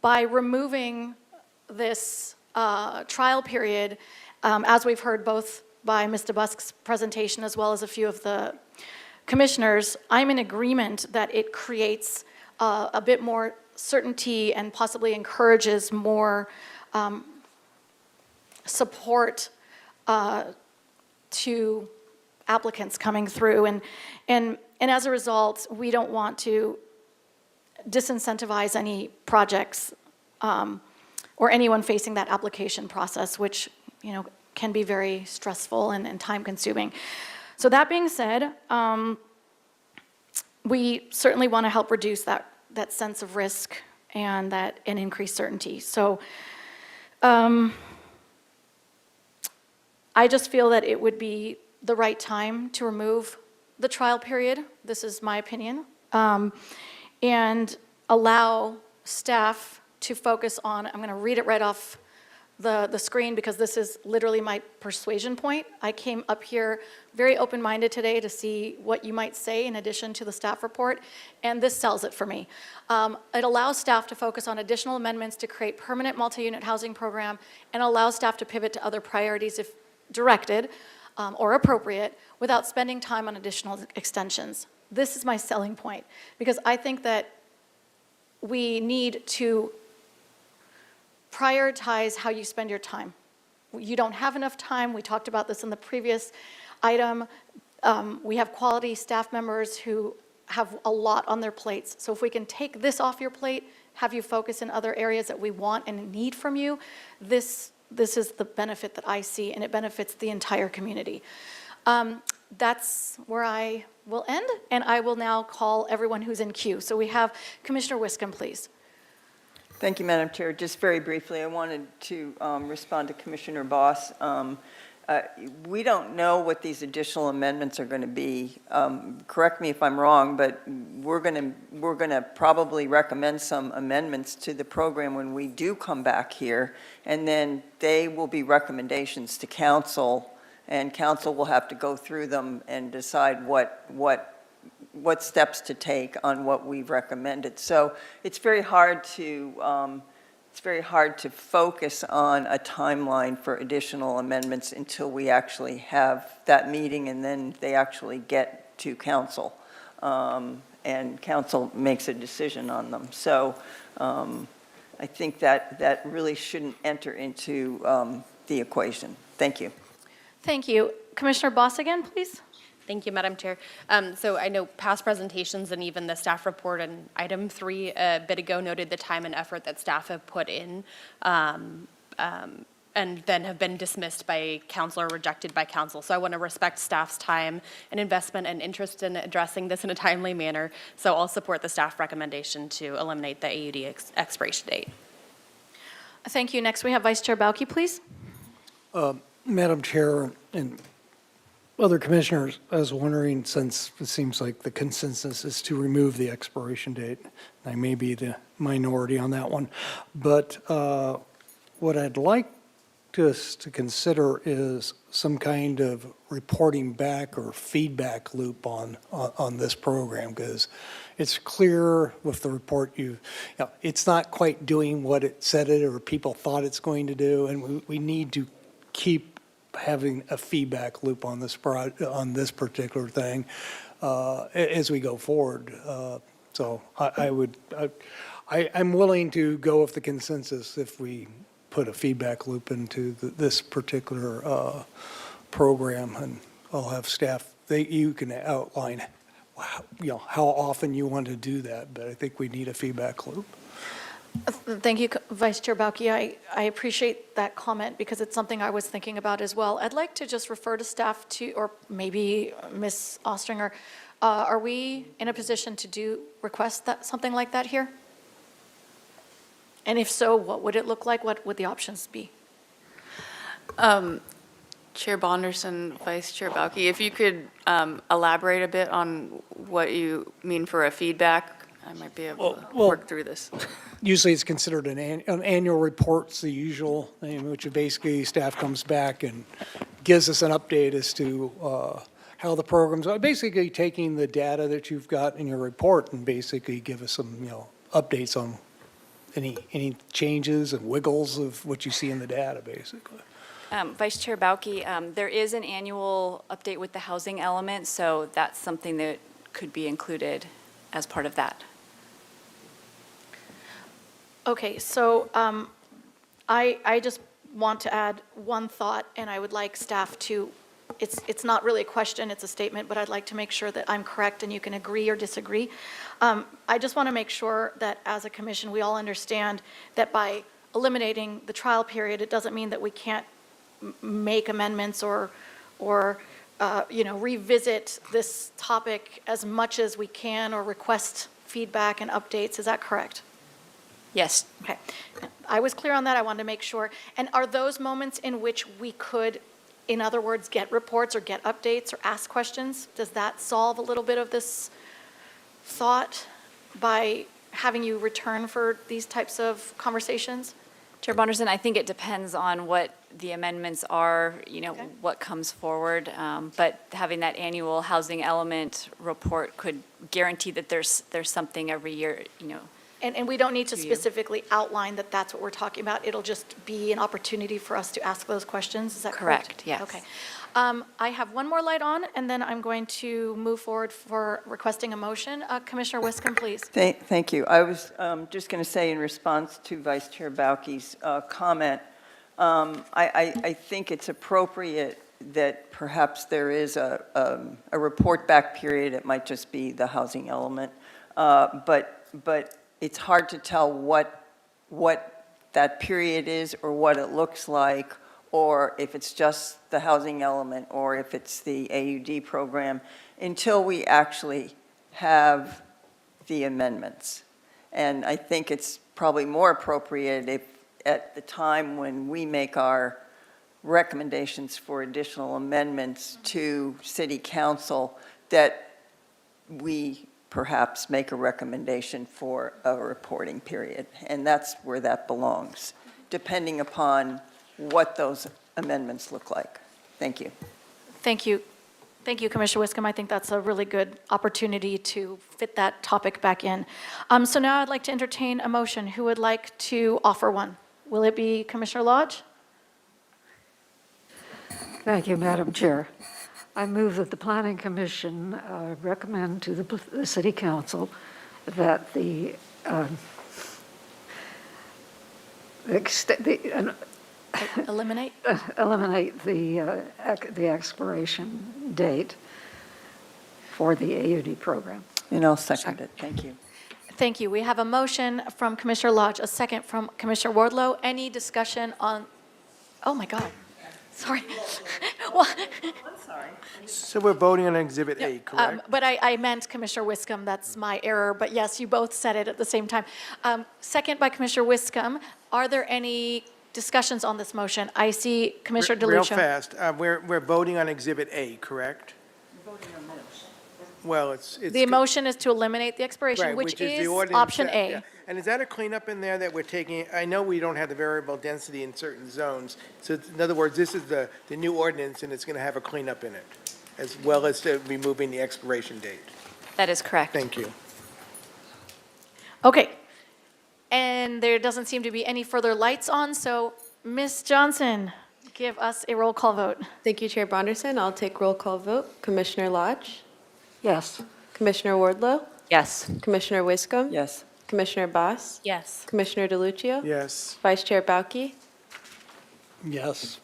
by removing this trial period, as we've heard both by Ms. DeBusk's presentation as well as a few of the commissioners, I'm in agreement that it creates a bit more certainty and possibly encourages more support to applicants coming through. And as a result, we don't want to disincentivize any projects or anyone facing that application process, which, you know, can be very stressful and time-consuming. So that being said, we certainly want to help reduce that sense of risk and increase certainty. So I just feel that it would be the right time to remove the trial period. This is my opinion. And allow staff to focus on, I'm going to read it right off the screen because this is literally my persuasion point. I came up here very open-minded today to see what you might say in addition to the staff report, and this sells it for me. It allows staff to focus on additional amendments to create permanent multi-unit housing program and allows staff to pivot to other priorities if directed or appropriate without spending time on additional extensions. This is my selling point because I think that we need to prioritize how you spend your time. You don't have enough time. We talked about this in the previous item. We have quality staff members who have a lot on their plates. So if we can take this off your plate, have you focus in other areas that we want and need from you, this is the benefit that I see, and it benefits the entire community. That's where I will end, and I will now call everyone who's in queue. So we have Commissioner Wiscombe, please. Thank you, Madam Chair. Just very briefly, I wanted to respond to Commissioner Boss. We don't know what these additional amendments are going to be. Correct me if I'm wrong, but we're going to probably recommend some amendments to the program when we do come back here, and then they will be recommendations to council, and council will have to go through them and decide what steps to take on what we've recommended. So it's very hard to focus on a timeline for additional amendments until we actually have that meeting and then they actually get to council. And council makes a decision on them. So I think that really shouldn't enter into the equation. Thank you. Thank you. Commissioner Boss again, please. Thank you, Madam Chair. So I know past presentations and even the staff report in item 3 a bit ago noted the time and effort that staff have put in and then have been dismissed by council or rejected by council. So I want to respect staff's time and investment and interest in addressing this in a timely manner. So I'll support the staff recommendation to eliminate the AUD expiration date. Thank you. Next, we have Vice Chair Balke, please. Madam Chair and other commissioners, I was wondering, since it seems like the consensus is to remove the expiration date, I may be the minority on that one, but what I'd like us to consider is some kind of reporting back or feedback loop on this program, because it's clear with the report it's not quite doing what it said it or people thought it's going to do, and we need to keep having a feedback loop on this particular thing as we go forward. So I'm willing to go with the consensus if we put a feedback loop into this particular program, and I'll have staff. You can outline how often you want to do that, but I think we need a feedback loop. Thank you, Vice Chair Balke. I appreciate that comment because it's something I was thinking about as well. I'd like to just refer to staff or maybe Ms. Ostringer. Are we in a position to request something like that here? And if so, what would it look like? What would the options be? Chair Bonderson, Vice Chair Balke, if you could elaborate a bit on what you mean for a feedback I might be able to Well, work through this. Usually it's considered an annual report's the usual, in which basically staff comes back and gives us an update as to how the programs are, basically taking the data that you've got in your report and basically give us some, updates on any changes and wiggles of what you see in the data, basically. Vice Chair Bauke, there is an annual update with the housing element, so that's something that could be included as part of that. Okay, so I just want to add one thought, and I would like staff to, it's not really a question, it's a statement, but I'd like to make sure that I'm correct and you can agree or disagree. I just want to make sure that as a commission, we all understand that by eliminating the trial period, it doesn't mean that we can't make amendments or revisit this topic as much as we can or request feedback and updates. Is that correct? Yes. Okay. I was clear on that. I wanted to make sure. And are those moments in which we could, in other words, get reports or get updates or ask questions? Does that solve a little bit of this thought by having you return for these types of conversations? Chair Bonderson, I think it depends on what the amendments are, what comes forward. But having that annual housing element report could guarantee that there's something every year, And we don't need to To you. specifically outline that that's what we're talking about. It'll just be an opportunity for us to ask those questions. Is that correct? Correct, yes. Okay. I have one more light on, and then I'm going to move forward for requesting a motion. Commissioner Wiscombe, please. Thank you. I was just going to say in response to Vice Chair Bauke's comment, I think it's appropriate that perhaps there is a report back period. It might just be the housing element. But it's hard to tell what that period is or what it looks like, or if it's just the housing element, or if it's the AUD program, until we actually have the amendments. And I think it's probably more appropriate if at the time when we make our recommendations for additional amendments to City Council, that we perhaps make a recommendation for a reporting period. And that's where that belongs, depending upon what those amendments look like. Thank you. Thank you. Thank you, Commissioner Wiscombe. I think that's a really good opportunity to fit that topic back in. So now I'd like to entertain a motion. Who would like to offer one? Will it be Commissioner Lodge? Thank you, Madam Chair. I move that the Planning Commission recommend to the City Council that Eliminate? eliminate the expiration date for the AUD program. And I'll second it. Thank you. Thank you. We have a motion from Commissioner Lodge, a second from Commissioner Wardlow. Any discussion on, oh my God, sorry. Well, So we're voting on Exhibit A, correct? but I meant Commissioner Wiscombe, that's my error, but yes, you both said it at the same time. Second by Commissioner Wiscombe. Are there any discussions on this motion? I see Commissioner DeLucia. Real fast, we're voting on Exhibit A, correct? Well, it's. The motion is to eliminate the expiration, Right, which the is ordinance option that- A. yeah. And is that a cleanup in there that we're taking? I know we don't have the variable density in certain zones. So in other words, this is the new ordinance, and it's going to have a cleanup in it, as well as to removing the expiration date. That is correct. Thank you. Okay. And there doesn't seem to be any further lights on, so Ms. Johnson, give us a roll call vote. Thank you, Chair Bonderson. I'll take roll call vote. Commissioner Lodge? Yes. Commissioner Wardlow? Yes. Commissioner Wiscombe? Yes. Commissioner Boss? Yes. Commissioner DeLucio? Yes. Vice Chair Bauke? Yes.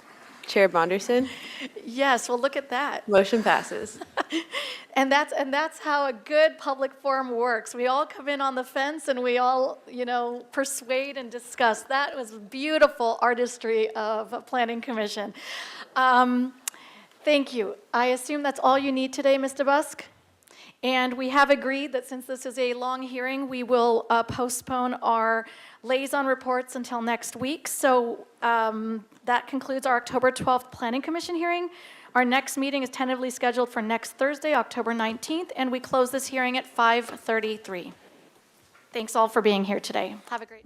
Chair Bonderson? Yes, well, look at that. Motion passes. And that's how a good public forum works. We all come in on the fence and we all, persuade and discuss. That was beautiful artistry of a planning commission. Thank you. I assume that's all you need today, Mr. Busk? And we have agreed that since this is a long hearing, we will postpone our liaison reports until next week. So that concludes our October 12th Planning Commission hearing. Our next meeting is tentatively scheduled for next Thursday, October 19th, and we close this hearing at 5:33. Thanks all for being here today. Have a great